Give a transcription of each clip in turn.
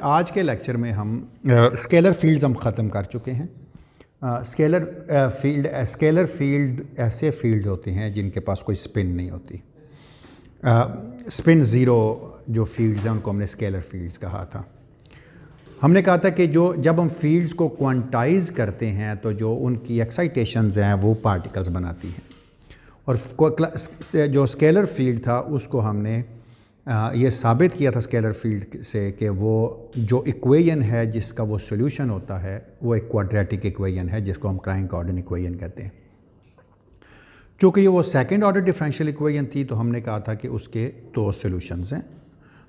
आज के लेक्चर में हम स्केलर फील्ड्स हम ख़त्म कर चुके हैं। स्केलर फील्ड ऐसे फील्ड होते हैं जिनके पास कोई स्पिन नहीं होती। स्पिन ज़ीरो जो फील्ड्स हैं उनको हमने स्केलर फील्ड्स कहा था। हमने कहा था कि जब हम फील्ड्स को क्वांटाइज करते हैं तो जो उनकी एक्साइटेशंस हैं वो पार्टिकल्स बनाती हैं, और जो स्केलर फील्ड था उसको हमने ये साबित किया था स्केलर फील्ड से कि वो जो इक्वेशन है जिसका वो सॉल्यूशन होता है वो एक क्वाड्रेटिक इक्वेशन है जिसको हम क्राइन-गॉर्डन इक्वेशन कहते हैं। चूँकि ये वो सेकंड ऑर्डर डिफरेंशियल इक्वेशन थी तो हमने कहा था कि उसके दो सॉल्यूशंस हैं।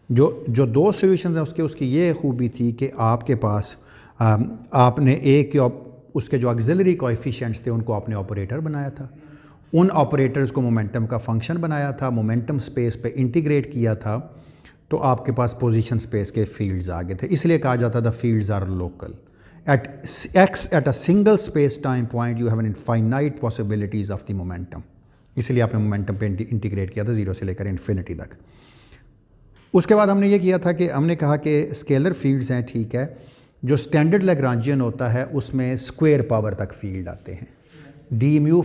जो दो सॉल्यूशंस हैं उसकी ये खूबी थी कि आपके पास आपने उसके जो ऑक्सिलरी कोएफिशिएंट्स थे उनको आपने ऑपरेटर बनाया था, उन ऑपरेटर्स को मोमेंटम का फंक्शन बनाया था, मोमेंटम स्पेस पे इंटीग्रेट किया था, तो आपके पास पोजीशन स्पेस के फील्ड्स आ गए थे। इसलिए कहा जाता था fields are local at a single space time point you have an infinite possibilities of the momentum. इसलिए आपने मोमेंटम पे इंटीग्रेट किया था ज़ीरो से लेकर इन्फिनिटी तक। उसके बाद हमने ये किया था कि हमने कहा कि स्केलर फील्ड्स हैं, ठीक है, जो स्टैंडर्ड लैग्रांजियन होता है उसमें स्क्वायर पावर तक फील्ड आते हैं, डी म्यू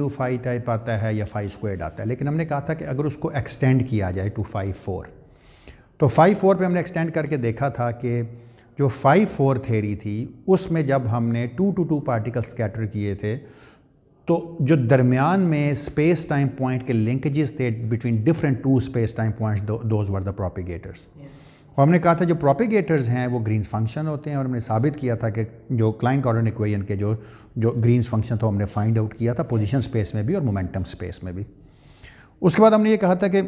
फाई टाइप आता है या फाई स्क्वायर्ड आता है। लेकिन हमने कहा था कि अगर उसको एक्सटेंड किया जाए टू 5-4, तो 5-4 पे हमने एक्सटेंड करके देखा था कि जो 5-4 थ्योरी थी उसमें जब हमने 2-2 पार्टिकल स्कैटर किए थे तो जो दरमियान में स्पेस टाइम पॉइंट के लिंकेजेस थे between different two space time points, those were the propagators. और हमने कहा था जो प्रोपिगेटर्स हैं वो ग्रीन्स फंक्शन होते हैं, और हमने साबित किया था कि जो क्लाइन-गॉर्डन इक्वेशन के जो ग्रीन्स फंक्शन था हमने फाइंड आउट किया था पोजीशन स्पेस में भी और मोमेंटम स्पेस में भी। उसके बाद हमने ये कहा था कि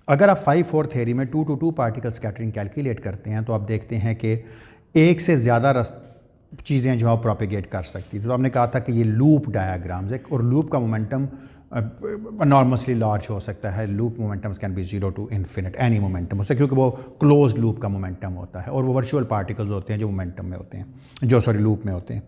अगर आप 5-4 थ्योरी में 2-2 पार्टिकल स्कैटरिंग कैलकुलेट करते हैं तो आप देखते हैं कि एक से ज़्यादा चीज़ें जो आप प्रोपिगेट कर सकती थी। तो हमने कहा था कि ये लूप डायाग्राम्स है, और लूप का मोमेंटम नॉर्मसली लार्ज हो सकता है। Loop momentums can be 0 to infinite any momentum होता है, क्योंकि वो क्लोज लूप का मोमेंटम होता है, और वो वर्चुअल पार्टिकल्स होते हैं जो मोमेंटम में होते हैं, लूप में होते हैं।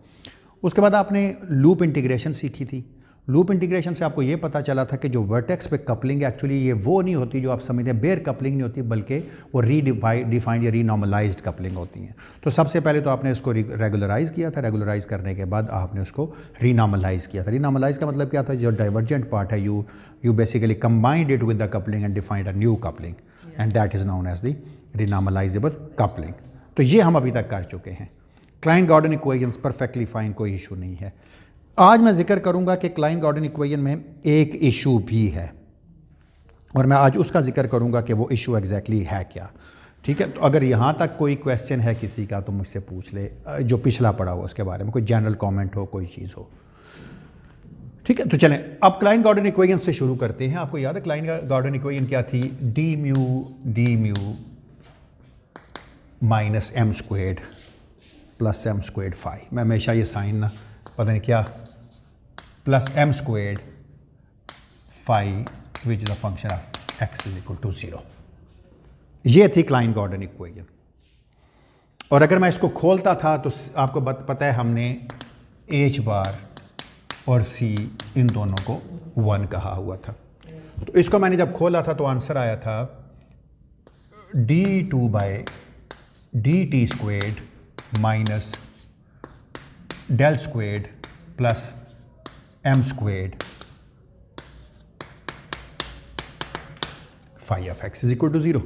उसके बाद आपने लूप इंटीग्रेशन सीखी थी। लूप इंटीग्रेशन से आपको ये पता चला था कि जो वर्टेक्स पे कपलिंग एक्चुअली ये वो नहीं होती जो आप समझते हैं, बेयर कपलिंग नहीं होती, बल्कि वो रीडिफाइंड या रीनॉर्मलाइज्ड कपलिंग होती हैं। तो सबसे पहले तो आपने इसको रेगुलराइज किया था, रेगुलराइज करने के बाद आपने उसको रीनॉर्मलाइज किया था। रीनॉर्मलाइज का मतलब क्या था, जो डाइवर्जेंट पार्ट है you basically combined it with the coupling and defined a new coupling, and that is known as the renormalisable coupling. तो ये हम अभी तक कर चुके हैं। क्लाइन-गॉर्डन इक्वेशंस परफेक्टली फाइन, कोई इशू नहीं है। आज मैं जिक्र करूंगा कि क्लाइन-गॉर्डन इक्वेशन में एक इशू भी है, और मैं आज उसका जिक्र करूंगा कि वो इशू एग्जैक्टली है क्या। ठीक है, तो अगर यहाँ तक कोई क्वेश्चन है किसी का तो मुझसे पूछ ले, जो पिछला पड़ा हो उसके बारे में, कोई जनरल कमेंट हो, कोई चीज़ हो। ठीक है, तो चलें अब क्लाइन-गॉर्डन इक्वेशन से शुरू करते हैं। आपको याद है क्लाइन-गॉर्डन इक्वेशन क्या थी? D mu minus m squared plus m squared phi. मैं हमेशा ये साइन ना पता नहीं क्या, plus m squared phi which is the function of x is equal to 0। ये थी क्लाइन-गॉर्डन इक्वेशन। और अगर मैं इसको खोलता था तो आपको पता है हमने एच बार और सी इन दोनों को 1 कहा हुआ था। तो इसको मैंने जब खोला था तो आंसर आया था d2 by dt squared minus del squared plus m squared phi of x is equal to 0।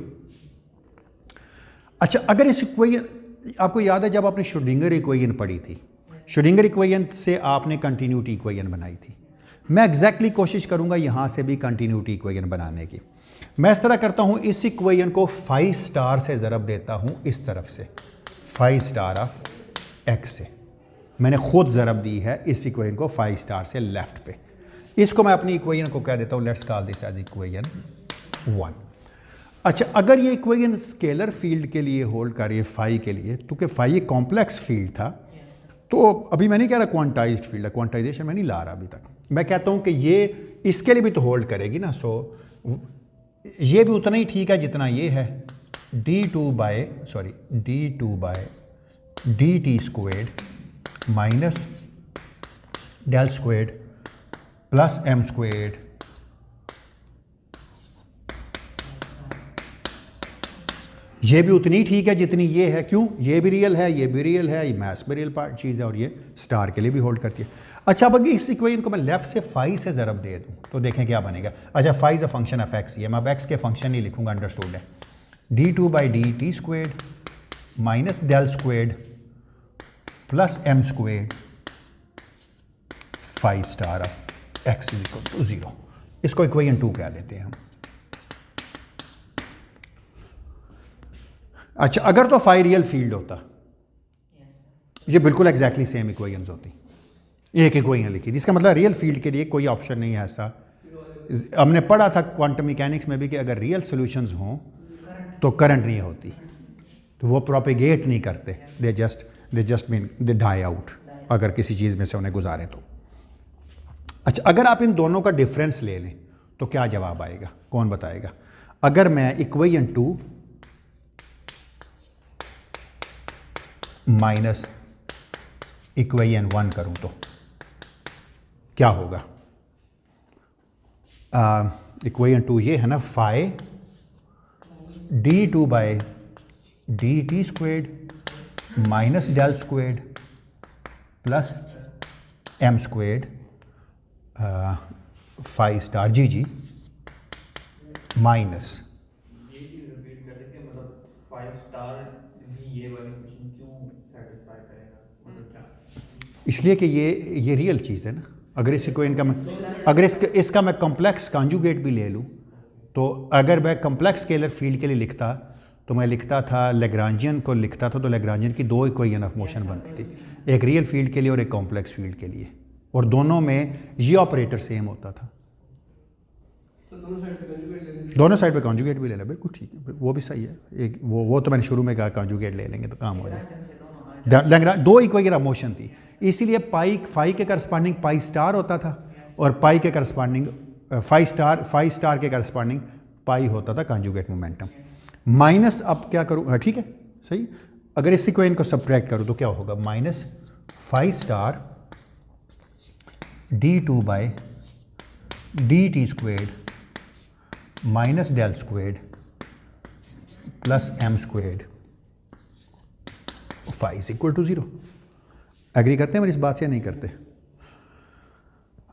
अच्छा, अगर इस इक्वेशन आपको याद है जब आपने श्रोडिंगर इक्वेशन पढ़ी थी, श्रोडिंगर इक्वेशन से आपने कंटिन्यूटी इक्वेशन बनाई थी। मैं एग्जैक्टली कोशिश करूंगा यहां से भी कंटिन्यूटी इक्वेशन बनाने की। मैं इस तरह करता हूं, इस इक्वेशन को 5 स्टार से ज़रब देता हूं इस तरफ से, 5 स्टार ऑफ एक्स से। मैंने खुद ज़रब दी है इस इक्वेशन को 5 स्टार से लेफ्ट पे। इसको मैं अपनी इक्वेशन को कह देता हूँ, let's call this as equation 1। अच्छा, अगर ये इक्वेशन स्केलर फील्ड के लिए होल्ड कर रही है, फाई के लिए, क्योंकि फाई एक कॉम्प्लेक्स फील्ड था, तो अभी मैं नहीं कह रहा क्वांटाइज्ड फील्ड है, क्वांटाइजेशन मैं नहीं ला रहा अभी तक। मैं कहता हूँ कि ये इसके लिए भी तो होल्ड करेगी ना, सो ये भी उतना ही ठीक है जितना ये है, d2 by dt squared minus del squared plus m squared. ये भी उतनी ठीक है जितनी ये है। क्यों? ये भी रियल है, ये भी रियल है, ये मैथ्स में रियल पार्ट चीज़ है, और ये स्टार के लिए भी होल्ड करती है। अच्छा, अब अगर इस इक्वेशन को मैं लेफ्ट से फाई से ज़रब दे दूँ तो देखें क्या बनेगा। अच्छा, phi is a function of x, ये मैं अब एक्स के फंक्शन ही लिखूंगा, अंडरस्टूड है। d2/dt² minus del squared plus m squared phi star of x is equal to 0। इसको इक्वेशन 2 कह देते हैं हम। अच्छा, अगर तो फाई रियल फील्ड होता, ये बिल्कुल एग्जैक्टली सेम इक्वेशंस होती, एक इक्वेशन लिखी थी, इसका मतलब रियल फील्ड के लिए कोई ऑप्शन नहीं है ऐसा। हमने पढ़ा था क्वांटम मैकेनिक्स में भी कि अगर रियल सॉल्यूशंस हों तो करंट नहीं होती, तो वो प्रोपेगेट नहीं करते, they just mean they die out अगर किसी चीज़ में से उन्हें गुजारें तो। अच्छा, अगर आप इन दोनों का डिफरेंस ले लें तो क्या जवाब आएगा, कौन बताएगा? अगर मैं इक्वेशन 2 माइनस इक्वेशन 1 करूं तो क्या होगा? इक्वेशन 2 ये है ना, phi d2/dt² minus del squared plus m squared phi star जी माइनस इसलिए कि ये रियल चीज़ है ना। अगर इस इक्वेशन का मैं अगर इसका मैं कॉम्प्लेक्स कॉन्जुगेट भी ले लूँ तो अगर मैं कॉम्प्लेक्स स्केलर फील्ड के लिए लिखता तो मैं लिखता था लैग्रांजियन को लिखता था, तो लैग्रांजियन की 2 इक्वेशन ऑफ मोशन बनती थी, एक रियल फील्ड के लिए और एक कॉम्प्लेक्स फील्ड के लिए, और दोनों में ये ऑपरेटर सेम होता था। दोनों साइड पे कॉन्जुगेट भी लेना, बिल्कुल ठीक है, वो भी सही है। एक वो तो मैंने शुरू में कहा कॉन्जुगेट ले लेंगे तो काम हो जाए। 2 इक्वेशन ऑफ मोशन थी, इसीलिए फाई के करस्पॉन्डिंग पाई स्टार होता था और पाई के करस्पॉन्डिंग फाई स्टार के करस्पॉन्डिंग पाई होता था कॉन्जुगेट मोमेंटम। माइनस अब क्या करूँ, ठीक है सही। अगर इस इक्वेशन को सब्ट्रैक्ट करूँ तो क्या होगा? Minus phi star d2/dt² minus del squared plus m squared phi is equal to 0। Agree करते हैं मेरी इस बात से या नहीं करते?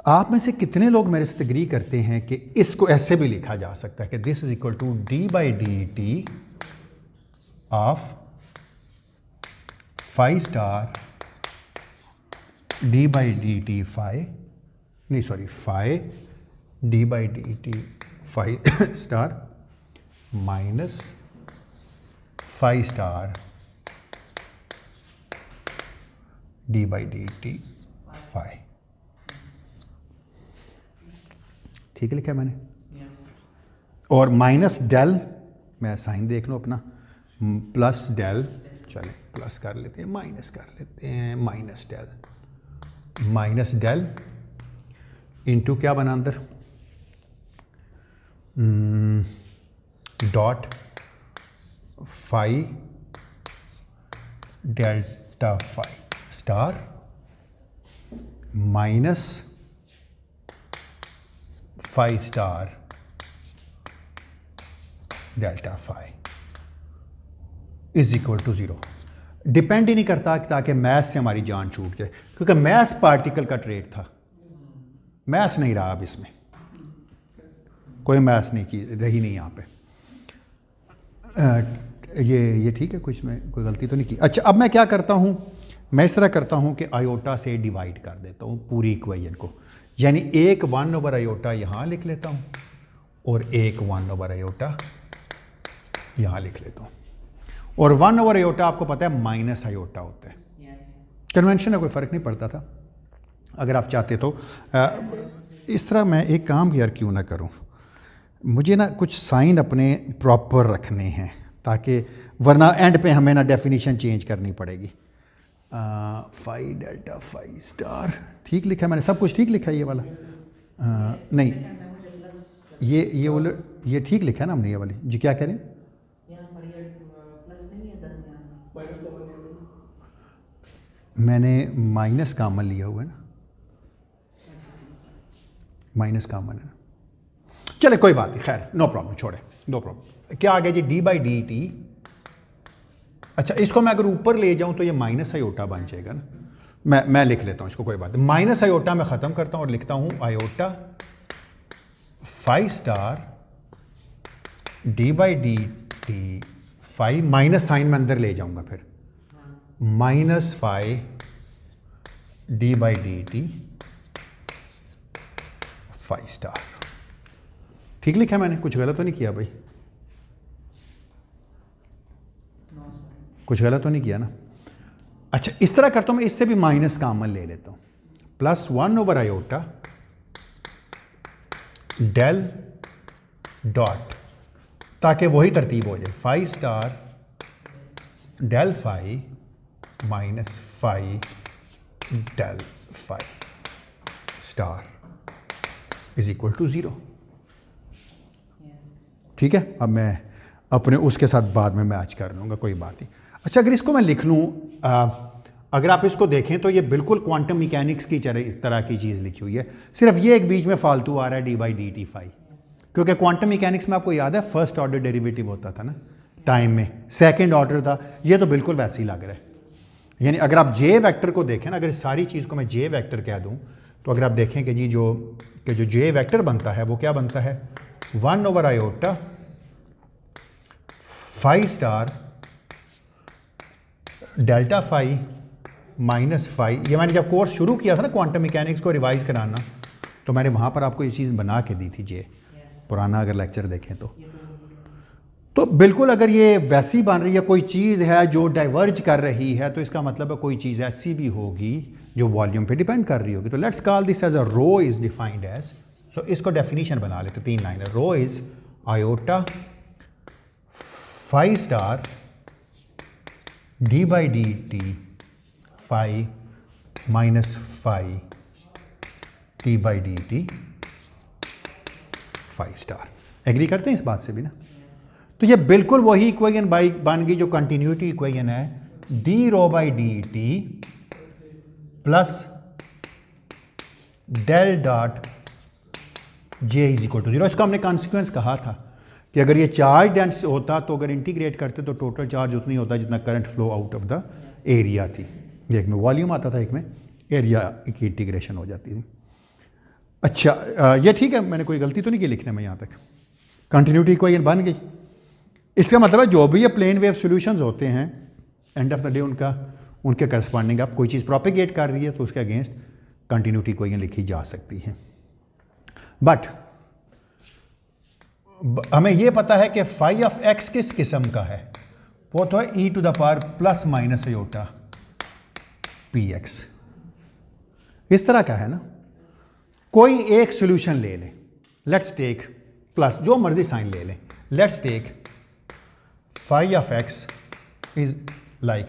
आप में से कितने लोग मेरे साथ एग्री करते हैं कि इसको ऐसे भी लिखा जा सकता है कि this is equal to d/dt of phi star d/dt phi, नहीं sorry, phi d/dt phi star minus phi star d/dt phi. ठीक है लिखा है मैंने? और माइनस डेल, मैं साइन देख लो अपना, प्लस डेल, चले प्लस कर लेते हैं, माइनस कर लेते हैं, माइनस डेल इंटू क्या बना अंदर, dot phi delta phi star minus phi star delta phi is equal to 0। Depend ही नहीं करता ताकि मैथ्स से हमारी जान छूट जाए, क्योंकि मैथ्स पार्टिकल का ट्रेड था, मैथ्स नहीं रहा अब इसमें, कोई मैथ्स नहीं की रही नहीं यहाँ पे। ये ठीक है, कुछ में कोई गलती तो नहीं की। अच्छा, अब मैं क्या करता हूँ, मैं इस तरह करता हूँ कि आयोटा से डिवाइड कर देता हूँ पूरी इक्वेशन को, यानी एक 1 ओवर आयोटा यहाँ लिख लेता हूँ और एक 1 ओवर आयोटा यहाँ लिख लेता हूँ। और 1 ओवर आयोटा आपको पता है माइनस आयोटा होता है, कन्वेंशन में कोई फ़र्क नहीं पड़ता था। अगर आप चाहते तो इस तरह मैं एक काम यार क्यों ना करूँ, मुझे ना कुछ साइन अपने प्रॉपर रखने हैं ताकि वरना एंड पे हमें ना डेफिनेशन चेंज करनी पड़ेगी। फाई डेल्टा फाई स्टार ठीक लिखा है मैंने, सब कुछ ठीक लिखा है ये वाला? नहीं, ये ठीक लिखा है ना हमने, ये वाली जी क्या कह रहे हैं? मैंने माइनस कामन लिया हुआ है ना, माइनस कामन है ना, चले कोई बात नहीं, खैर नो प्रॉब्लम, छोड़े नो प्रॉब्लम। क्या आ गया जी? d/dt अच्छा, इसको मैं अगर ऊपर ले जाऊं तो ये माइनस आयोटा बन जाएगा ना। मैं लिख लेता हूं इसको, कोई बात नहीं। माइनस आयोटा मैं ख़त्म करता हूं और लिखता हूं iota 5 star D by D T 5, minus sign में अंदर ले जाऊंगा फिर, -5 d by D T 5 star. ठीक लिखा मैंने? कुछ गलत तो नहीं किया भाई? कुछ गलत तो नहीं किया ना? अच्छा, इस तरह करता हूं मैं, इससे भी माइनस कॉमन ले लेता हूं, +1 ओवर आयोटा डेल डॉट, ताकि वही तरतीब हो जाए, 5 star del 5 -5 del 5 star is equal to 0। ठीक है, अब मैं अपने उसके साथ बाद में मैच कर लूँगा, कोई बात नहीं। अच्छा, अगर इसको मैं लिख लूँ, अगर आप इसको देखें तो ये बिल्कुल क्वांटम मैकेनिक्स की तरह की चीज़ लिखी हुई है, सिर्फ ये एक बीच में फालतू आ रहा है डी बाई डी टी 5, क्योंकि क्वांटम मैकेनिक्स में आपको याद है फर्स्ट ऑर्डर डेरिवेटिव होता था ना टाइम में, सेकंड ऑर्डर था, ये तो बिल्कुल वैसे ही लग रहा है। यानी अगर आप जे वेक्टर को देखें ना, अगर इस सारी चीज़ को मैं जे वेक्टर कह दूँ, तो अगर आप देखें कि जी जो जे वेक्टर बनता है वो क्या बनता है, 1 ओवर आयोटा 5 स्टार डेल्टा 5 -5। ये मैंने जब कोर्स शुरू किया था ना क्वांटम मैकेनिक्स को रिवाइज कराना, तो मैंने वहाँ पर आपको ये चीज़ बना के दी थी जे, पुराना अगर लेक्चर देखें तो बिल्कुल अगर ये वैसी बन रही है, कोई चीज़ है जो डाइवर्ज कर रही है, तो इसका मतलब है कोई चीज़ ऐसी भी होगी जो वॉल्यूम पे डिपेंड कर रही होगी। तो let's call this as a rho is defined as, so इसको डेफिनेशन बना लेते, 3 लाइन है। Rho is iota 5 star D by D T 5 -5 T by D T 5 star. Agree करते हैं इस बात से भी ना? तो ये बिल्कुल वही इक्वेशन बन गई जो कंटिन्यूटी इक्वेशन है, d rho by D t plus del dot j is equal to 0। इसको हमने कॉन्सिक्वेंस कहा था कि अगर ये चार्ज डेंस होता तो अगर इंटीग्रेट करते तो टोटल चार्ज उतनी होता जितना current flow out of the area थी। एक में वॉल्यूम आता था, एक में एरिया की इंटीग्रेशन हो जाती थी। अच्छा, ये ठीक है, मैंने कोई गलती तो नहीं की लिखने में यहाँ तक? कंटिन्यूटी इक्वेशन बन गई। इसका मतलब है जो भी ये प्लेन वेव सॉल्यूशंस होते हैं, एंड ऑफ द डे उनके करस्पॉन्डिंग आप कोई चीज़ प्रोपेगेट कर रही है तो उसके अगेंस्ट कंटिन्यूटी इक्वेशन लिखी जा सकती है। बट हमें यह पता है कि फाई ऑफ एक्स किस किस्म का है, वो तो है e to the power plus minus iota p x. इस तरह का है ना। कोई एक सॉल्यूशन ले लें, लेट्स टेक प्लस, जो मर्जी साइन ले लें, let's take phi of x is like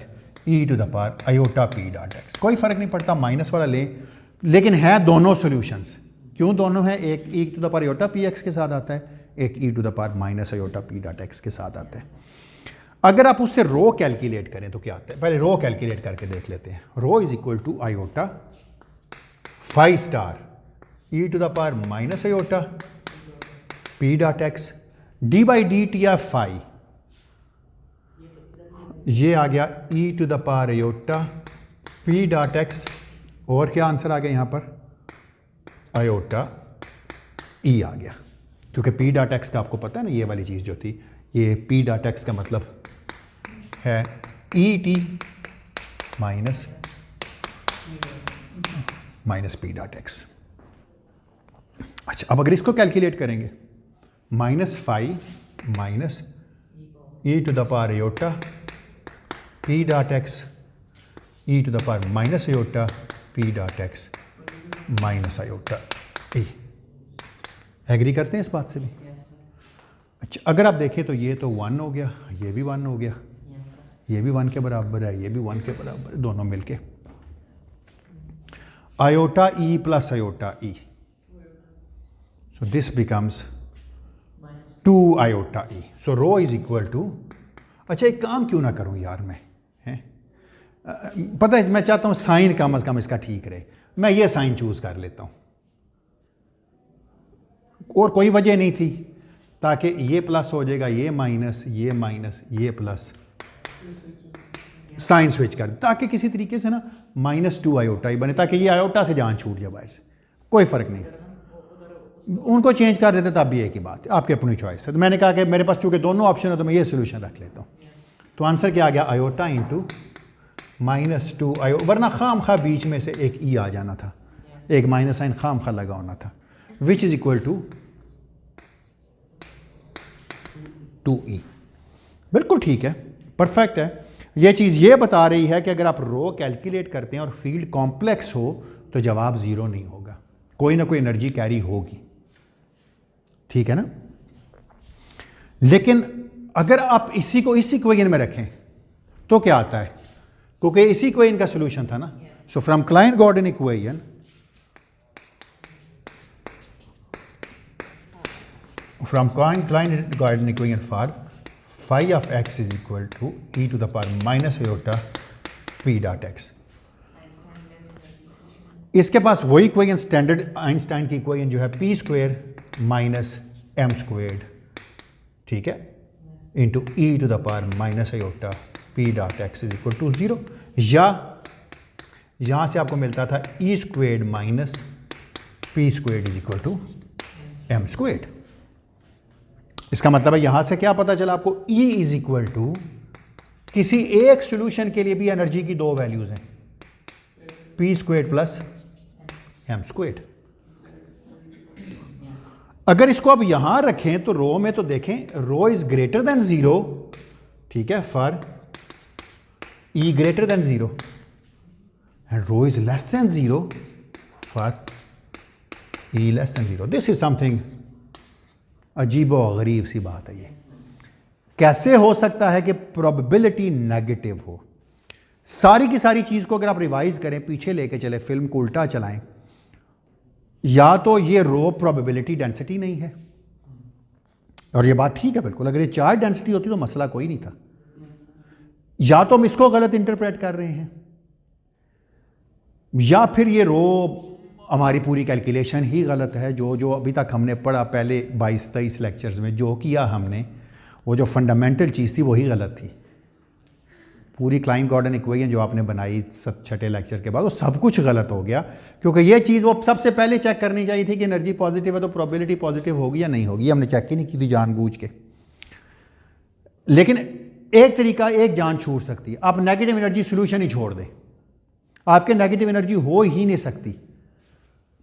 e to the power iota p dot x. कोई फर्क नहीं पड़ता, माइनस वाला लें, लेकिन है दोनों सॉल्यूशंस। क्यों दोनों हैं? एक e to the power iota p x के साथ आता है, एक e to the power minus iota p dot x के साथ आता है। अगर आप उससे रो कैलकुलेट करें तो क्या आता है? पहले रो कैलकुलेट करके देख लेते हैं। Rho is equal to iota 5 star e to the power minus iota p dot x d by D t of 5, ये आ गया e to the power iota p dot x, और क्या आंसर आ गया यहाँ पर? आयोटा ई आ गया, क्योंकि पी डॉट एक्स का आपको पता है ना, ये वाली चीज़ जो थी, ये पी डॉट एक्स का मतलब है e t minus p dot x. अच्छा, अब अगर इसको कैलकुलेट करेंगे, -5 minus e to the power iota p dot x e to the power minus iota p dot x minus iota A. Agree करते हैं इस बात से भी? अच्छा, अगर आप देखें तो ये तो 1 हो गया, ये भी 1 हो गया, ये भी 1 के बराबर है, ये भी 1 के बराबर है, दोनों मिलके iota e plus iota e. So this becomes 2 iota e. So rho is equal to, अच्छा एक काम क्यों ना करूं यार मैं, हैं? पता है मैं चाहता हूं साइन कम से कम इसका ठीक रहे, मैं ये साइन चूज कर लेता हूं, और कोई वजह नहीं थी, ताकि ये प्लस हो जाएगा, ये माइनस, ये प्लस, साइन स्विच कर, ताकि किसी तरीके से ना -2 आयोटा ही बने, ताकि ये आयोटा से जान छूट जाए बाहर से, कोई फ़र्क नहीं। उनको चेंज कर देते तब भी एक ही बात है, आपकी अपनी चॉइस है। तो मैंने कहा कि मेरे पास चूँकि दोनों ऑप्शन है तो मैं ये सोल्यूशन रख लेता हूँ। तो आंसर क्या आ गया, आयोटा इंटू -2 आयो, वरना खाम खा बीच में से एक ई आ जाना था, एक माइनस साइन खाम खा लगा होना था, which is equal to 2e। बिल्कुल ठीक है, परफेक्ट है। ये चीज़ ये बता रही है कि अगर आप रो कैलकुलेट करते हैं और फील्ड कॉम्प्लेक्स हो तो जवाब ज़ीरो नहीं होगा, कोई ना कोई एनर्जी कैरी होगी, ठीक है ना। लेकिन अगर आप इसी को इस इक्वेशन में रखें तो क्या आता है, क्योंकि इसी इक्वेशन का सोल्यूशन था ना। So from client-Gordon equation, from Klein-Gordon equation for phi of x is equal to e to the power minus iota p dot x। इसके पास वही इक्वेशन, स्टैंडर्ड आइंस्टाइन की इक्वेशन जो है p square minus m squared, ठीक है, into e to the power minus iota p dot x is equal to 0, या यहाँ से आपको मिलता था e squared minus p squared is equal to m squared. इसका मतलब है यहां से क्या पता चला आपको, E इज इक्वल टू किसी एक सॉल्यूशन के लिए भी एनर्जी की दो वैल्यूज हैं, p square plus m square. अगर इसको अब यहां रखें तो रो में तो देखें, रो इज ग्रेटर देन 0, ठीक है, for E greater than 0 and rho is less than 0 for E less than 0। This is something अजीब और गरीब सी बात है। ये कैसे हो सकता है कि प्रोबेबिलिटी नेगेटिव हो? सारी की सारी चीज़ को अगर आप रिवाइज करें, पीछे लेके चले, फिल्म को उल्टा चलाएं, या तो ये रो प्रोबेबिलिटी डेंसिटी नहीं है, और ये बात ठीक है बिल्कुल, अगर ये चार्ज डेंसिटी होती तो मसला कोई नहीं था, या तो हम इसको गलत इंटरप्रेट कर रहे हैं, या फिर ये रो हमारी पूरी कैलकुलेशन ही गलत है। जो अभी तक हमने पढ़ा पहले 22-23 लेक्चर्स में, जो किया हमने, वो जो फंडामेंटल चीज़ थी वही गलत थी। पूरी क्लाइंट-गॉर्डन इक्वेशन जो आपने बनाई छठे लेक्चर के बाद, वो सब कुछ गलत हो गया, क्योंकि ये चीज़ वो सबसे पहले चेक करनी चाहिए थी कि एनर्जी पॉजिटिव है तो प्रोबेबिलिटी पॉजिटिव होगी या नहीं होगी, हमने चेक ही नहीं की थी जानबूझ के। लेकिन एक तरीका, एक जान छूट सकती है, आप नेगेटिव एनर्जी सोल्यूशन ही छोड़ दें, आपके नेगेटिव एनर्जी हो ही नहीं सकती।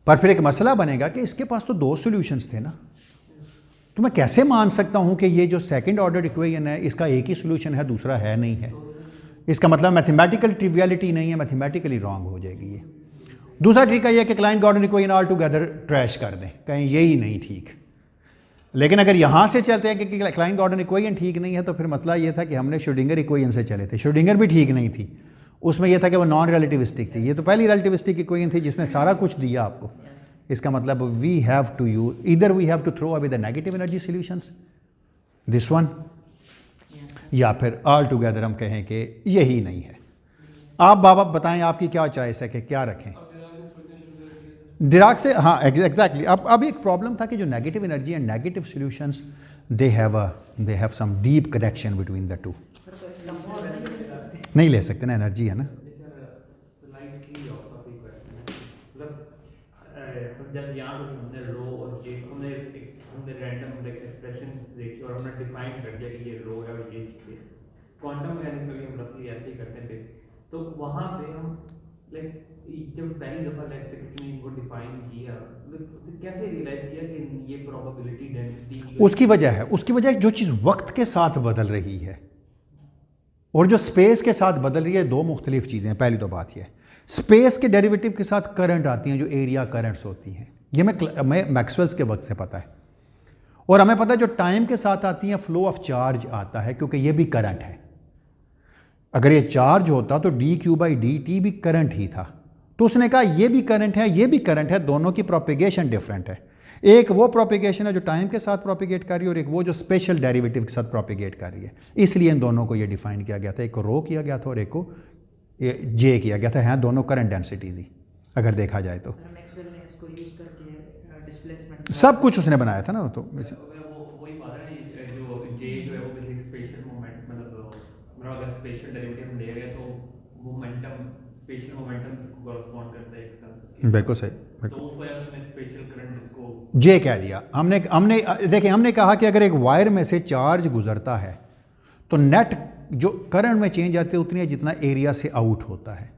पर फिर एक मसला बनेगा कि इसके पास तो दो सॉल्यूशंस थे ना, तो मैं कैसे मान सकता हूं कि ये जो सेकंड ऑर्डर इक्वेशन है इसका एक ही सॉल्यूशन है, दूसरा है नहीं है। इसका मतलब मैथमेटिकल ट्रिवियलिटी नहीं है, मैथमेटिकली रॉन्ग हो जाएगी ये। दूसरा तरीका यह है कि client-Gordon equation all together trash कर दें, कहें यही नहीं ठीक। लेकिन अगर यहां से चलते हैं कि क्लाइंट-गॉर्डन इक्वेशन ठीक नहीं है, तो फिर मतलब यह था कि हमने श्रोडिंगर इक्वेशन से चले थे, श्रोडिंगर भी ठीक नहीं थी, उसमें यह था कि वो नॉन रिलेटिविस्टिक थी। ये तो पहली रिलेटिविस्टिक इक्वेशन थी जिसने सारा कुछ दिया आपको। इसका मतलब we have to use, either we have to throw away the negative energy solutions, this one, या फिर ऑल टुगेदर हम कहें कि यही नहीं है। आप बाबा बताएं आपकी क्या चॉइस है कि क्या रखें? डिराक से, हाँ एग्जैक्टली। अब एक प्रॉब्लम था कि जो negative energy and negative solutions, they have some deep connection between the two. नहीं ले सकते ना, एनर्जी है ना। जब यहाँ पे हमने रो और जे हमने रैंडम एक्सप्रेशंस देखी और हमने डिफाइन कर दिया कि ये रो है और ये चीज़ है। क्वांटम मैकेनिक्स में भी हम रफली ऐसे ही करते हैं बेसिक। तो वहाँ पे हम जब पहली दफ़ा से किसी ने इनको डिफाइन किया, उसे कैसे रियलाइज किया कि ये प्रोबेबिलिटी डेंसिटी, उसकी वजह है, उसकी वजह जो चीज़ वक्त के साथ बदल रही है और जो स्पेस के साथ बदल रही है, दो मुख्तलिफ चीज़ें हैं। पहली तो बात यह है, स्पेस के डेरिवेटिव के साथ करंट आती हैं जो एरिया करंट्स होती हैं, ये हमें मैक्सवेल्स के वक्त से पता है। और हमें पता है जो टाइम के साथ आती हैं, फ्लो ऑफ चार्ज आता है, क्योंकि ये भी करंट है। अगर ये चार्ज होता तो dq/dt भी करंट ही था। तो उसने कहा ये भी करंट है, ये भी करंट है, दोनों की प्रोपिगेशन डिफरेंट है। एक वो प्रोपिगेशन है जो टाइम के साथ प्रोपिगेट कर रही है, और एक वो जो स्पेशल डेरिवेटिव के साथ प्रोपिगेट कर रही है। इसलिए इन दोनों को ये डिफाइन किया गया था, एक को रो किया गया था और एक को जे किया गया था। हैं दोनों करंट डेंसिटीज ही, अगर देखा जाए तो। सब कुछ उसने बनाया था ना। तो वही बात है, जो जे जो है वो बेसिक स्पेशल मोमेंट, मतलब अगर स्पेशल डेरिवेटिव हम ले रहे हैं तो मोमेंटम स्पेशल मोमेंटम को कॉरस्पॉन्ड करता है एक साथ। बिल्कुल सही, तो उस वजह से हमने स्पेशल करंट इसको जे कह दिया हमने हमने देखिए, हमने कहा कि अगर एक वायर में से चार्ज गुजरता है तो नेट जो करंट में चेंज आती है उतनी है जितना एरिया से आउट होता है।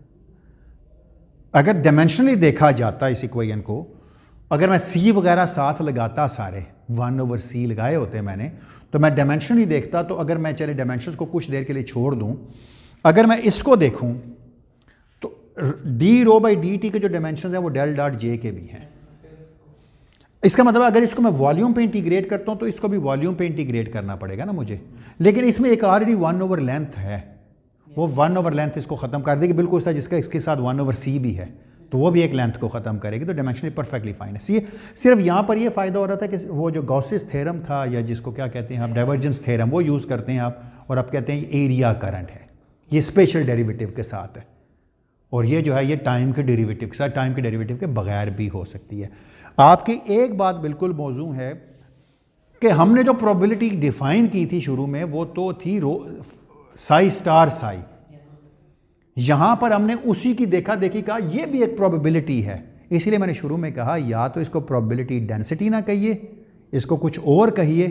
अगर डायमेंशनली देखा जाता इस इक्वेशन को, अगर मैं सी वगैरह साथ लगाता, सारे 1/c लगाए होते मैंने, तो मैं डायमेंशनली देखता, तो अगर मैं चले डायमेंशंस को कुछ देर के लिए छोड़ दूं, अगर मैं इसको देखूं तो d rho by D t के जो डायमेंशंस हैं वो डेल डॉट जे के भी हैं। इसका मतलब अगर इसको मैं वॉल्यूम पे इंटीग्रेट करता हूं तो इसको भी वॉल्यूम पे इंटीग्रेट करना पड़ेगा ना मुझे, लेकिन इसमें एक ऑलरेडी 1/लेंथ है, वो 1/लेंथ इसको ख़त्म कर देगी, बिल्कुल उसका जिसका इसके साथ 1/c भी है, तो वो भी एक लेंथ को ख़त्म करेगी, तो डायमेंशनली परफेक्टली फाइन है। सी सिर्फ यहाँ पर ये फ़ायदा हो रहा था कि वो जो गॉसिस थ्योरम था, या जिसको क्या कहते हैं आप, डाइवर्जेंस थ्योरम, वो यूज़ करते हैं आप, और आप कहते हैं एरिया करंट है, ये स्पेशल डेरिवेटिव के साथ है, और ये जो है ये टाइम के डेरिवेटिव के साथ, टाइम के डेरिवेटिव के बगैर भी हो सकती है। आपकी एक बात बिल्कुल मौजू है कि हमने जो प्रोबेबिलिटी डिफाइन की थी शुरू में, वो तो थी साई स्टार साई। यहां पर हमने उसी की देखा देखी कहा ये भी एक प्रोबेबिलिटी है, इसीलिए मैंने शुरू में कहा या तो इसको प्रोबेबिलिटी डेंसिटी ना कहिए, इसको कुछ और कहिए,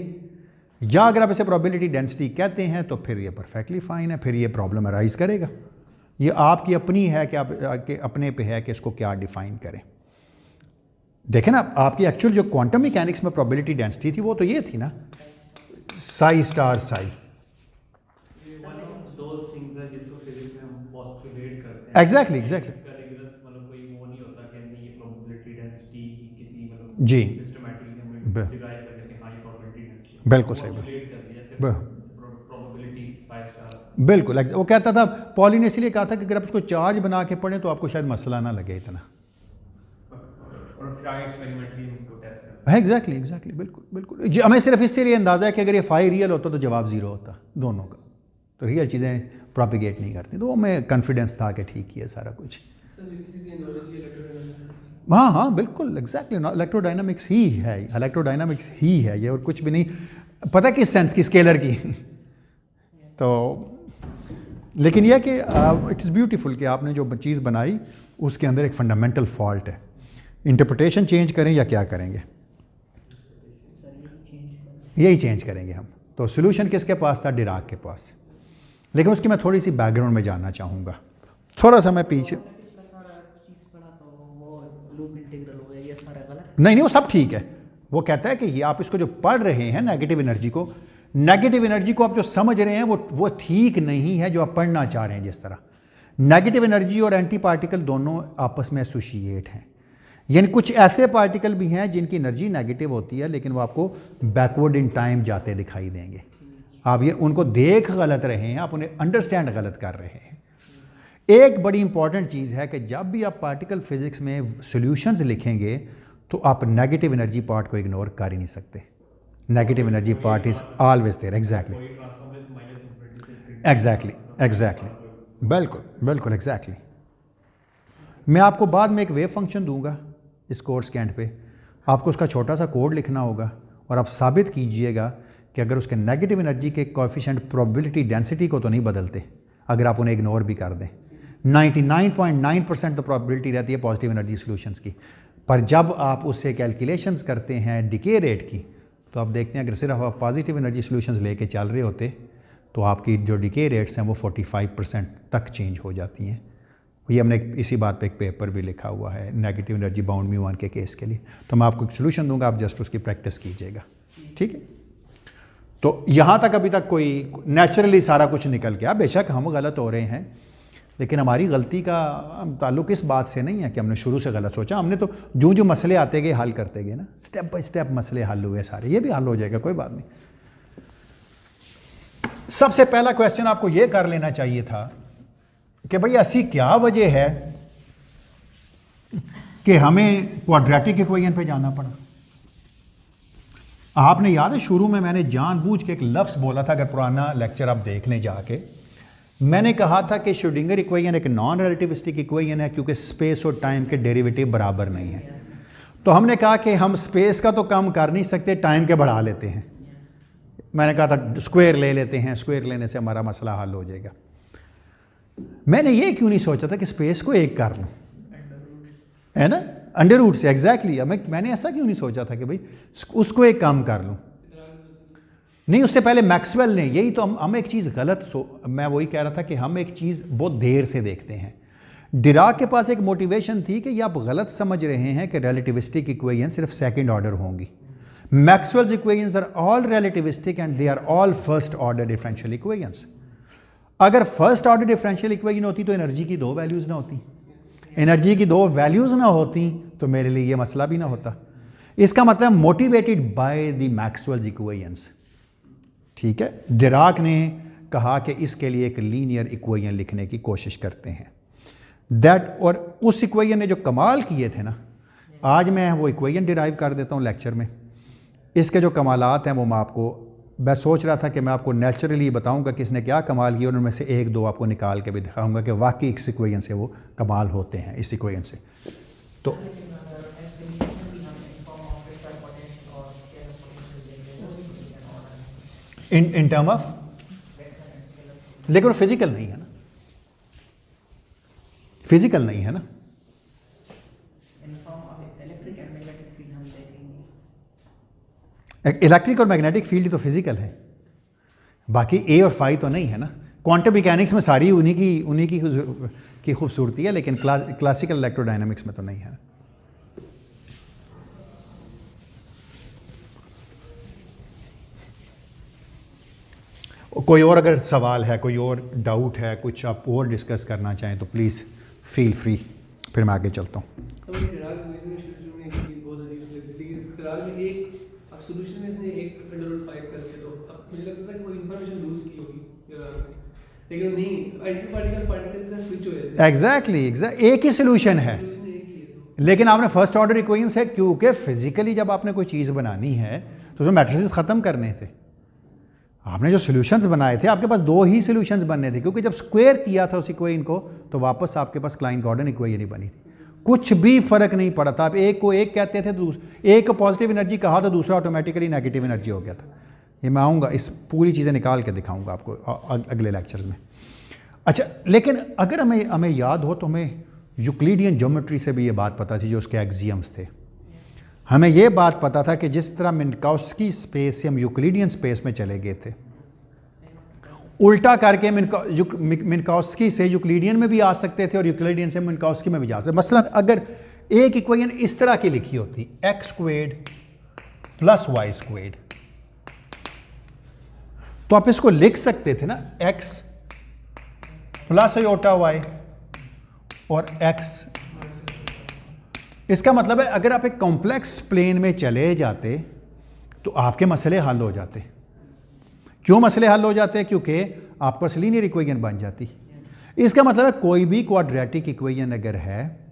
या अगर आप इसे प्रोबेबिलिटी डेंसिटी कहते हैं तो फिर ये परफेक्टली फाइन है, फिर ये प्रॉब्लम अराइज करेगा। ये आपकी अपनी है कि आप के अपने पे है कि इसको क्या डिफाइन करें। देखें ना, आपकी एक्चुअल जो क्वांटम मैकेनिक्स में प्रोबेबिलिटी डेंसिटी थी वो तो ये थी ना, psi star psi. Exactly exactly जी, बिल्कुल सही, बिल्कुल। वो कहता था, पॉली ने इसलिए कहा था कि अगर आप उसको चार्ज बना के पढ़ें तो आपको शायद मसला ना लगे इतना। एग्जैक्टली एग्जैक्टली, बिल्कुल बिल्कुल जी। हमें सिर्फ इससे ये अंदाज़ा है कि अगर ये फाई रियल होता तो जवाब ज़ीरो होता दोनों का, तो रियल चीज़ें प्रोपिगेट नहीं करती, तो वो हमें कॉन्फिडेंस था कि ठीक ही है सारा कुछ। हाँ हाँ बिल्कुल एग्जैक्टली, इलेक्ट्रोडायनामिक्स ही है, इलेक्ट्रोडायनामिक्स ही है ये, और कुछ भी नहीं। पता किस सेंस की, स्केलर की। तो लेकिन यह कि इट इज़ ब्यूटीफुल कि आपने जो चीज़ बनाई उसके अंदर एक फंडामेंटल फॉल्ट है। इंटरप्रिटेशन चेंज करें या क्या करेंगे? यही चेंज करेंगे हम। तो सोल्यूशन किसके पास था? डिराक के पास। लेकिन उसकी मैं थोड़ी सी बैकग्राउंड में जानना चाहूँगा, थोड़ा सा मैं पीछे। नहीं वो सब ठीक है। वो कहता है कि ये आप इसको जो पढ़ रहे हैं नेगेटिव एनर्जी को आप जो समझ रहे हैं वो ठीक नहीं है जो आप पढ़ना चाह रहे हैं। जिस तरह नेगेटिव एनर्जी और एंटी पार्टिकल दोनों आपस में एसोसिएट हैं, यानी कुछ ऐसे पार्टिकल भी हैं जिनकी एनर्जी नेगेटिव होती है लेकिन वो आपको बैकवर्ड इन टाइम जाते दिखाई देंगे। आप ये उनको देख गलत रहे हैं, आप उन्हें अंडरस्टैंड गलत कर रहे हैं। एक बड़ी इंपॉर्टेंट चीज़ है कि जब भी आप पार्टिकल फिजिक्स में सॉल्यूशंस लिखेंगे तो आप नेगेटिव एनर्जी पार्ट को इग्नोर कर ही नहीं सकते। Negative energy part is always there. Exactly बिल्कुल एग्जैक्टली। मैं आपको बाद में एक वेव फंक्शन दूंगा इस कोर्स के एंड पे, आपको उसका छोटा सा कोड लिखना होगा और आप साबित कीजिएगा कि अगर उसके नेगेटिव एनर्जी के कोएफिशिएंट प्रोबेबिलिटी डेंसिटी को तो नहीं बदलते, अगर आप उन्हें इग्नोर भी कर दें। 99.9% तो प्रोबेबिलिटी रहती है पॉजिटिव एनर्जी सॉल्यूशंस की, पर जब आप उससे कैलकुलेशंस करते हैं डिके रेट की, तो आप देखते हैं अगर सिर्फ आप पॉजिटिव एनर्जी सॉल्यूशंस लेके चल रहे होते तो आपकी जो डिके रेट्स हैं वो 45% तक चेंज हो जाती हैं। ये हमने इसी बात पे एक पेपर भी लिखा हुआ है नेगेटिव एनर्जी बाउंड म्यू1 के केस के लिए। तो मैं आपको एक सोल्यूशन दूंगा, आप जस्ट उसकी प्रैक्टिस कीजिएगा, ठीक है। तो यहाँ तक अभी तक कोई नेचुरली सारा कुछ निकल गया। बेशक हम गलत हो रहे हैं, लेकिन हमारी गलती का ताल्लुक इस बात से नहीं है कि हमने शुरू से गलत सोचा। हमने तो जो मसले आते गए हल करते गए ना, स्टेप बाय स्टेप मसले हल हुए सारे। ये भी हल हो जाएगा, कोई बात नहीं। सबसे पहला क्वेश्चन आपको ये कर लेना चाहिए था कि भाई ऐसी क्या वजह है कि हमें क्वाड्रेटिक इक्वेशन पे जाना पड़ा। आपने याद है शुरू में मैंने जानबूझ के एक लफ्ज़ बोला था, अगर पुराना लेक्चर आप देख लें जाके, मैंने कहा था कि श्रोडिंगर इक्वेशन एक नॉन रिलेटिविस्टिक इक्वेशन है क्योंकि स्पेस और टाइम के डेरिवेटिव बराबर नहीं है। तो हमने कहा कि हम स्पेस का तो कम कर नहीं सकते, टाइम के बढ़ा लेते हैं। मैंने कहा था स्क्वायर ले लेते हैं, स्क्वायर लेने से हमारा मसला हल हो जाएगा। मैंने ये क्यों नहीं सोचा था कि स्पेस को एक कर लूँ, है ना, अंडर रूट से एग्जैक्टली। मैंने ऐसा क्यों नहीं सोचा था कि भाई उसको एक काम कर लूँ। नहीं, उससे पहले मैक्सवेल ने, यही तो हम एक चीज़ गलत मैं वही कह रहा था कि हम एक चीज़ बहुत देर से देखते हैं। डिराक के पास एक मोटिवेशन थी कि ये आप गलत समझ रहे हैं कि रिलेटिविस्टिक इक्वेशन सिर्फ सेकंड ऑर्डर होंगी। Maxwell's equations are all relativistic and they are all first order differential equations. अगर फर्स्ट ऑर्डर डिफरेंशियल इक्वेशन होती तो एनर्जी की 2 वैल्यूज़ ना होती, एनर्जी की 2 वैल्यूज़ ना होती तो मेरे लिए ये मसला भी ना होता। इसका मतलब motivated by the Maxwell's equations, ठीक है। डिराक ने कहा कि इसके लिए एक लीनियर इक्वेशन लिखने की कोशिश करते हैं दैट, और उस इक्वेशन ने जो कमाल किए थे ना, आज मैं वो इक्वेशन डिराइव कर देता हूँ लेक्चर में। इसके जो कमालात हैं वो मैं सोच रहा था कि मैं आपको नेचुरली बताऊंगा कि इसने क्या कमाल किया, और उनमें से 1-2 आपको निकाल के भी दिखाऊंगा कि वाकई इस इक्वेशन से वो कमाल होते हैं, इस इक्वेशन से। तो इन टर्म ऑफ, लेकिन वो फिजिकल नहीं है ना, फिजिकल नहीं है ना। इलेक्ट्रिक और मैग्नेटिक फील्ड तो फिजिकल है, बाकी ए और फाई तो नहीं है ना। क्वांटम मैकेनिक्स में सारी उन्हीं की खूबसूरती है, लेकिन क्लासिकल इलेक्ट्रोडायनामिक्स में तो नहीं है ना। कोई और अगर सवाल है, कोई और डाउट है, कुछ आप और डिस्कस करना चाहें तो प्लीज़ फील फ्री, फिर मैं आगे चलता हूँ। एग्जैक्टली एक ही सोल्यूशन है, लेकिन आपने फर्स्ट ऑर्डर इक्वेशन से, क्योंकि फिजिकली जब आपने कोई चीज़ बनानी है तो उसमें मैट्रिसेस ख़त्म करने थे। आपने जो सॉल्यूशंस बनाए थे, आपके पास 2 ही सॉल्यूशंस बनने थे, क्योंकि जब स्क्वायर किया था उस इक्वेशन को तो वापस आपके पास क्लाइन गॉर्डन इक्वेशन ही बनी थी। कुछ भी फर्क नहीं पड़ा था। आप एक को एक कहते थे, एक को पॉजिटिव एनर्जी कहा तो दूसरा ऑटोमेटिकली नेगेटिव एनर्जी हो गया था। ये मैं आऊँगा, इस पूरी चीज़ें निकाल के दिखाऊँगा आपको अगले लेक्चर्स में। अच्छा, लेकिन अगर हमें याद हो तो हमें यूक्लिडियन ज्योमेट्री से भी ये बात पता थी, जो उसके एक्सियम्स थे। हमें ये बात पता था कि जिस तरह मिन्काउस्की स्पेस से हम यूक्लिडियन स्पेस में चले गए थे, उल्टा करके मिन्काउस्की से यूक्लिडियन में भी आ सकते थे और यूक्लिडियन से मिन्काउस्की में भी जा सकते। मसलन अगर एक इक्वेशन इस तरह की लिखी होती, x² + y², तो आप इसको लिख सकते थे ना, x + i और x। इसका मतलब है अगर आप एक कॉम्प्लेक्स प्लेन में चले जाते तो आपके मसले हल हो जाते। क्यों मसले हल हो जाते हैं? क्योंकि आपके पास लीनियर इक्वेशन बन जाती। इसका मतलब है कोई भी क्वाड्रेटिक इक्वेशन अगर है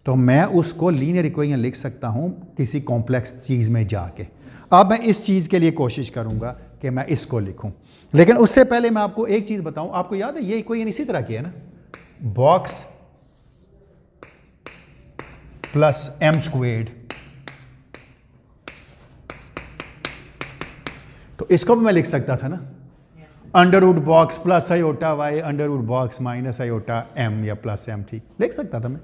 तो मैं उसको लीनियर इक्वेशन लिख सकता हूं किसी कॉम्प्लेक्स चीज़ में जाके। अब मैं इस चीज़ के लिए कोशिश करूंगा कि मैं इसको लिखूं, लेकिन उससे पहले मैं आपको एक चीज़ बताऊं। आपको याद है ये इक्वेशन इसी तरह की है ना, बॉक्स प्लस m²। तो इसको भी मैं लिख सकता था ना, √बॉक्स + i/y √बॉक्स - i/m या +m, ठीक लिख सकता था मैं।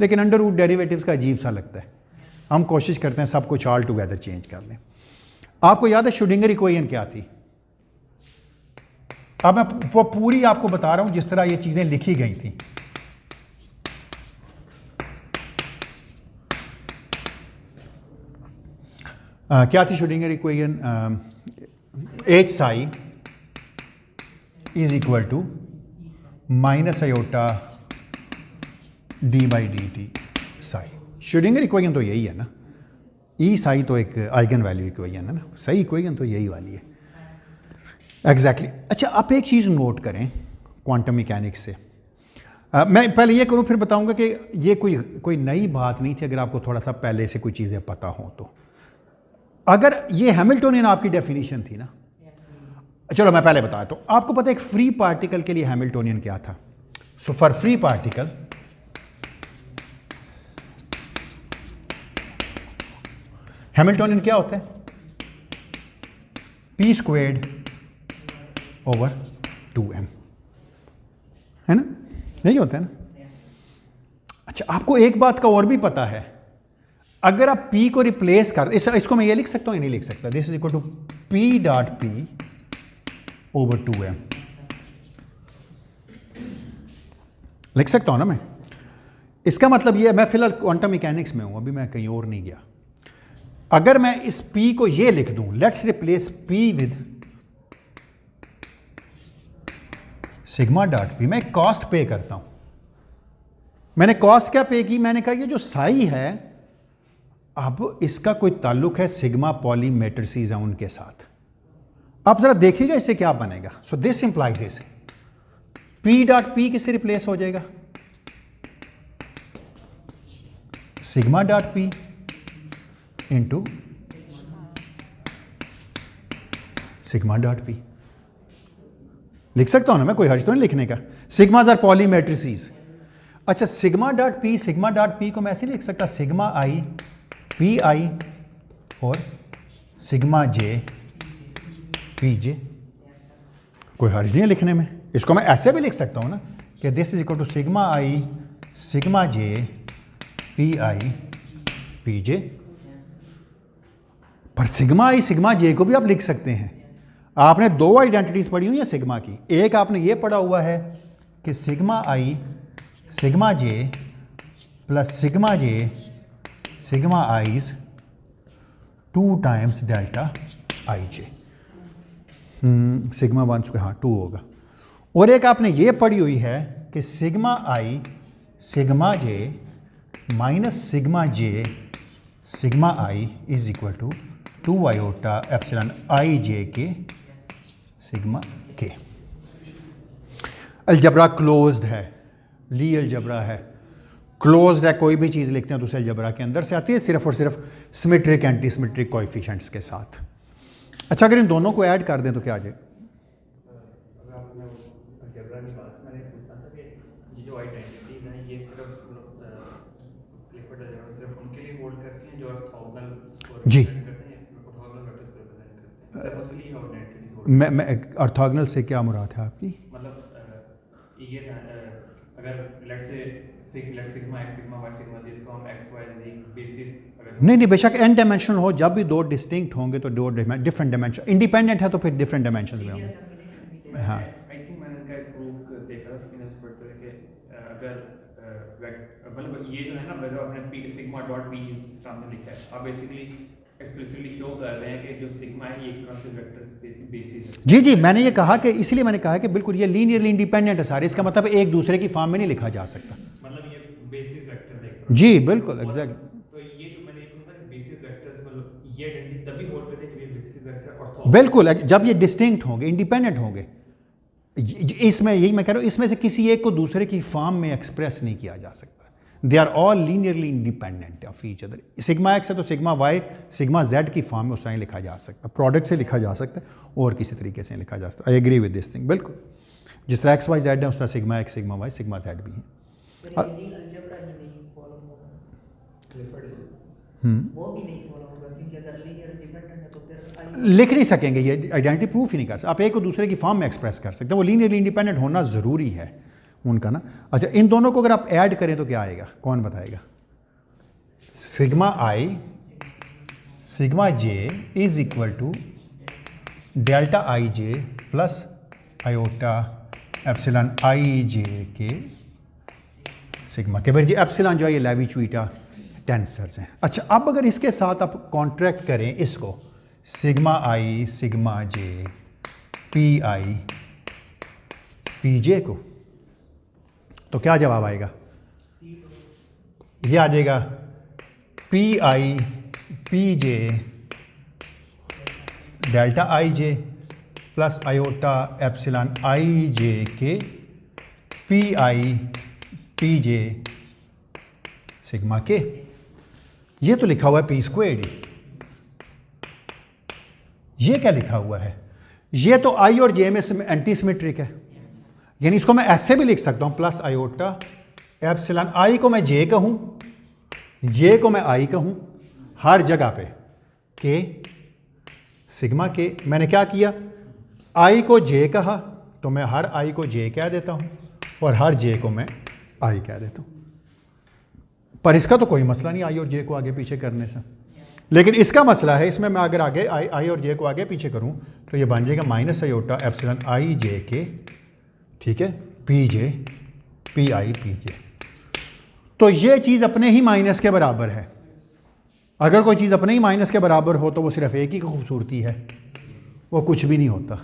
लेकिन अंडर डेरिवेटिव्स का अजीब सा लगता है, हम कोशिश करते हैं सब कुछ ऑल टुगेदर चेंज कर लें। आपको याद है श्रोडिंगर इक्वेशन क्या थी? अब मैं पूरी आपको बता रहा हूं जिस तरह ये चीजें लिखी गई थी। क्या थी Schrodinger equation? h psi is equal to -i d/dt psi। Schrodinger equation तो यही है ना, ई साई तो एक आइगन वैल्यू इक्वेशन है ना, सही इक्वेशन तो यही वाली है एग्जैक्टली। अच्छा, आप एक चीज़ नोट करें क्वांटम मैकेनिक्स से, मैं पहले ये करूं फिर बताऊंगा कि ये कोई नई बात नहीं थी अगर आपको थोड़ा सा पहले से कोई चीज़ें पता हों तो। अगर ये हैमिल्टोनियन आपकी डेफिनेशन थी ना, चलो मैं पहले बताया तो आपको पता है एक फ्री पार्टिकल के लिए हैमिल्टोनियन क्या था। So for free particle Hamiltonian क्या होता है? p² / 2m, है ना। नहीं होता है ना। अच्छा, आपको एक बात का और भी पता है, अगर आप P को रिप्लेस कर इसको मैं ये लिख सकता हूँ, ये नहीं लिख सकता, this is equal to P dot P over 2m, लिख सकता हूँ ना मैं। इसका मतलब ये, मैं फिलहाल क्वांटम मैकेनिक्स में हूँ, अभी मैं कहीं और नहीं गया। अगर मैं इस P को ये लिख दूँ, let's replace P with sigma dot P, मैं कॉस्ट पे करता हूँ। मैंने कॉस्ट क्या पे की, मैंने कहा ये जो साई है, अब इसका कोई ताल्लुक है सिग्मा पॉली मैट्रिसेस हैं उनके साथ। आप जरा देखिएगा इससे क्या बनेगा। So this implies this, P dot P किससे रिप्लेस हो जाएगा, sigma dot P into sigma dot P। लिख सकता हूं ना मैं, कोई हर्ज तो नहीं लिखने का। सिग्माज आर पॉली मैट्रिसेस। अच्छा, सिग्मा डॉट P को मैं ऐसे लिख सकता, सिग्मा आई पी आई और सिग्मा जे पी जे, कोई हर्ज नहीं है लिखने में। इसको मैं ऐसे भी लिख सकता हूं ना कि this is equal to sigma i sigma j p i p j. पर सिग्मा आई सिग्मा जे को भी आप लिख सकते हैं। आपने दो आइडेंटिटीज पढ़ी हुई है सिग्मा की, एक आपने ये पढ़ा हुआ है कि sigma i sigma j plus sigma j sigma eyes 2 times delta i J, sigma 1 चुके, हाँ 2 होगा। और एक आपने ये पढ़ी हुई है कि sigma i sigma j minus sigma j sigma i is equal to 2 iota epsilon i j k sigma के। अलजबरा क्लोज्ड है, ली अलजबरा है, क्लोज्ड है, कोई भी चीज़ लिखते हैं तो उसे अलजबरा के अंदर से आती है, सिर्फ और सिर्फ सिमेट्रिक एंटी सिमेट्रिक कोएफिशिएंट्स के साथ। अच्छा, अगर इन दोनों को ऐड कर दें तो क्या आ जाए, अगर आपने अलजबरा की बात, मैंने पूछा था कि ये जो आइडेंटिटीज हैं ये सिर्फ क्लिफर्ड अलजबरा सिर्फ उनके लिए होल्ड करती हैं जो ऑर्थोगोनल को जी रिप्रेजेंट करते हैं, ऑर्थोगोनल वेक्टर्स को रिप्रेजेंट करते हैं, सिर्फ उनके लिए आइडेंटिटीज होल्ड। मैं ऑर्थोगोनल से क्या मुराद है आपकी, मतलब ये अगर let's sigma x sigma y sigma z, इसको हम एक्स वाई जी बेसिस अगर नहीं बेशक एन डायमेंशनल हो, जब भी दो डिस्टिंक्ट होंगे तो दो डिफरेंट डायमेंशन, इंडिपेंडेंट है तो फिर डिफरेंट डायमेंशन में होंगे। हाँ, आई थिंक मैंने इनका एक प्रूफ देखा था स्पिनर्स पढ़ते हुए कि अगर मतलब ये जो है ना, अगर आपने पी सिग्मा डॉट पी जिस तरह से लिखा है, आप बेसिकली एक्सप्लिसिटली शो कर रहे हैं कि जो सिग्मा है ये एक तरह से वेक्टर स्पेस की बेसिस है। जी जी, मैंने ये कहा कि इसलिए मैंने कहा कि बिल्कुल ये लीनियरली इंडिपेंडेंट है सारे, इसका मतलब एक दूसरे की फॉर्म में नहीं लिखा जा सकता। मतलब ये बेसिस वेक्टर्स है जी बिल्कुल एग्जैक्ट। तो ये जो मैंने कहा कि बेसिस वेक्टर्स मतलब ये आइडेंटिटी तभी होल्ड करते हैं जब ये बेसिस वेक्टर ऑर्थोगोनल, बिल्कुल जब ये डिस्टिंक्ट होंगे, इंडिपेंडेंट होंगे। इसमें यही मैं कह रहा हूँ, इसमें से किसी एक को दूसरे की फॉर्म में एक्सप्रेस नहीं किया जा सकता। They are all linearly independent of each other. Sigma x है तो सिग्मा वाई सिग्मा जेड की फॉर्म में उस तरह लिखा जा सकता है, प्रोडक्ट से लिखा जा सकता है और किसी तरीके से लिखा जा सकता है। I agree with this thing, बिल्कुल जिस तरह एक्स वाई जेड है उस तरह sigma x sigma y sigma z भी है। लिख नहीं सकेंगे, ये आइडेंटिटी प्रूफ ही नहीं कर सकते। आप एक को दूसरे की फॉर्म में एक्सप्रेस कर सकते हैं, वो लीनियरली इंडिपेंडेंट होना ज़रूरी है उनका ना। अच्छा, इन दोनों को अगर आप ऐड करें तो क्या आएगा, कौन बताएगा? Sigma i sigma j is equal to delta i j plus iota epsilon i j k sigma के। फिर जी एप्सिलॉन जो है ये लेवी-चुइटा टेंसर्स हैं। अच्छा, अब अगर इसके साथ आप कॉन्ट्रैक्ट करें इसको sigma i sigma j p i p j को, तो क्या जवाब आएगा? ये आ जाएगा p i p j delta i j plus iota epsilon i j k p i p j sigma k. ये तो लिखा हुआ है पी स्क्वायर्ड, ये क्या लिखा हुआ है? ये तो आई और जे में एंटी सिमेट्रिक है, यानी इसको मैं ऐसे भी लिख सकता हूं प्लस आयोटा एप्सिलॉन। आई को मैं जे कहूं, जे को मैं आई कहूं, हर जगह पे के सिग्मा के। मैंने क्या किया, आई को जे कहा तो मैं हर आई को जे कह देता हूं और हर जे को मैं आई कह देता हूँ, पर इसका तो कोई मसला नहीं आई और जे को आगे पीछे करने से। लेकिन इसका मसला है, इसमें मैं अगर आगे आई और जे को आगे पीछे करूं तो ये बन जाएगा minus iota epsilon i j के, ठीक है, P J p i p जे। तो ये चीज़ अपने ही माइनस के बराबर है। अगर कोई चीज़ अपने ही माइनस के बराबर हो तो वो सिर्फ एक ही खूबसूरती है, वो कुछ भी नहीं होता।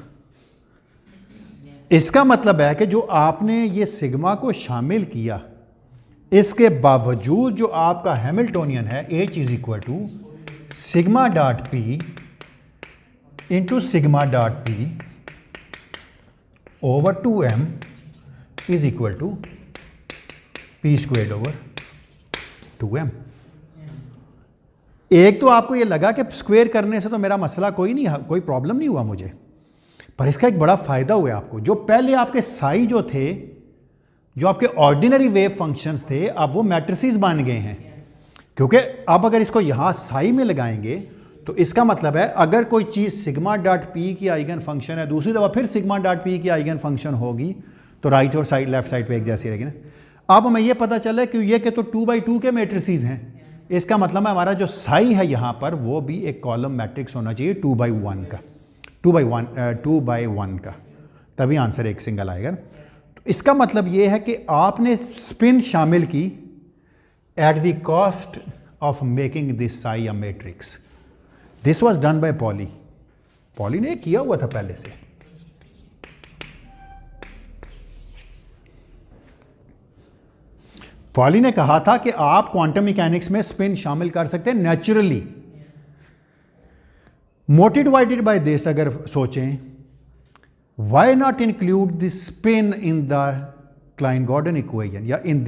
इसका मतलब है कि जो आपने ये सिग्मा को शामिल किया, इसके बावजूद जो आपका हैमिल्टोनियन है H is equal to sigma dot p into sigma dot p over 2m is equal to p squared over 2m। एक तो आपको ये लगा कि स्क्वेयर करने से तो मेरा मसला कोई प्रॉब्लम नहीं हुआ मुझे, पर इसका एक बड़ा फ़ायदा हुआ आपको। जो पहले आपके साई जो थे, जो आपके ऑर्डिनरी वेव फंक्शंस थे, अब वो मैट्रिसेस बन गए हैं। क्योंकि अब अगर इसको यहाँ साई में लगाएंगे तो इसका मतलब है अगर कोई चीज़ सिग्मा डॉट पी की आइगन फंक्शन है, दूसरी दफ़ा फिर सिग्मा डॉट पी की आइगन फंक्शन होगी तो राइट और साइड लेफ्ट साइड पे एक जैसी रहेगी ना। अब हमें ये पता चला कि ये कि तो 2x2 के मैट्रिसेस हैं, इसका मतलब है हमारा जो साई है यहाँ पर वो भी एक कॉलम मैट्रिक्स होना चाहिए 2x1 का, 2x1 का, तभी आंसर एक सिंगल आएगा। तो इसका मतलब ये है कि आपने स्पिन शामिल की at the cost of making this Sai a matrix. This was done by poly ने किया हुआ था पहले से। पॉली ने कहा था कि आप क्वांटम मैकेनिक्स में स्पिन शामिल कर सकते हैं नेचुरली। मोटिवेटेड बाय दिस अगर सोचें, why not include this spin in the Kline-Gordon equation या इन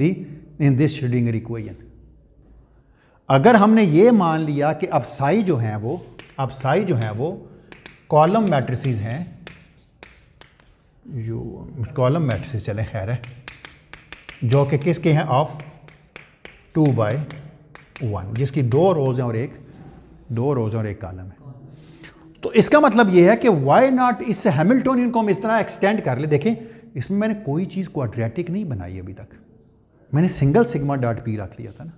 दिस श्रोडिंगर इक्वेशन। अगर हमने ये मान लिया कि अब साई जो है वो कॉलम मैट्रिसेस हैं, जो कॉलम मैट्रिसेस चले खैर है, जो कि किसके हैं ऑफ 2x1, जिसकी दो रोज हैं और एक कॉलम है। तो इसका मतलब ये है कि व्हाई नॉट इस हैमिल्टोनियन को हम इस तरह एक्सटेंड कर ले। देखें इसमें मैंने कोई चीज़ क्वाड्रेटिक नहीं बनाई अभी तक, मैंने सिंगल सिग्मा डॉट पी रख लिया था ना,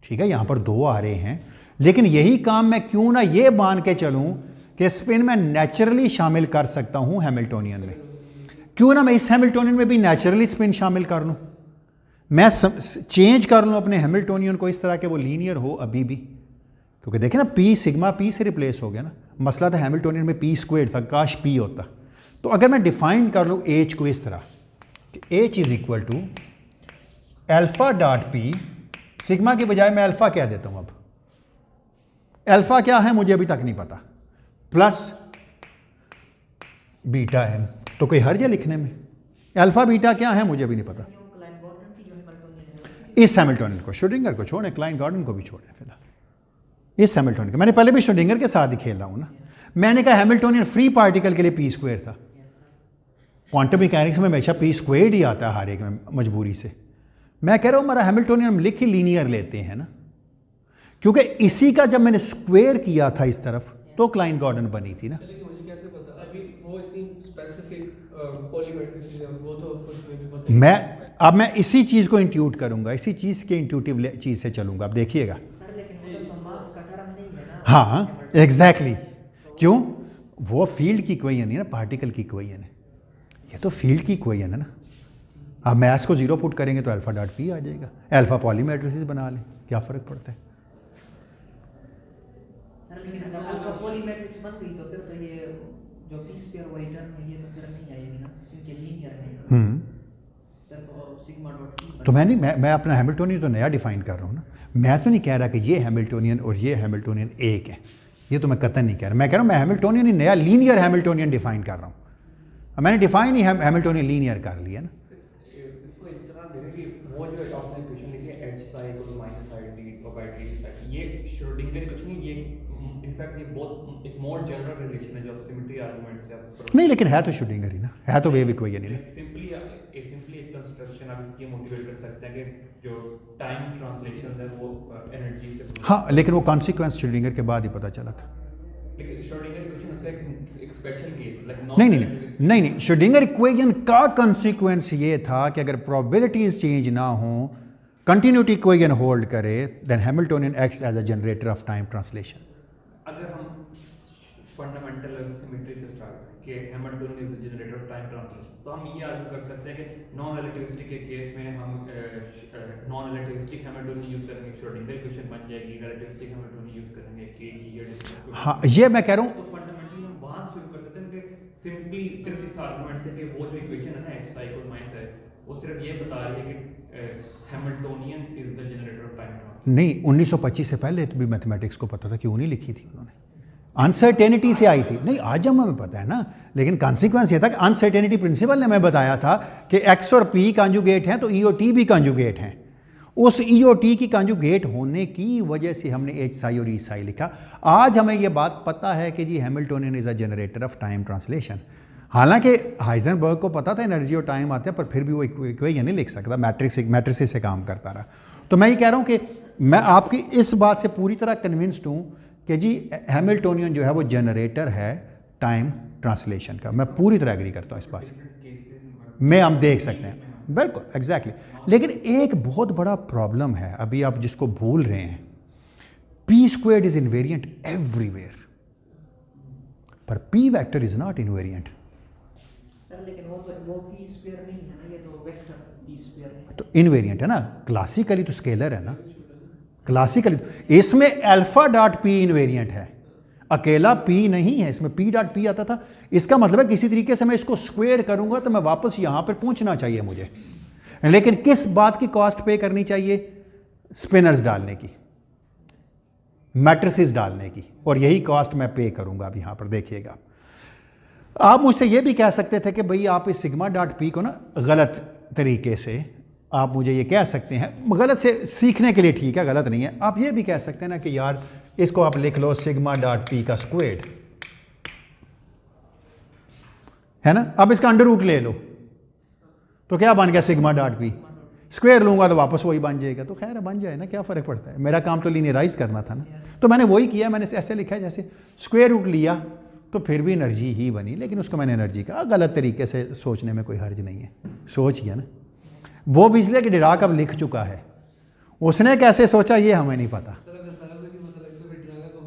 ठीक है। यहाँ पर दो आ रहे हैं, लेकिन यही काम मैं क्यों ना ये मान के चलूँ कि स्पिन में नेचुरली शामिल कर सकता हूँ हैमिल्टोनियन में, क्यों ना मैं इस हैमिल्टोनियन में भी नेचुरली स्पिन शामिल कर लूँ, मैं चेंज कर लूँ अपने हैमिल्टोनियन को इस तरह के वो लीनियर हो अभी भी। क्योंकि देखें ना पी सिग्मा पी से रिप्लेस हो गया ना, मसला था हैमिल्टोनियन में पी स्क्वेयर था, काश पी होता। तो अगर मैं डिफाइन कर लूँ एच को इस तरह कि H is equal to alpha dot p, sigma की बजाय मैं अल्फा क्या देता हूँ, अब अल्फा क्या है मुझे अभी तक नहीं पता, प्लस बीटा एम। तो कोई हर्ज है लिखने में, अल्फा बीटा क्या है मुझे भी नहीं पता। इस हैमिल्टोनियन को, श्रोडिंगर को छोड़ें, क्लाइन-गॉर्डन को भी छोड़ें फिलहाल, इस हैमिल्टोनियन को मैंने पहले भी श्रोडिंगर के साथ ही खेला हूं ना। मैंने कहा हैमिल्टोनियन फ्री पार्टिकल के लिए पी स्क्वायर था, क्वांटम मैकेनिक्स में हमेशा पी स्क्वायर ही आता है हर एक में मजबूरी से। मैं कह रहा हूं हमारा हैमिल्टोनियन हम लिख ही लीनियर लेते हैं ना, क्योंकि इसी का जब मैंने स्क्वायर किया था इस तरफ तो क्लाइन-गॉर्डन बनी थी ना। मैं इसी चीज को इंट्यूट करूंगा, इसी चीज के इंट्यूटिव चीज से चलूंगा, आप देखिएगा। हाँ एग्जैक्टली, क्यों, वो फील्ड की इक्वेशन नहीं है ना, पार्टिकल की इक्वेशन है, ये तो फील्ड की इक्वेशन है ना। अब मैथ्स को जीरो पुट करेंगे तो अल्फा डॉट पी आ जाएगा, अल्फा पॉली मैट्रिसेस बना लें, क्या फर्क पड़ता है। सर लेकिन अगर अल्फा पॉली मैट्रिक्स बन गई तो फिर तो ये जो पी स्क्वायर वाई टर्म है ये तो फिर नहीं आएगी ना, क्योंकि लीनियर है। फिर तो सिग्मा डॉट पी तो मैं अपना हैमिल्टोनियन तो नया डिफाइन कर रहा हूँ ना। मैं तो नहीं कह रहा कि ये हैमिल्टोनियन और ये हैमिल्टोनियन एक है, ये तो मैं कतई नहीं कह रहा। मैं कह रहा हूँ मैं हैमिल्टोनियन ही नया लीनियर हैमिल्टोनियन डिफाइन कर रहा हूँ। मैंने डिफाइन ही हैमिल्टोनियन लीनियर कर लिया ना। इसको इस तरह देखें कि वो जो आपने इक्वेशन लिखी है h psi equal to minus i d by d psi, ये श्रोडिंगर इक्वेशन नहीं, ये इनफैक्ट ये बहुत एक मोर जनरल रिलेशन है जो आप सिमेट्री आर्गुमेंट से आप नहीं, लेकिन है तो श्रोडिंगर ही ना, है तो वेव इक्वेशन ही ना। सिंपली एक कंस्ट्रक्शन आप इसकी मोटिवेट कर सकते हैं कि जो टाइम ट्रांसलेशन है वो एनर्जी से। हाँ लेकिन वो कॉन्सिक्वेंस श्रोडिंगर के बाद ही पता चला था। लेकिन श्रोडिंगर इक्वेशन उसका एक स्पेशल केस लाइक नहीं, श्रोडिंगर इक्वेशन का कंसीक्वेंस ये था कि अगर प्रोबेबिलिटीज चेंज ना हो, कंटिन्यूटी इक्वेशन होल्ड करे, then Hamiltonian acts as a generator of time translation. अगर हम फंडामेंटल सिमेट्री से स्टार्ट करें कि Hamiltonian is the generator of time translation, तो हम ये आर्ग्यू कर सकते हैं कि नॉन रिलेटिविस्टिक के केस में हम नॉन रिलेटिविस्टिक हैमिल्टोनियन यूज करेंगे, श्रोडिंगर इक्वेशन बन जाएगी, रिलेटिविस्टिक हैमिल्टोनियन यूज करेंगे के जी। हाँ, ये मैं कह रहा हूँ, तो फंडामेंटली हम वहां से शुरू कर सकते हैं कि सिंपली सिर्फ इस आर्गुमेंट से कि वो जो इक्वेशन है ना एक्स आई इक्वल माइनस है, वो सिर्फ ये बता रही है कि Hamiltonian is the generator of time translation. नहीं, 1925 से पहले तो भी मैथमेटिक्स को पता था, क्यों नहीं लिखी थी उन्होंने, अनसर्टेनिटी से आई थी। नहीं, आज जब हमें पता है ना, लेकिन कॉन्सिक्वेंस ये था कि अनसर्टेनिटी प्रिंसिपल ने हमें बताया था कि एक्स और पी कॉन्जुगेट हैं तो ई और टी भी कॉन्जुगेट हैं। उस ई और टी की कॉन्जुगेट होने की वजह से हमने एच साई और ई साई लिखा। आज हमें ये बात पता है कि जी Hamiltonian is a generator of time translation. हालांकि हाइजेनबर्ग को पता था एनर्जी और टाइम आते हैं, पर फिर भी वो इक्वेशन नहीं लिख सकता, मैट्रिक्स से काम करता रहा। तो मैं ये कह रहा हूँ कि मैं आपकी इस बात से पूरी तरह कन्विंस्ड हूँ कि जी हैमिल्टोनियन जो है वो जनरेटर है टाइम ट्रांसलेशन का। मैं पूरी तरह एग्री करता हूँ इस बात से, में हम देख सकते हैं, बिल्कुल एग्जैक्टली। लेकिन एक बहुत बड़ा प्रॉब्लम है, अभी आप जिसको भूल रहे हैं, p squared is invariant everywhere, पर p vector is not invariant. Sir लेकिन वो पी स्क्वायर नहीं है ना, ये तो वेक्टर पी स्क्वायर है। तो इनवेरिएंट है ना, क्लासिकली तो स्केलर है ना, क्लासिकली इसमें अल्फा डॉट पी इनवेरिएंट है, अकेला पी नहीं है, इसमें पी डॉट पी आता था। इसका मतलब है किसी तरीके से मैं इसको स्क्वायर करूंगा तो मैं वापस यहां पर पहुंचना चाहिए मुझे, लेकिन किस बात की कॉस्ट पे करनी चाहिए? स्पिनर्स डालने की, मैट्रिसेस डालने की, और यही कॉस्ट मैं पे करूंगा। अब यहां पर देखिएगा, आप मुझसे ये भी कह सकते थे कि भाई आप इस सिग्मा डॉट पी को ना गलत तरीके से, आप मुझे ये कह सकते हैं, गलत से सीखने के लिए ठीक है, गलत नहीं है। आप ये भी कह सकते हैं ना कि यार इसको आप लिख लो सिग्मा डॉट पी का स्क्वायर्ड, है ना। अब इसका अंडर रूट ले लो तो क्या बन गया? Sigma dot P. स्क्वायर लूंगा तो वापस वही बन जाएगा, तो खैर बन जाए ना, क्या फ़र्क पड़ता है। मेरा काम तो लीनियराइज करना था ना, तो मैंने वही किया। मैंने ऐसे लिखा है जैसे स्क्वायर रूट लिया तो फिर भी एनर्जी ही बनी, लेकिन उसको मैंने एनर्जी का गलत तरीके से सोचने में कोई हर्ज नहीं है। सोचिए ना, वो भी इसलिए कि डिराक अब लिख चुका है, उसने कैसे सोचा ये हमें नहीं पता।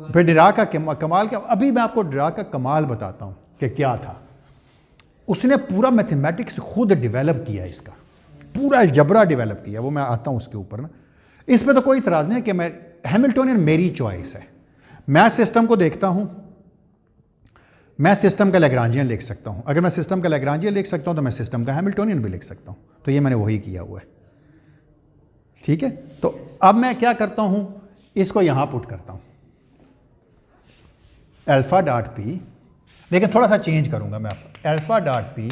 फिर डिराक का कमाल क्या, अभी मैं आपको डिराक का कमाल बताता हूँ कि क्या था। उसने पूरा मैथमेटिक्स खुद डेवलप किया, इसका पूरा अलजबरा डेवलप किया, वो मैं आता हूँ उसके ऊपर ना। इसमें तो कोई इतराज़ नहीं है कि मैं हैमिल्टोनियन मेरी चॉइस है। मैं सिस्टम को देखता हूँ, मैं सिस्टम का लैग्रांजियन लिख सकता हूँ। अगर मैं सिस्टम का लैग्रांजियन लिख सकता हूँ तो मैं सिस्टम का हैमिल्टोनियन भी लिख सकता हूँ। तो ये मैंने वही किया हुआ है, ठीक है। तो अब मैं क्या करता हूँ, इसको यहाँ पुट करता हूँ अल्फा डॉट पी, लेकिन थोड़ा सा चेंज करूँगा मैं आपको, alpha dot p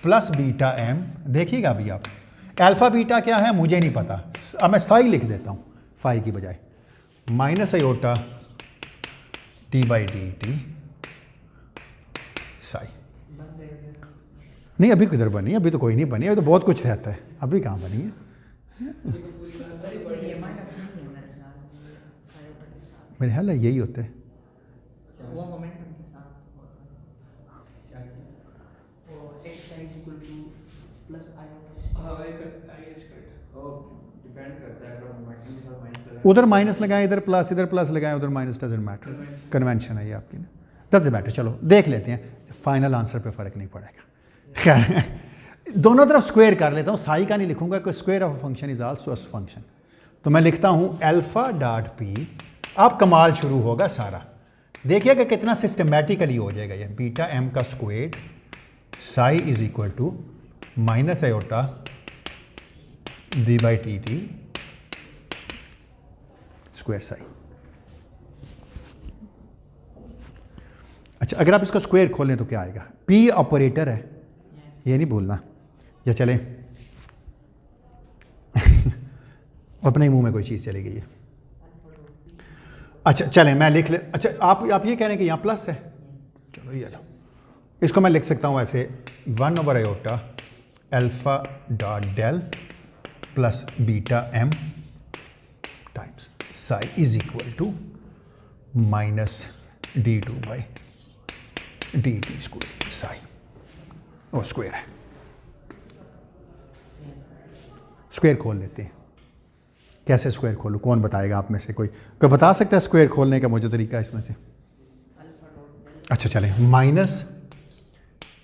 plus beta m. देखिएगा अभी आप, अल्फा बीटा क्या है मुझे नहीं पता, अब मैं साई लिख देता हूँ फाई की बजाय, minus iota T by D t Sai. नहीं अभी किधर बनी है, अभी तो कोई नहीं बनी, अभी तो बहुत कुछ रहता है, अभी कहाँ बनी है। मेरे ख्याल है यही होता है, वो मोमेंटम के साथ वो x is equal to plus depend करता है, अगर मोमेंटम के साथ माइनस लगाएं, उधर माइनस लगाएं, इधर प्लस लगाएं, उधर माइनस, डजंट मैटर, कन्वेंशन है ये आपकी ना, डजंट मैटर। चलो देख लेते हैं, फाइनल आंसर पे फ़र्क नहीं पड़ेगा। खैर दोनों तरफ स्क्वायर कर लेता हूँ, साई का नहीं लिखूंगा, कोई square of function is also a function. तो मैं लिखता हूँ अल्फा डॉट पी, अब कमाल शुरू होगा सारा, देखिएगा कितना सिस्टमैटिकली हो जाएगा ये। बीटा एम का square psi is equal to minus iota d by t t square psi. अच्छा, अगर आप इसका स्क्वायर खोलें तो क्या आएगा? पी ऑपरेटर है, ये नहीं भूलना। या चले अपने ही मुंह में कोई चीज़ चली गई है। अच्छा चलें मैं लिख ले, अच्छा आप ये कह रहे हैं कि यहाँ प्लस है, चलो ये लो, इसको मैं लिख सकता हूँ ऐसे 1 over iota alpha dot del plus beta m times psi is equal to minus d2 by dt square psi, और स्क्वायर है, स्क्वायर खोल लेते हैं। कैसे स्क्वायर खोलूँ, कौन बताएगा आप में से? कोई बता सकता है स्क्वायर खोलने का मुझे तरीका इसमें से? अच्छा चलें, minus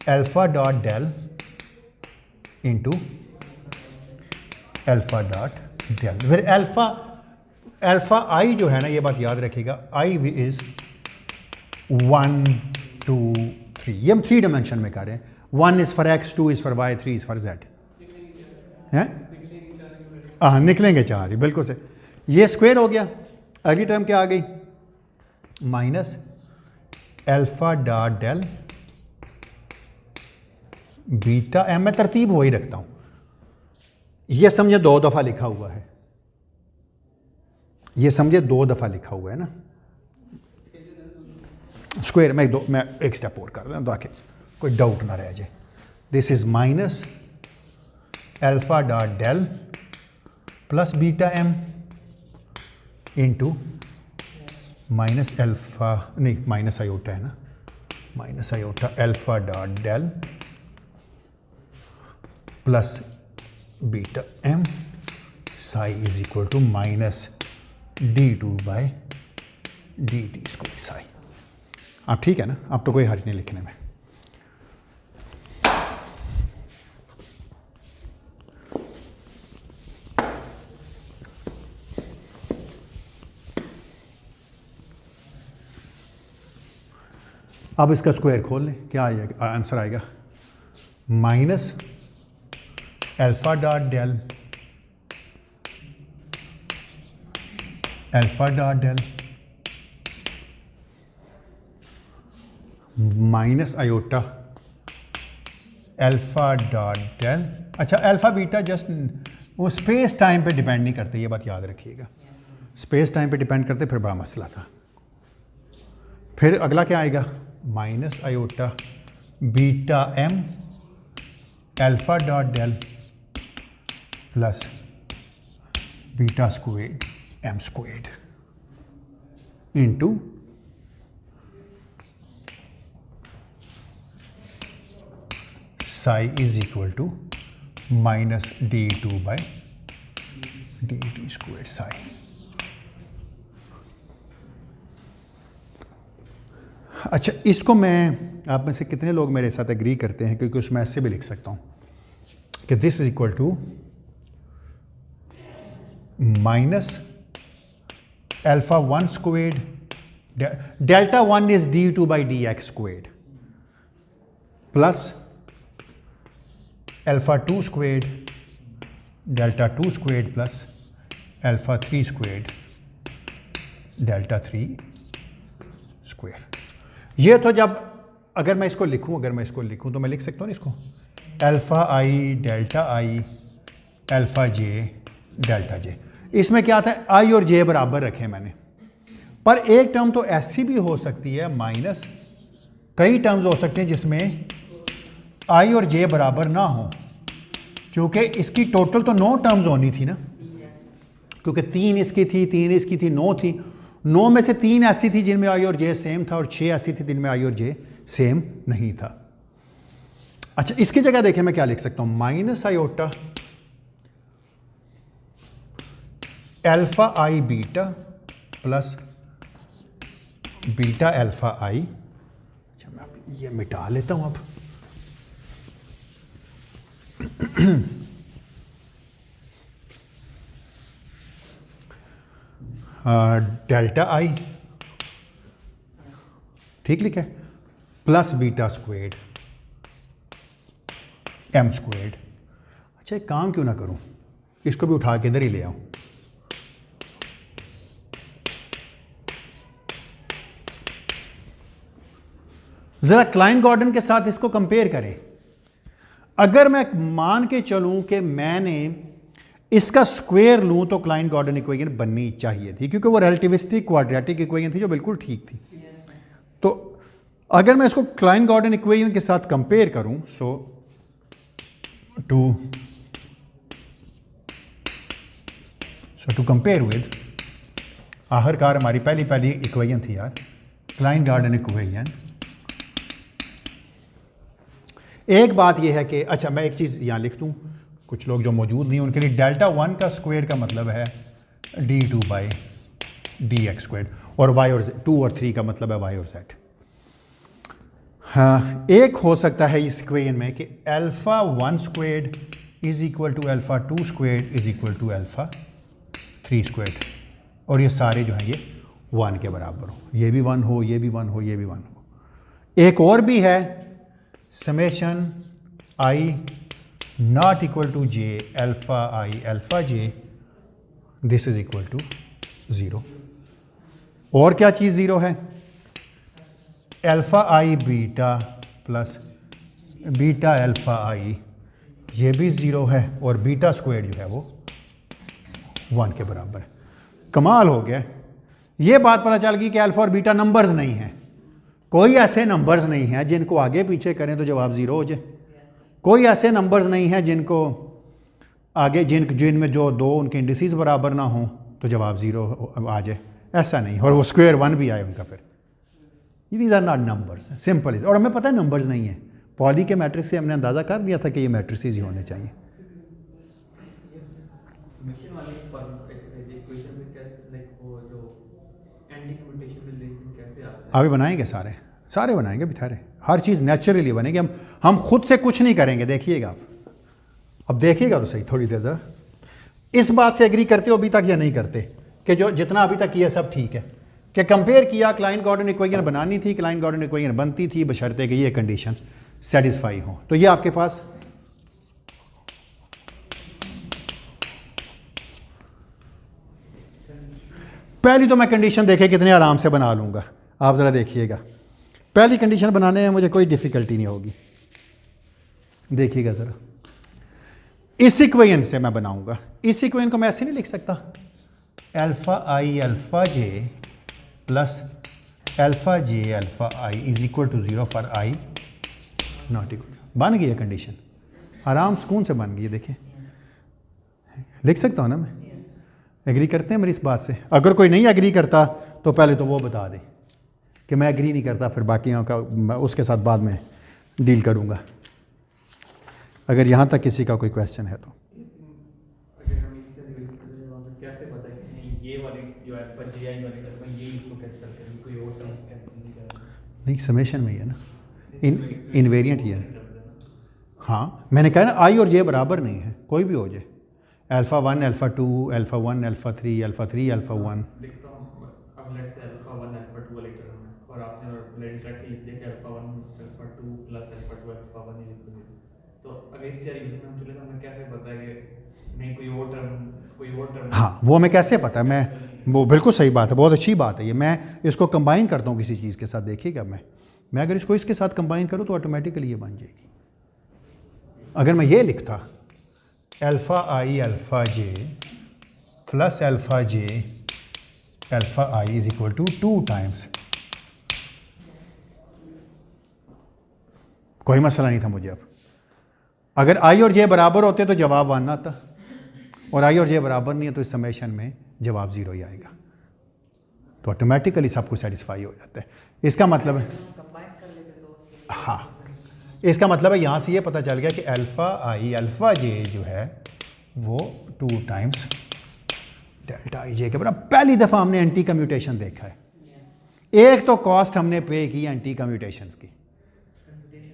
alpha dot del into alpha dot del, फिर अल्फा आई जो है ना, ये बात याद रखिएगा, आई इज 1 2 3, ये हम 3 डायमेंशन में कर रहे हैं। 1 is for x, 2 is for y, 3 is for z हैं। हाँ निकलेंगे 4 ही, बिल्कुल से। ये स्क्वायर हो गया। अगली टर्म क्या आ गई? Minus alpha dot del beta m, मैं तरतीब वही रखता हूं, ये समझे 2 दफ़ा लिखा हुआ है, ये समझे 2 दफ़ा लिखा हुआ है ना स्क्वायर। मैं एक स्टेप और कर दूं ताकि कोई डाउट ना रह जाए। This is minus alpha dot del plus beta m into minus alpha, नहीं माइनस आयोटा है ना, minus iota alpha dot del plus beta m psi is equal to minus d2 by dt square psi. आप ठीक है ना, आप तो कोई हर्ज नहीं लिखने में। अब इसका स्क्वायर खोल लें, क्या आएगा? आंसर आएगा minus alpha dot del alpha dot del minus iota alpha dot del. अच्छा, अल्फा बीटा जस्ट वो स्पेस टाइम पे डिपेंड नहीं करते, ये बात याद रखिएगा। स्पेस टाइम पे डिपेंड करते फिर बड़ा मसला था। फिर अगला क्या आएगा? Minus iota beta m alpha dot del plus beta square m square into psi is equal to minus d2 by dt square psi. अच्छा, इसको मैं, आप में से कितने लोग मेरे साथ एग्री करते हैं, क्योंकि उसमें ऐसे भी लिख सकता हूँ कि this is equal to minus alpha 1 squared delta 1 is d2 by dx squared plus alpha 2 squared delta 2 squared plus alpha 3 squared delta 3 square. ये तो जब अगर मैं इसको लिखूं तो मैं लिख सकता हूँ ना इसको अल्फा आई डेल्टा आई अल्फा जे डेल्टा जे। इसमें क्या आता है? आई और जे बराबर रखे मैंने, पर एक टर्म तो ऐसी भी हो सकती है माइनस, कई टर्म्स हो सकते हैं जिसमें आई और जे बराबर ना हो, क्योंकि इसकी टोटल तो 9 टर्म्स होनी थी ना, क्योंकि 3 इसकी थी, 3 इसकी थी, 9 थी। 9 में से 3 ऐसी थी जिनमें आई और जे सेम था, और 6 ऐसी थी जिनमें आई और जे सेम नहीं था। अच्छा, इसकी जगह देखें मैं क्या लिख सकता हूं? Minus iota alpha i beta plus beta alpha आई। अच्छा, मैं ये मिटा लेता हूं अब। डेल्टा आई, ठीक लिखा है, plus beta squared m squared. अच्छा, एक काम क्यों ना करूं, इसको भी उठा के इधर ही ले आऊं। जरा क्लाइन गॉर्डन के साथ इसको कंपेयर करें। अगर मैं मान के चलूं कि मैंने इसका स्क्वायर लूं तो क्लाइन गॉर्डन इक्वेशन बननी चाहिए थी, क्योंकि वो रिलेटिविस्टिक क्वाड्रेटिक इक्वेशन थी जो बिल्कुल ठीक थी। तो अगर मैं इसको क्लाइन गॉर्डन इक्वेशन के साथ कंपेयर करूं, सो टू कंपेयर विद, आखिरकार हमारी पहली इक्वेशन थी यार, क्लाइन-गॉर्डन इक्वेशन। एक बात यह है कि अच्छा मैं एक चीज़ यहाँ लिख दूँ, कुछ लोग जो मौजूद नहीं उनके लिए डेल्टा 1 का स्क्वायर का मतलब है d2 बाई dx², और y और 2 और 3 का मतलब है y और z। हाँ, एक हो सकता है इस इक्वेशन में कि alpha 1 squared is equal to alpha 2 squared is equal to alpha 3 squared, और ये सारे जो हैं ये 1 के बराबर हो, ये भी 1 हो, ये भी 1 हो, ये भी 1 हो। एक और भी है summation i not equal to j alpha i alpha j, this is equal to 0। और क्या चीज़ 0 है? Alpha i beta plus beta alpha i, ये भी 0 है, और बीटा स्क्वायर जो है वो 1 के बराबर है। कमाल हो गया। ये बात पता चल गई कि अल्फ़ा और बीटा नंबर्स नहीं हैं। कोई ऐसे नंबर्स नहीं हैं जिनको आगे पीछे करें तो जवाब 0 हो जाए। कोई ऐसे नंबर्स नहीं हैं जिनको आगे जिनमें जो दो उनके इंडिसेस बराबर ना हों तो जवाब 0 आ जाए, ऐसा नहीं। और वो स्क्वायर 1 भी आए उनका, फिर these are not numbers, simple is. और हमें पता है नंबर्स नहीं है। पॉली के मैट्रिक्स से हमने अंदाज़ा कर लिया था कि ये मैट्रिसेस ही होने चाहिए। अभी बनाएंगे, सारे बनाएंगे बिठारे, हर चीज़ नेचुरली बनेगी। हम खुद से कुछ नहीं करेंगे, देखिएगा आप। अब देखिएगा तो सही थोड़ी देर ज़रा, इस बात से एग्री करते हो अभी तक या नहीं करते कि जो जितना अभी तक किया सब ठीक है? कि कंपेयर किया, क्लाइन-गॉर्डन इक्वेशन बनानी थी, क्लाइन-गॉर्डन इक्वेशन बनती थी बशर्ते कि ये कंडीशंस सेटिस्फाई हों। तो ये आपके पास पहली तो मैं कंडीशन देखे कितने आराम से बना लूँगा, आप ज़रा देखिएगा। पहली कंडीशन बनाने में मुझे कोई डिफ़िकल्टी नहीं होगी, देखिएगा ज़रा। इस इक्वेशन से मैं बनाऊँगा। इस इक्वेशन को मैं ऐसे नहीं लिख सकता, alpha i alpha j plus alpha j alpha i is equal to 0 for i not equal. बन गई है कंडीशन, आराम सुकून से बन गई है। देखिए लिख सकता हूँ ना मैं। एग्री करते हैं मेरी इस बात से? अगर कोई नहीं एग्री करता तो पहले तो वो बता दे कि मैं एग्री नहीं करता, फिर बाकियों का मैं उसके साथ बाद में डील करूँगा। अगर यहाँ तक किसी का कोई क्वेश्चन है तो नहीं, समेशन में ही है ना, इनवेरिएंट ही है। हाँ मैंने कहा ना i और j बराबर नहीं है, कोई भी हो जाए, alpha 1 alpha 2 alpha 1 alpha 3 alpha 3 alpha 1। अब लेट्स से अल्फ़ा 1 अल्फ़ा 2 लेकर और आपने ब्लेंड करके लिख दिया कि alpha 1 alpha 2 plus alpha 2 alpha 1 is equal to. तो अगर इस डेरिवेशन में चले तो हमें कैसे पता है कि नहीं कोई और टर्म? हाँ वो हमें कैसे पता है? मैं वो बिल्कुल सही बात है, बहुत अच्छी बात है ये। मैं इसको कंबाइन करता हूँ किसी चीज़ के साथ, देखिएगा मैं अगर इसको इसके साथ कंबाइन करूँ तो ऑटोमेटिकली ये बन जाएगी। अगर मैं ये लिखता alpha i alpha j plus alpha j alpha i is equal to 2 times, कोई मसला नहीं था मुझे। अब अगर i और j बराबर होते तो जवाब 1 आता, और i और j बराबर नहीं है तो इस समेशन में जवाब 0 ही आएगा, तो ऑटोमेटिकली सब कुछ सेटिस्फाई हो जाता है। इसका मतलब है, हाँ इसका मतलब है यहाँ से ये पता चल गया कि अल्फ़ा i अल्फ़ा j जो है वो 2 टाइम्स डेल्टा i j के बराबर। पहली दफ़ा हमने एंटी कम्यूटेशन देखा है। एक तो कॉस्ट हमने पे की एंटी कम्यूटेशंस की,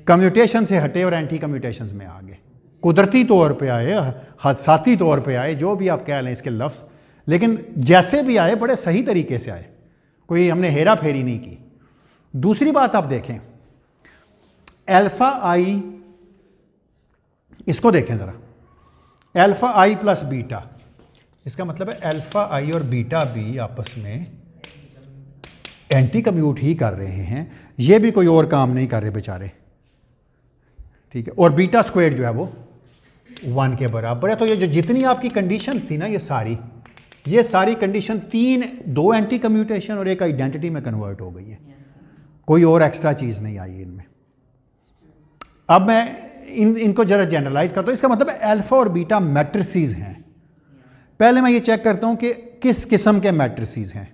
कम्यूटेशन से हटे और एंटी कम्यूटेशंस में आ गए, कुदरती तौर पे आए, हादसाती तौर पे आए, जो भी आप कह लें इसके लफ्ज़, लेकिन जैसे भी आए बड़े सही तरीके से आए, कोई हमने हेरा फेरी नहीं की। दूसरी बात आप देखें, अल्फ़ा i, इसको देखें ज़रा, अल्फ़ा i प्लस बीटा, इसका मतलब है अल्फ़ा i और बीटा भी आपस में एंटी कम्यूट ही कर रहे हैं, ये भी कोई और काम नहीं कर रहे बेचारे, ठीक है। और बीटा स्क्वायर जो है वो 1 के बराबर है। तो ये जो जितनी आपकी कंडीशन थी ना, ये सारी कंडीशन 2 एंटी कम्यूटेशन और एक आइडेंटिटी में कन्वर्ट हो गई है, कोई और एक्स्ट्रा चीज़ नहीं आई इनमें। अब मैं इनको जरा जनरलाइज करता हूँ। इसका मतलब अल्फ़ा और बीटा मैट्रिसेस हैं। पहले मैं ये चेक करता हूँ कि किस किस्म के मैट्रिसेस हैं।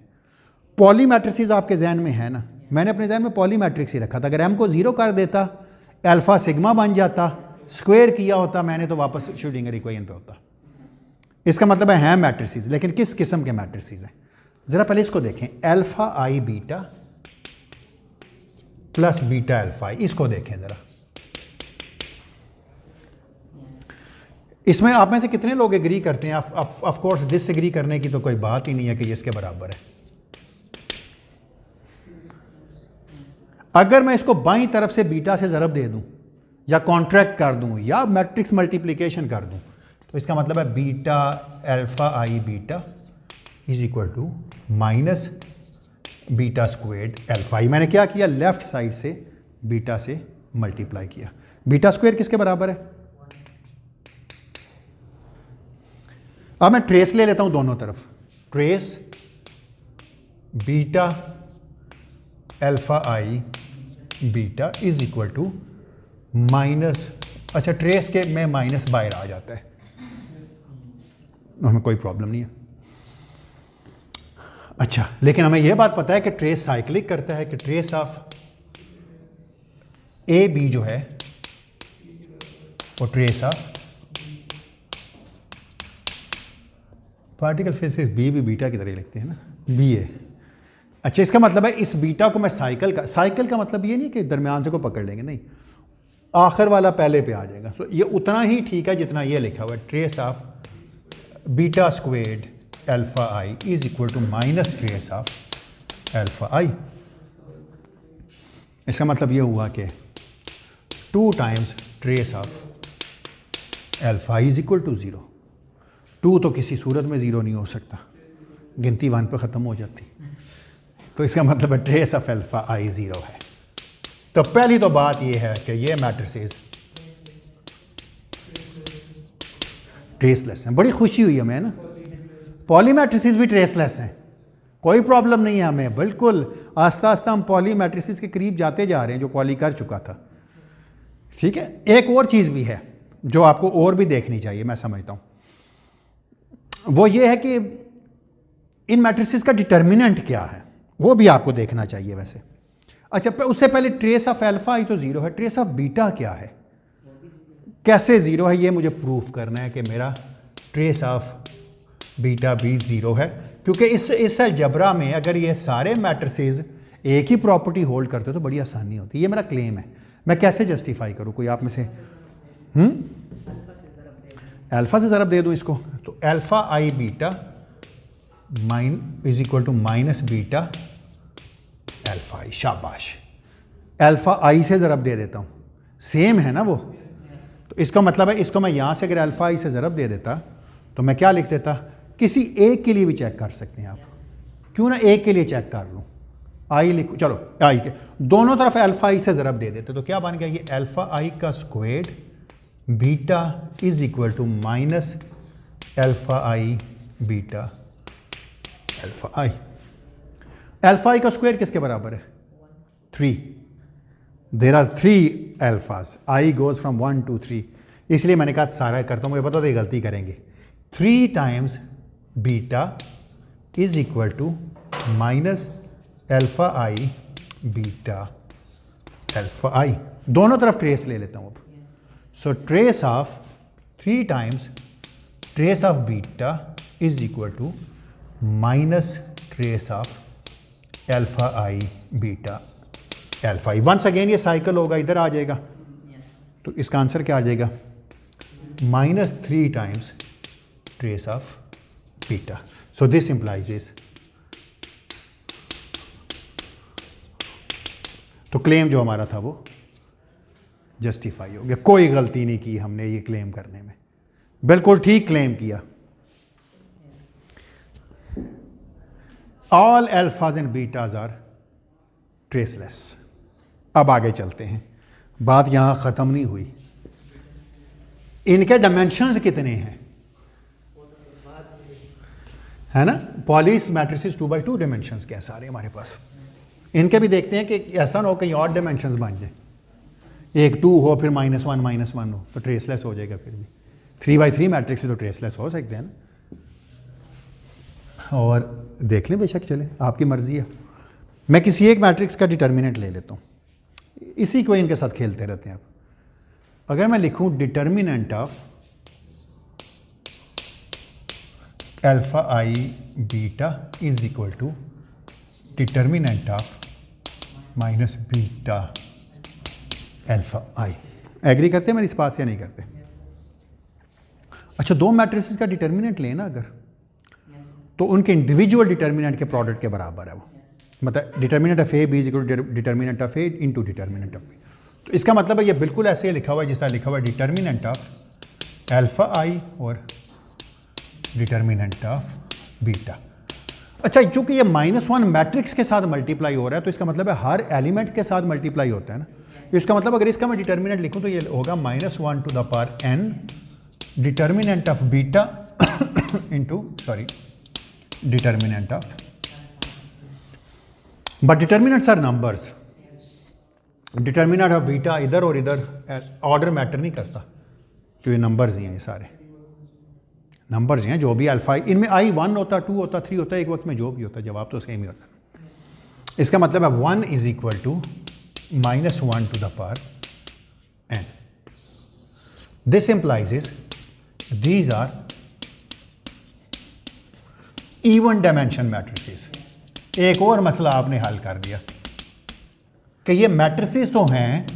पॉली मैट्रिसेस आपके जहन में है ना, मैंने अपने जहन में पॉली मैट्रिक्स ही रखा था। अगर m को 0 कर देता, अल्फा सिग्मा बन जाता, स्क्वायर किया होता मैंने, तो वापस श्रोडिंगर इक्वेशन पे होता। इसका मतलब है मैट्रिसेस, लेकिन किस किस्म के मैट्रिसेस हैं? ज़रा पहले इसको देखें, alpha i beta plus beta alpha आई, इसको देखें ज़रा। इसमें आप में से कितने लोग एग्री करते हैं? ऑफ कोर्स डिसएग्री करने की तो कोई बात ही नहीं है कि ये इसके बराबर है। अगर मैं इसको बाईं तरफ से बीटा से ज़रब दे दूं या कॉन्ट्रैक्ट कर दूं या मैट्रिक्स मल्टीप्लिकेशन कर दूं, तो इसका मतलब है beta alpha i beta is equal to minus beta squared alpha i. मैंने क्या किया? लेफ्ट साइड से बीटा से मल्टीप्लाई किया। बीटा स्क्वेयर किसके बराबर है? अब मैं ट्रेस ले लेता हूं दोनों तरफ। Trace beta alpha i beta is equal to minus, अच्छा ट्रेस के में माइनस बाहर आ जाता है, हमें कोई प्रॉब्लम नहीं है। अच्छा, लेकिन हमें यह बात पता है कि ट्रेस साइक्लिक करता है, कि ट्रेस ऑफ ए बी जो है और trace of particle physics B भी बीटा की तरह लिखते हैं ना, बी ए। अच्छा, इसका मतलब है इस बीटा को मैं साइकिल का मतलब ये नहीं कि दरमियान से को पकड़ लेंगे, नहीं, आखिर वाला पहले पे आ जाएगा। सो ये उतना ही ठीक है जितना ये लिखा हुआ है, trace of beta squared alpha i is equal to minus trace of alpha i. इसका मतलब ये हुआ कि 2 times trace of alpha is equal to 0। 2 तो किसी सूरत में 0 नहीं हो सकता, गिनती 1 पे ख़त्म हो जाती, तो इसका मतलब है ट्रेस ऑफ अल्फा आई 0 है। तो पहली तो बात यह है कि ये मैट्रिसेस ट्रेसलेस हैं। बड़ी खुशी हुई हमें ना, पॉली मैट्रिसेस भी ट्रेसलेस हैं, कोई प्रॉब्लम नहीं है हमें, बिल्कुल आस्ता आस्ता हम पॉली मैट्रिसेस के करीब जाते जा रहे हैं जो पॉली कर चुका था। ठीक है, एक और चीज़ भी है जो आपको और भी देखनी चाहिए, मैं समझता हूँ, वो ये है कि इन मैट्रिसेस का डिटर्मिनेंट क्या है, वो भी आपको देखना चाहिए वैसे। अच्छा, उससे पहले ट्रेस ऑफ अल्फा आई तो 0 है, ट्रेस ऑफ बीटा क्या है, कैसे 0 है, ये मुझे प्रूफ करना है कि मेरा ट्रेस ऑफ बीटा भी 0 है, क्योंकि इस अलजबरा में अगर ये सारे मैट्रिसेस एक ही प्रॉपर्टी होल्ड करते तो बड़ी आसानी होती। ये मेरा क्लेम है, मैं कैसे जस्टिफाई करूँ? कोई आप में से अल्फा से ज़रब दे दूँ इसको, तो alpha i beta is equal to minus beta alpha i. शाबाश, अल्फा आई से ज़रब दे देता हूँ, सेम है ना वो, तो इसका मतलब है इसको मैं यहाँ से अगर अल्फा आई से ज़रब दे देता तो मैं क्या लिख देता? किसी एक के लिए भी चेक कर सकते हैं आप, क्यों ना एक के लिए चेक कर लूँ, आई लिखो, चलो आई के दोनों तरफ अल्फा आई से ज़रब दे देते, तो क्या बन गया? ये अल्फा आई का squared beta is equal to minus alpha i beta alpha i. Alpha i का स्क्वायर किसके बराबर है? 3। देर आर 3 अल्फाज, आई गोज फ्रॉम 1 to 3, इसलिए मैंने कहा सारा करता हूँ, मुझे पता था ये गलती करेंगे। 3 times beta is equal to minus alpha i beta alpha i. दोनों तरफ ट्रेस ले लेता हूँ अब। So trace of 3 times trace of beta is equal to minus trace of alpha i beta alpha i. Once again ये cycle होगा, इधर आ जाएगा, तो इसका आंसर क्या आ जाएगा? Minus 3 times trace of beta. So this implies this. तो claim जो हमारा था वो जस्टिफाई हो गया, कोई गलती नहीं की हमने ये क्लेम करने में, बिल्कुल ठीक क्लेम किया। ऑल अल्फाज एंड बीटाज आर ट्रेसलेस। अब आगे चलते हैं, बात यहां ख़त्म नहीं हुई। इनके डायमेंशंस कितने हैं, है ना? पॉलीस मैट्रिसेस 2x2 डायमेंशंस के हैं सारे हमारे पास। इनके भी देखते हैं कि ऐसा ना हो कहीं और डायमेंशंस बन जाए, एक 2 हो फिर -1 हो तो ट्रेसलेस हो जाएगा। फिर भी 3x3 मैट्रिक्स तो ट्रेसलेस हो सकते हैं ना, और देख लें बेशक, चले आपकी मर्जी है। मैं किसी एक मैट्रिक्स का डिटर्मिनेंट ले लेता हूँ, इसी को इनके साथ खेलते रहते हैं। अब अगर मैं लिखूँ determinant of alpha i beta is equal to determinant of minus beta alpha i, agree करते हैं मेरी इस बात से या नहीं करते? अच्छा, दो मैट्रिसेस का डिटर्मिनेंट लें ना अगर, तो उनके इंडिविजुअल डिटर्मिनेंट के प्रोडक्ट के बराबर है वो, मतलब determinant of A B is equal to determinant of A into determinant of B. तो इसका मतलब है ये बिल्कुल ऐसे लिखा हुआ है जिस तरह लिखा हुआ है डिटर्मिनेंट ऑफ अल्फा आई और डिटर्मिनेंट ऑफ बीटा। अच्छा, चूंकि ये -1 मैट्रिक्स के साथ मल्टीप्लाई हो रहा है तो इसका मतलब है हर एलिमेंट के साथ मल्टीप्लाई होता है ना। इसका मतलब अगर इसका मैं डिटर्मिनेंट लिखूं तो ये होगा -1 to the power n determinant of beta into determinant of, but determinants are numbers. Determinant of beta इधर और इधर ऑर्डर मैटर नहीं करता, तो ये नंबर्स ही हैं, ये सारे नंबर्स हैं। जो भी अल्फा इनमें आई 1 होता, 2 होता, 3 होता, एक वक्त में जो भी होता, जवाब तो सेम ही होता। इसका मतलब है 1 is equal to -1 to the power n। This implies is these are even dimension matrices। एक और मसला आपने हल कर दिया कि ये मैट्रिसेस तो हैं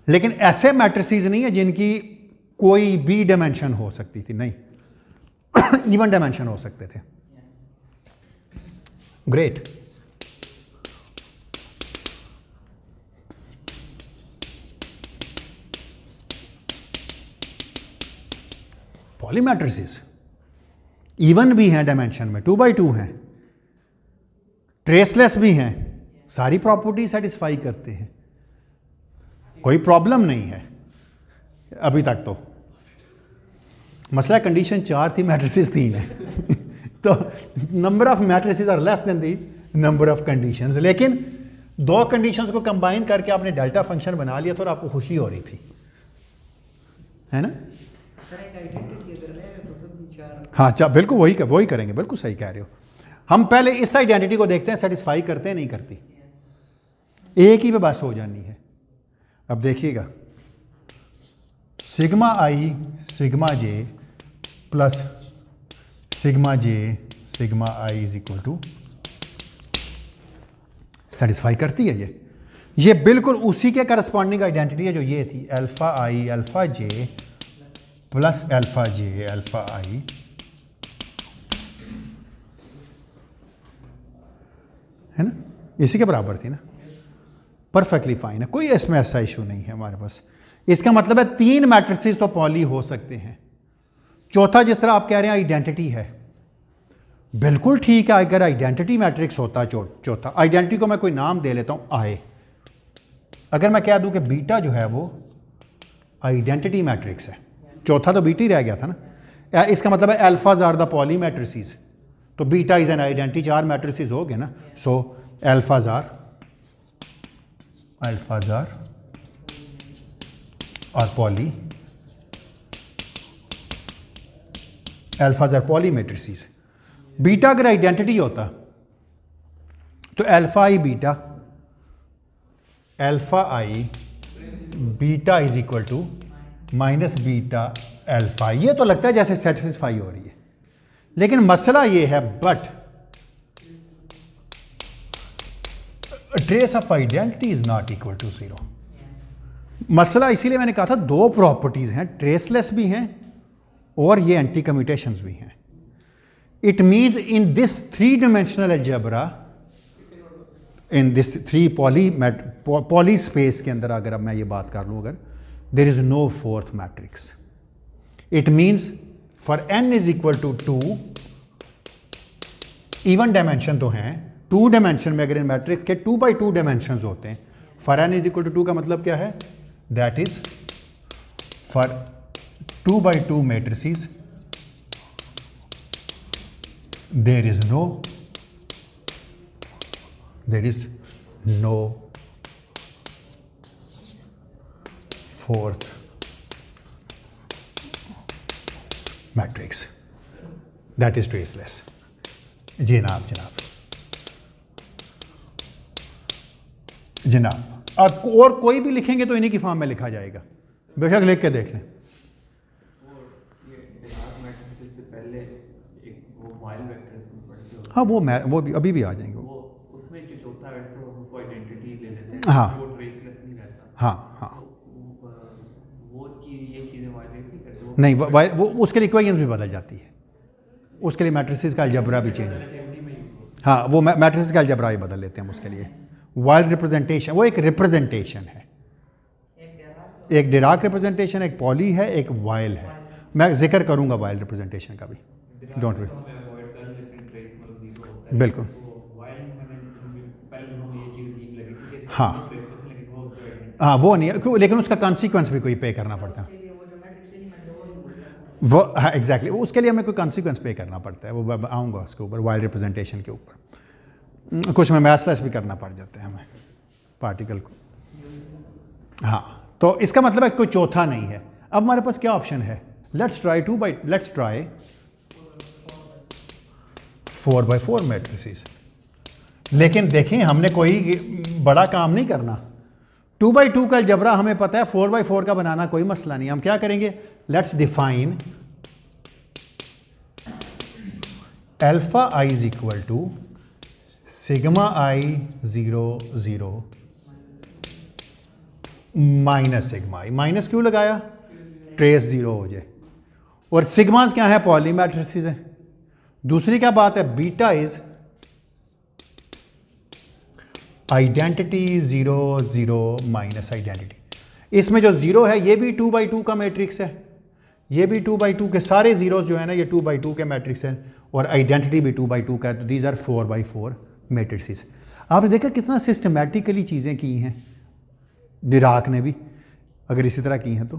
लेकिन ऐसे मैट्रिसेस नहीं है जिनकी कोई भी डायमेंशन हो सकती थी, नहीं इवन डायमेंशन हो सकते थे। ग्रेट। पॉली मैट्रिसेस इवन भी हैं डायमेंशन में, 2 बाई 2 हैं, ट्रेसलेस भी हैं, सारी प्रॉपर्टी सेटिस्फाई करते हैं, कोई प्रॉब्लम नहीं है अभी तक। तो मसला कंडीशन 4 थी, मैट्रिसेस 3 है तो number of matrices are less than the number of conditions. लेकिन 2 कंडीशंस को कंबाइन करके आपने डेल्टा फंक्शन बना लिया तो और आपको खुशी हो रही थी, है ना? हाँ, अच्छा, बिल्कुल वही करेंगे, बिल्कुल सही कह रहे हो। हम पहले इस आइडेंटिटी को देखते हैं सेटिस्फाई करते हैं नहीं करती, एक ही पे बस हो जानी है। अब देखिएगा, sigma i sigma j plus sigma j sigma i is equal to satisfy करती है ये बिल्कुल उसी के करस्पॉन्डिंग आइडेंटिटी है जो ये थी, alpha i alpha j plus alpha j alpha i है ना, इसी के बराबर थी ना। परफेक्टली फाइन है, कोई इसमें ऐसा इशू नहीं है हमारे पास। इसका मतलब है 3 मैट्रिसेस तो पॉली हो सकते हैं। चौथा, जिस तरह आप कह रहे हैं आइडेंटिटी है, बिल्कुल ठीक है। अगर आइडेंटिटी मैट्रिक्स होता चौथा, आइडेंटिटी को मैं कोई नाम दे लेता हूं आए, अगर मैं कह दूं कि बीटा जो है वो आइडेंटिटी मैट्रिक्स है, चौथा तो बीटा ही रह गया था ना। इसका मतलब है alphas are the Pauli matrices, तो beta is an identity, 4 matrices हो गए ना। So alphas are Pauli, alphas are Pauli matrices. Beta अगर आइडेंटिटी होता तो alpha i beta is equal to minus beta alpha. ये तो लगता है जैसे सेटिस्फाई हो रही है, लेकिन मसला ये है but trace of identity is not equal to 0। मसला इसीलिए मैंने कहा था 2 प्रॉपर्टीज हैं, ट्रेसलेस भी हैं और ये एंटी कम्यूटेशंस भी हैं। It means in this 3 dimensional algebra, in this 3 poly space के अंदर अगर अब मैं ये बात कर लूँ, अगर there is no 4th matrix, it means for n is equal to 2, even dimension तो हैं, 2 डायमेंशन में अगर इन मैट्रिक्स के 2 बाई 2 डायमेंशंस होते हैं, for n is equal to 2 का मतलब क्या है? That is for 2 by 2 matrices there is no 4th matrix, that is traceless. जी जनाब। जनाब, और कोई भी लिखेंगे तो इन्हीं की फॉर्म में लिखा जाएगा, बेशक लिख के देख लें। हाँ वो भी अभी भी आ जाएंगे वो उसमें जो चौथा वेक्टर है उसको आइडेंटिटी ले लेते हैं, हाँ वो ट्रेसलेस नहीं रहता। हाँ वो की ये चीज़ें वायलेट नहीं करते वो नहीं, वो उसके लिए इक्वेशन भी बदल जाती है, उसके लिए मैट्रिसेस का अलजबरा भी चेंज, हाँ वो मैट्रिसेस का अलजबरा ही बदल लेते हैं हम उसके लिए। वाइल्ड रिप्रेजेंटेशन वो एक रिप्रेजेंटेशन है, एक डिराक रिप्रेजेंटेशन, एक पॉली है, एक वाइल है। मैं जिक्र करूँगा वाइल्ड रिप्रेजेंटेशन का भी, डोंट वरी। बिल्कुल हाँ हाँ वो नहीं है, लेकिन उसका कॉन्सिक्वेंस भी कोई पे करना पड़ता है वो, हाँ एग्जैक्टली, उसके लिए हमें कोई कॉन्सिक्वेंस पे करना पड़ता है, वो आऊँगा उसके ऊपर वाइल्ड रिप्रेजेंटेशन के ऊपर। कुछ में मैथ प्लस भी करना पड़ जाता है हमें पार्टिकल को। हाँ तो इसका मतलब है कोई चौथा नहीं है। अब हमारे पास क्या ऑप्शन है, लेट्स ट्राई 4x4 मैट्रिसेस। लेकिन देखें हमने कोई बड़ा काम नहीं करना, 2x2 का अलजबरा हमें पता है, 4x4 का बनाना कोई मसला नहीं। हम क्या करेंगे, let's define alpha i is equal to sigma i 0 0 minus sigma i। Minus क्यों लगाया, ट्रेस 0 हो जाए, और सिग्मास क्या है, पॉली मैट्रिसेस है। दूसरी क्या बात है, beta is identity 0 0 minus identity. इसमें जो 0 है ये भी 2x2 का मैट्रिक्स है, ये भी 2x2 के सारे जीरोस जो है ना ये 2x2 के मैट्रिक्स हैं, और आइडेंटिटी भी 2x2 का है, तो दीज आर 4x4 मैट्रिसेस। आपने देखा कितना सिस्टमैटिकली चीज़ें की हैं डिराक ने भी, अगर इसी तरह की हैं तो,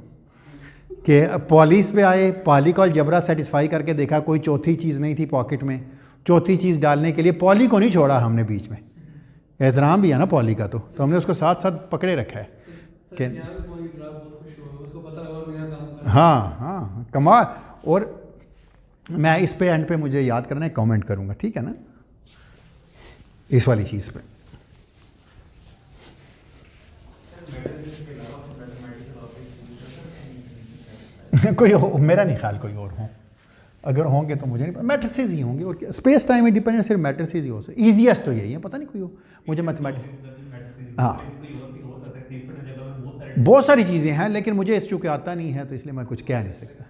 कि पॉलीस पे आए, पॉली का अलजबरा सेटिस्फाई करके देखा, कोई चौथी चीज़ नहीं थी पॉकेट में, चौथी चीज़ डालने के लिए पॉली को नहीं छोड़ा हमने बीच में, एहतराम भी है ना पॉली का, तो हमने उसको साथ साथ पकड़े रखा है कि हाँ हाँ कमाल। और मैं इस पे एंड पे मुझे याद करना है, कमेंट करूँगा, ठीक है ना, इस वाली चीज़ पे। कोई हो, मेरा नहीं ख्याल कोई और हो, अगर होंगे तो मुझे नहीं पता, मैट्रिसेस ही होंगे, और स्पेस टाइम इंडिपेंडेंट सिर्फ मैट्रिसेस ही हो सकते, ईजीएस्ट तो यही है, पता नहीं कोई हो, मुझे मैथमेटिक्स, हाँ बहुत सारी चीज़ें हैं, लेकिन मुझे इस चूँकि आता नहीं है तो इसलिए मैं कुछ कह नहीं सकता।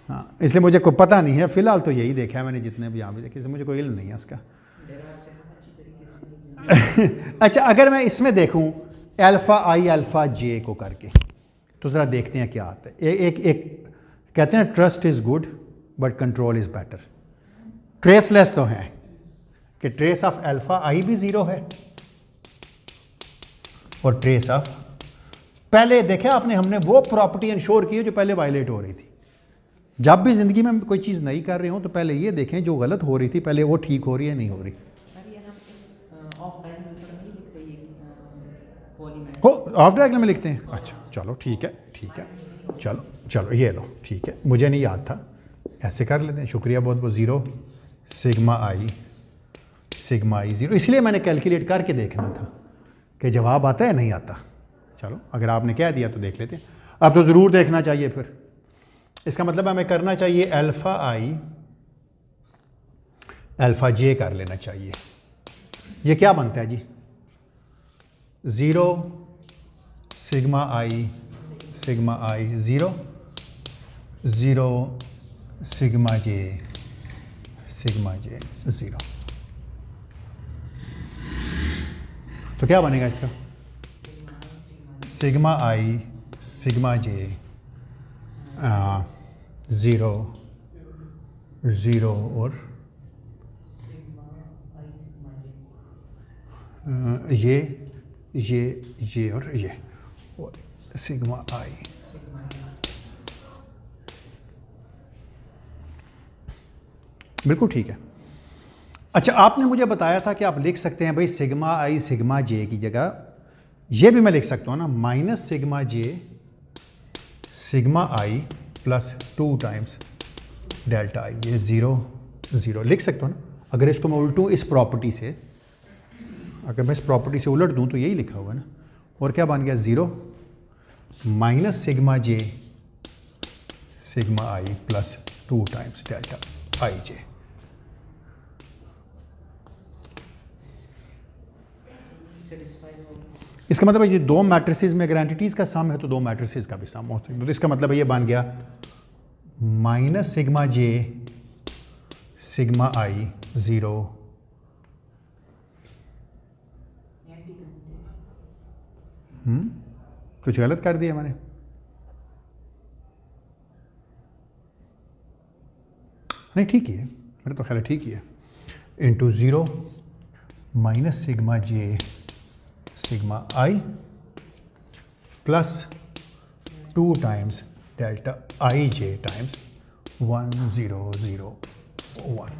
हाँ इसलिए मुझे कोई पता नहीं है, फ़िलहाल तो यही देखा है मैंने जितने भी यहाँ भी देखे, मुझे कोई इल्म नहीं है उसका। अच्छा अगर मैं इसमें देखूँ अल्फ़ा i अल्फ़ा j को करके, तो ज़रा देखते हैं क्या आता है। एक कहते हैं trust is good but control is better. Traceless तो है कि ट्रेस ऑफ अल्फ़ा i भी 0 है, और ट्रेस ऑफ, पहले देखे आपने हमने वो प्रॉपर्टी इंश्योर की है जो पहले वायलेट हो रही थी। जब भी ज़िंदगी में कोई चीज़ नई कर रहे हो तो पहले ये देखें जो गलत हो रही थी पहले वो ठीक हो रही है नहीं हो रही। हो ऑफ डायग्राम में लिखते हैं, अच्छा चलो ठीक है चलो ये लो ठीक है, मुझे नहीं याद था, ऐसे कर लेते हैं, शुक्रिया बहुत बहुत। 0 सिग्मा i 0, इसलिए मैंने कैलकुलेट करके देखना था कि जवाब आता है नहीं आता। चलो अगर आपने कह दिया तो देख लेते हैं, अब तो ज़रूर देखना चाहिए। फिर इसका मतलब हमें करना चाहिए अल्फ़ा i अल्फ़ा j कर लेना चाहिए। ये क्या बनता है जी, 0 सिग्मा i 0 0 सिग्मा j 0। तो क्या बनेगा इसका, सिग्मा i सिग्मा j 0 0 और ये और सिग्मा i। बिल्कुल ठीक है। अच्छा आपने मुझे बताया था कि आप लिख सकते हैं भाई सिग्मा i सिग्मा j की जगह ये भी मैं लिख सकता हूँ ना, minus sigma j sigma i plus 2 times delta i, ये 0 0 लिख सकता हूँ ना। अगर इसको मैं उल्टूँ इस प्रॉपर्टी से, अगर मैं इस प्रॉपर्टी से उलट दूं तो यही लिखा हुआ है ना। और क्या बन गया 0 minus sigma j sigma i plus 2 times delta i j. इसका मतलब है ये दो मैट्रिसेस में अगर एंटिटीज का सम है तो दो मैट्रिसेस का भी सम हो सकता है। तो इसका मतलब है ये बन गया minus sigma j sigma i 0 कुछ गलत कर दिया मैंने? नहीं ठीक ही है, मेरे तो ख्याल है ठीक ही है। Into 0 minus sigma j sigma i plus 2 times delta i J times 1 0 0 1।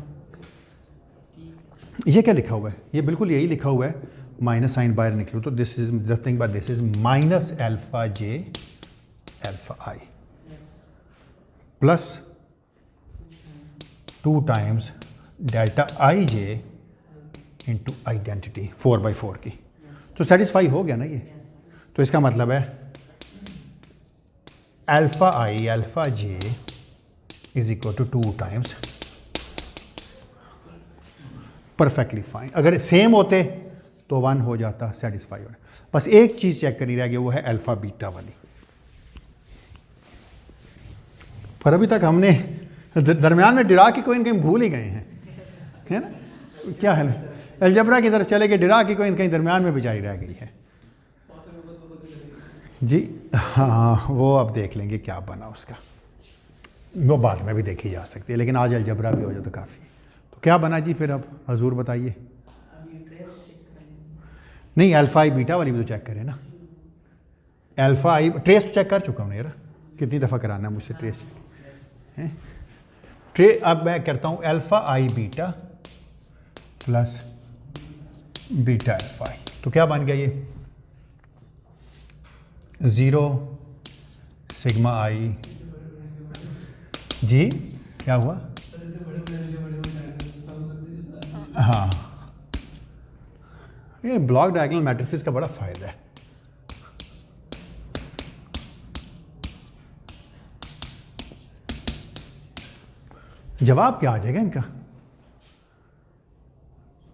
ये क्या लिखा हुआ है? ये बिल्कुल यही लिखा हुआ है, माइनस साइन बाहर निकलो तो this is nothing but this is minus alpha j alpha I plus 2 times delta i J into identity 4/4 की। तो सेटिस्फाई हो गया ना ये। तो इसका मतलब है alpha i alpha j is equal to 2 times, perfectly fine. अगर सेम होते तो 1 हो जाता, सेटिस्फाई हो रहा। बस एक चीज़ चेक करनी रह गई, वो है अल्फा बीटा वाली। पर अभी तक हमने दरमियान में डिरा की कोई कहीं भूल ही गए हैं, है ना? क्या है ना, अलजबरा की तरफ चले गए, डिरा की कोई कहीं दरमियान में बेचारी रह गई है जी। हाँ वो अब देख लेंगे क्या बना उसका, वो बाद में भी देखी जा सकती है, लेकिन आज अलजबरा भी हो जाए तो काफ़ी है। तो क्या बना जी फिर, अब हजूर बताइए। नहीं अल्फा आई बीटा वाली भी तो चेक करें ना। अल्फा आई ट्रेस तो चेक कर चुका हूँ यार, कितनी दफ़ा कराना है मुझसे ट्रेस चेक। अब मैं करता हूँ alpha i beta plus beta alpha आई, तो क्या बन गया ये 0 सिग्मा आई जी। क्या हुआ? हाँ ये ब्लॉक डायगोनल मैट्रिसेस का बड़ा फ़ायदा है। जवाब क्या आ जाएगा इनका?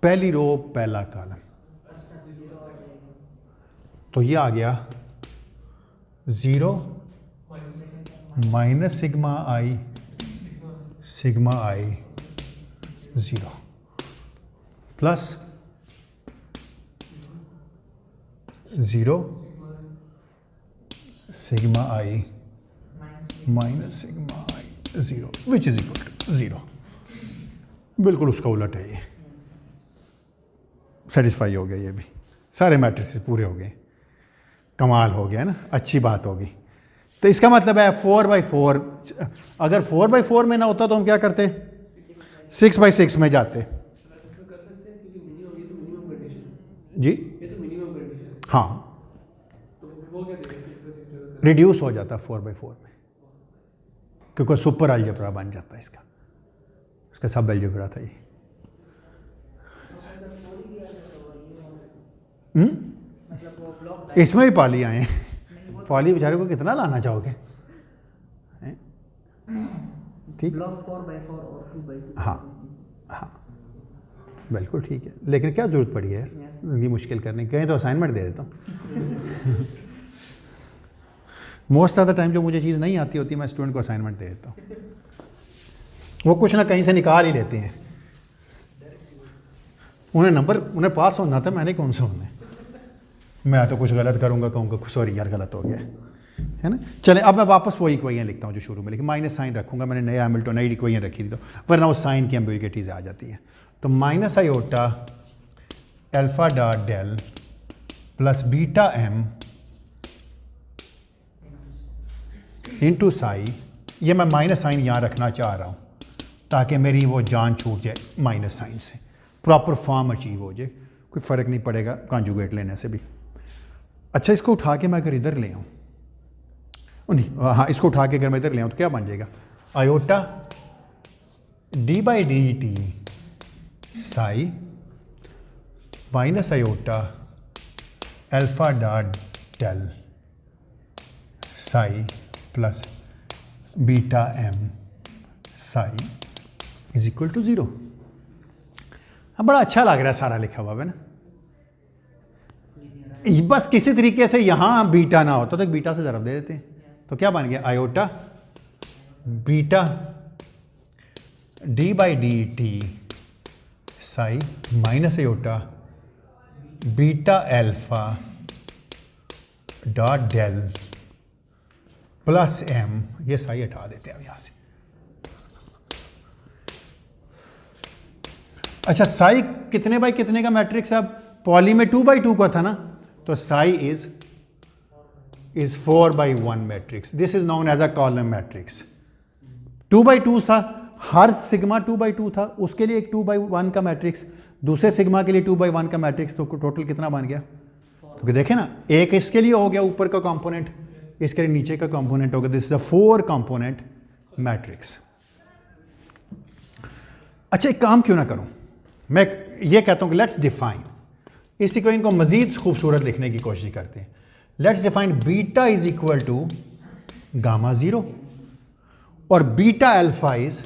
पहली रो पहला कॉलम, तो ये आ गया 0 minus sigma i 0 plus 0 sigma i minus sigma i 0 which is equal to 0। बिल्कुल उसका उलट है ये। सेटिस्फाई हो गया ये भी, सारे मैट्रिसेस पूरे हो गए, कमाल हो गया ना, अच्छी बात होगी। तो इसका मतलब है 4/4, अगर 4/4 में ना होता तो हम क्या करते, 6/6 में जाते जी। हाँ रिड्यूस हो जाता 4/4 में, क्योंकि सुपर अलजेब्रा बन जाता है इसका, उसका सब अलजेब्रा था ये। इसमें भी पाली आए हैं, पाली बेचारे को कितना लाना चाहोगे? ठीक, 4/4 और 2/2। हाँ हाँ बिल्कुल ठीक है, लेकिन क्या ज़रूरत पड़ी है जिंदगी मुश्किल करने की? कहीं तो असाइनमेंट दे देता हूँ। मोस्ट ऑफ द टाइम जो मुझे चीज़ नहीं आती होती मैं स्टूडेंट को असाइनमेंट दे देता हूँ, वो कुछ ना कहीं से निकाल ही लेते हैं। उन्हें पास होना था, मैंने कौन सा होना है? मैं तो कुछ गलत करूँगा, कहूँगा सॉरी यार गलत हो गया है ना। चले अब मैं वापस वही इक्वेशन लिखता हूँ जो शुरू में लिखी, माइनस साइन रखूँगा, मैंने नया हैमिल्टन नई इक्वेशन रखी थी, तो वरना उस साइन की एम्बिग्युइटीज आ जाती है। तो minus iota alpha dot del plus beta m into psi, ये मैं माइनस साइन यहाँ रखना चाह रहा हूँ ताकि मेरी वो जान छूट जाए माइनस साइन से, प्रॉपर फॉर्म अचीव हो जाए, कोई फ़र्क नहीं पड़ेगा कॉन्जुगेट लेने से भी। अच्छा इसको उठा के मैं अगर इधर ले आऊँ, नहीं हाँ इसको उठा के अगर मैं इधर ले आऊँ तो क्या बन जाएगा, iota d by D t psi minus iota alpha dot del psi plus beta m psi is equal to 0। हाँ, बड़ा अच्छा लग रहा है सारा लिखा हुआ है ना। बस किसी तरीके से यहाँ बीटा ना होता तो बीटा से ज़रब दे देते हैं, तो क्या बन गया iota beta d by D t psi minus iota beta alpha dot del plus m, ये साई हटा देते हैं अब यहाँ से। अच्छा, साई कितने बाई कितने का मैट्रिक्स है? अब पॉली में 2 बाई 2 का था ना, तो psi is 4 by 1 matrix. This is known as a column matrix. 2 by 2 था, हर सिग्मा 2 बाई 2 था, उसके लिए एक 2 बाई 1 का मैट्रिक्स, दूसरे सिग्मा के लिए 2 बाई 1 का मैट्रिक्स, तो टोटल कितना बन गया? तो देखें ना, एक इसके लिए हो गया ऊपर का कंपोनेंट, इसके लिए नीचे का कंपोनेंट हो गया। This is a 4 component matrix. अच्छा, एक काम क्यों ना करूं, मैं ये कहता हूं कि लेट्स डिफाइन, इस इक्वेशन को मजीद खूबसूरत लिखने की कोशिश करते हैं। Let's define beta is equal to gamma 0 और beta alpha is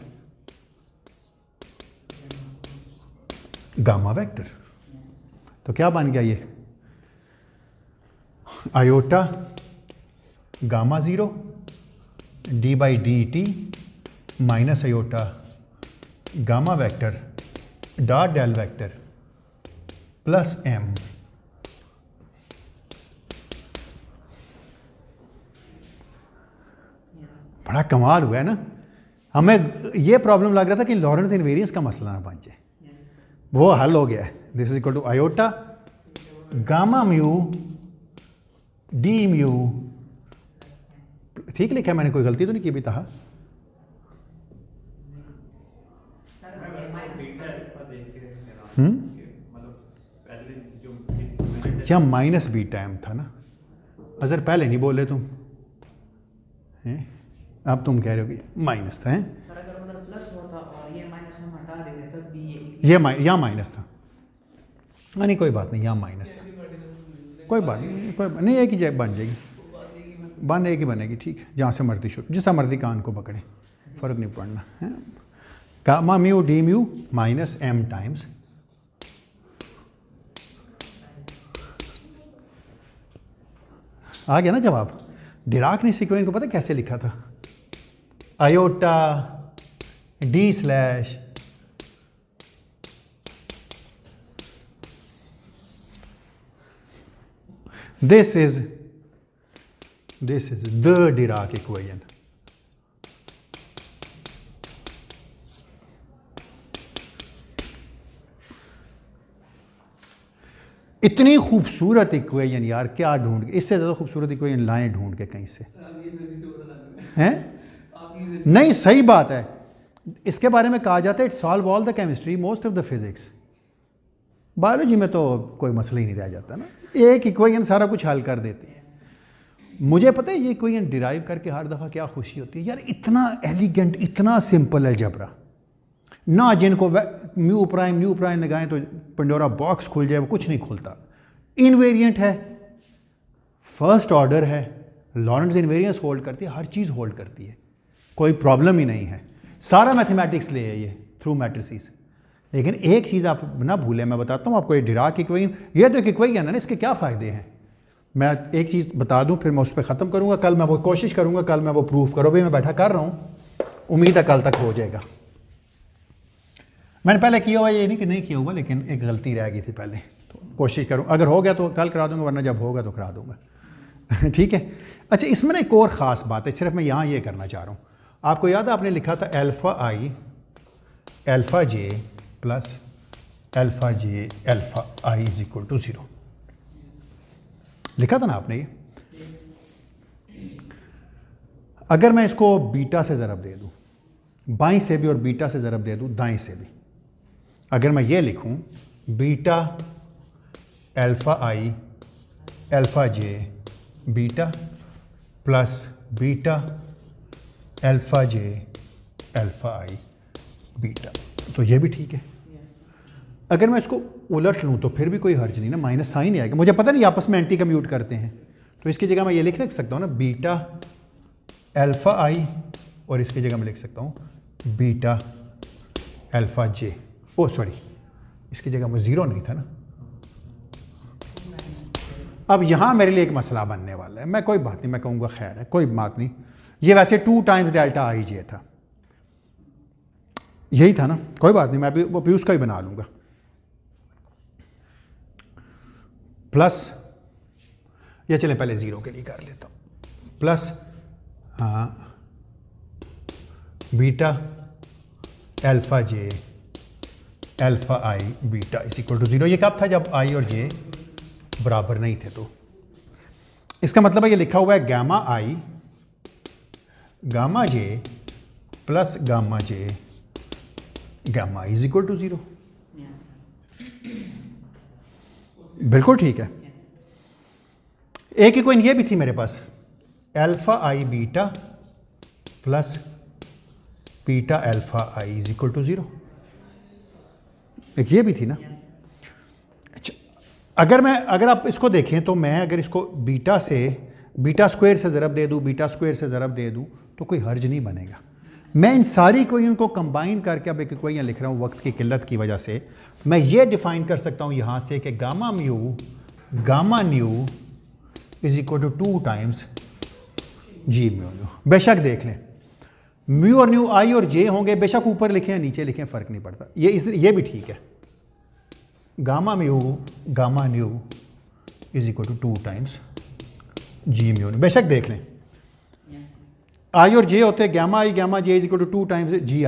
gamma vector. तो क्या बन गया ये? Iota gamma 0 d by D t minus iota gamma vector dot del vector plus m बड़ा कमाल हुआ है ना। हमें ये प्रॉब्लम लग रहा था कि लॉरेंस इनवेरियंस का मसला ना बन जाए, वो हल हो गया है। This is equal to iota gamma mu d mu, ठीक लिखा है मैंने, कोई गलती तो नहीं की भी था? या माइनस बीटा एम था ना, अजर पहले नहीं बोले तुम हैं, अब तुम कह रहे हो कि माइनस था। सर अगर मतलब प्लस होता और ये माइनस हम हटा देते तब भी ये यहाँ माइनस था। नहीं कोई बात नहीं, यहाँ माइनस था, कोई बात नहीं, कोई बात नहीं, एक ही बन जाएगी, एक ही बनेगी, ठीक है। जहाँ से मर्जी शुरू, जिस मर्जी कान को पकड़े, फ़र्क नहीं पड़ना है। Gamma mu d mu minus m times आ गया ना जवाब। डिराक ने इक्वेशन को पता कैसे लिखा था? Iota D slash this is the Dirac equation. इतनी खूबसूरत इक्वेशन यार, क्या ढूंढ के, इससे ज़्यादा खूबसूरत इक्वेशन लाएं ढूंढ के कहीं से, हैं? नहीं, सही बात है। इसके बारे में कहा जाता है it solve all the chemistry most of the physics. Biology में तो कोई मसला ही नहीं रह जाता ना, एक इक्वेशन सारा कुछ हल कर देती है। मुझे पता है ये इक्वेशन डिराइव करके हर दफ़ा क्या खुशी होती है यार, इतना एलिगेंट, इतना सिंपल अलजेब्रा ना, जिनको म्यू प्राइम लगाएं तो पंडोरा बॉक्स खुल जाए, वो कुछ नहीं खुलता। इनवेरिएंट है, फर्स्ट ऑर्डर है, लॉरेंट्ज़ इनवेरिएंस होल्ड करती है, हर चीज़ होल्ड करती है, कोई प्रॉब्लम ही नहीं है। सारा मैथमेटिक्स ले है ये थ्रू मैट्रिसेस। लेकिन एक चीज़ आप ना भूलें, मैं बताता हूँ आपको, ये डिराक इक्वेशन, ये तो एक इक्वेशन है ना, इसके क्या फ़ायदे हैं मैं एक चीज़ बता दूँ, फिर मैं उस पर ख़त्म करूँगा। कल मैं वो कोशिश करूँगा, कल मैं वो प्रूफ करो, भाई मैं बैठा कर रहा हूँ, उम्मीद है कल तक हो जाएगा। मैंने पहले किया हुआ, ये नहीं कि नहीं किया हुआ, लेकिन एक गलती रह गई थी पहले, तो कोशिश करूँ, अगर हो गया तो कल करा दूँगा, वरना जब होगा तो करा दूँगा। ठीक है। अच्छा, इसमें ना एक और ख़ास बात है, सिर्फ मैं यहाँ ये करना चाह रहा हूँ। आपको याद है आपने लिखा था alpha i alpha j plus alpha j alpha i is equal to 0, लिखा था ना आपने ये। अगर मैं इसको बीटा से ज़रब दे दूँ, बाईं से भी, और बीटा से ज़रब दे दूँ दाईं से भी, अगर मैं ये लिखूँ beta alpha i alpha J beta plus beta alpha j alpha i beta, तो ये भी ठीक है। अगर मैं इसको उलट लूँ तो फिर भी कोई हर्ज नहीं ना, माइनस साइन ही आएगा। मुझे पता नहीं आपस में एंटी कम्यूट करते हैं, तो इसकी जगह मैं ये लिख सकता हूँ ना बीटा अल्फ़ा आई, और इसकी जगह मैं लिख सकता हूँ बीटा अल्फ़ा जे। ओ सॉरी, इसकी जगह में 0 नहीं था ना। अब यहाँ मेरे लिए एक मसला बनने वाला है। मैं कोई बात नहीं, मैं कहूँगा खैर है, कोई बात नहीं। ये वैसे 2 टाइम्स डेल्टा आई जे था, यही था ना, कोई बात नहीं, मैं भी उसका ही बना लूँगा। प्लस, या चले पहले 0 के लिए कर लेता हूँ, plus beta alpha j alpha i beta is equal to 0। ये कब था? जब आई और जे बराबर नहीं थे। तो इसका मतलब है ये लिखा हुआ है gamma i gamma j plus gamma j gamma is equal to 0। बिल्कुल ठीक है। एक इक्वेशन ये भी थी मेरे पास, alpha i beta plus beta alpha i is equal to 0। एक ये भी थी ना। अगर आप इसको देखें तो मैं अगर इसको बीटा स्क्वायर से ज़रब दे दूँ, बीटा स्क्वायर से ज़रब दे दूँ तो कोई हर्ज नहीं बनेगा। मैं इन सारी इक्वेशन को कंबाइन करके अब एक इक्वेशन लिख रहा हूँ वक्त की किल्लत की वजह से। मैं ये डिफ़ाइन कर सकता हूँ यहाँ से कि gamma nu is equal to 2 times g mu nu. बेशक देख लें, म्यू और न्यू आई और जे होंगे, बेशक ऊपर लिखें या नीचे लिखें, फ़र्क नहीं पड़ता। ये भी ठीक है। Gamma nu is equal to 2 times g mu nu. बेशक देख लें, आई और जे होते हैं gamma j is equal to 2 times g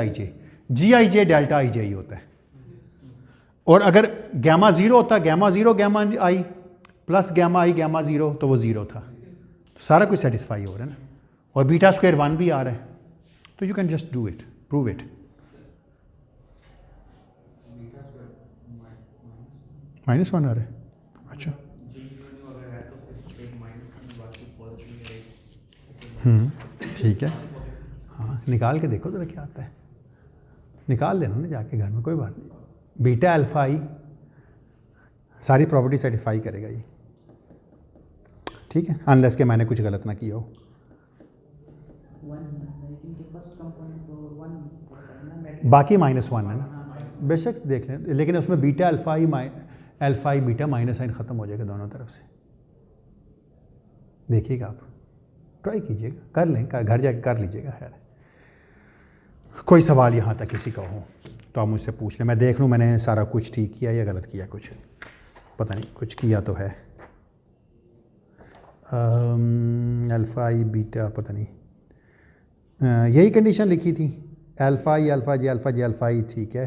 i j delta i j ही होता है। और अगर गामा 0 होता, gamma i plus gamma i gamma 0, तो वो 0 था। तो सारा कुछ सेटिस्फाई हो रहा है ना। और बीटा स्क्वायर 1 भी आ रहा है, तो you can just do it, prove it. -1 आ रहा है, अच्छा। ठीक है, हाँ निकाल के देखो जरा क्या आता है। निकाल लेना ना जाके घर में, कोई बात नहीं। बीटा अल्फ़ा आई सारी प्रॉपर्टी सेटिस्फाई करेगा ये, ठीक है, अनलेस के मैंने कुछ गलत ना किया हो। बाकी -1 है ना, बेशक देख लें, लेकिन उसमें beta alpha i beta minus sign ख़त्म हो जाएगा दोनों तरफ से। देखिएगा आप, ट्राई कीजिएगा, कर लें, घर जाके कर लीजिएगा। खैर कोई सवाल यहाँ तक किसी का हो तो आप मुझसे पूछ लें, मैं देख लूँ मैंने सारा कुछ ठीक किया या गलत किया। कुछ पता नहीं, कुछ किया तो है। अल्फ़ा आई बीटा पता नहीं, यही कंडीशन लिखी थी, alpha i alpha j alpha i, ठीक है,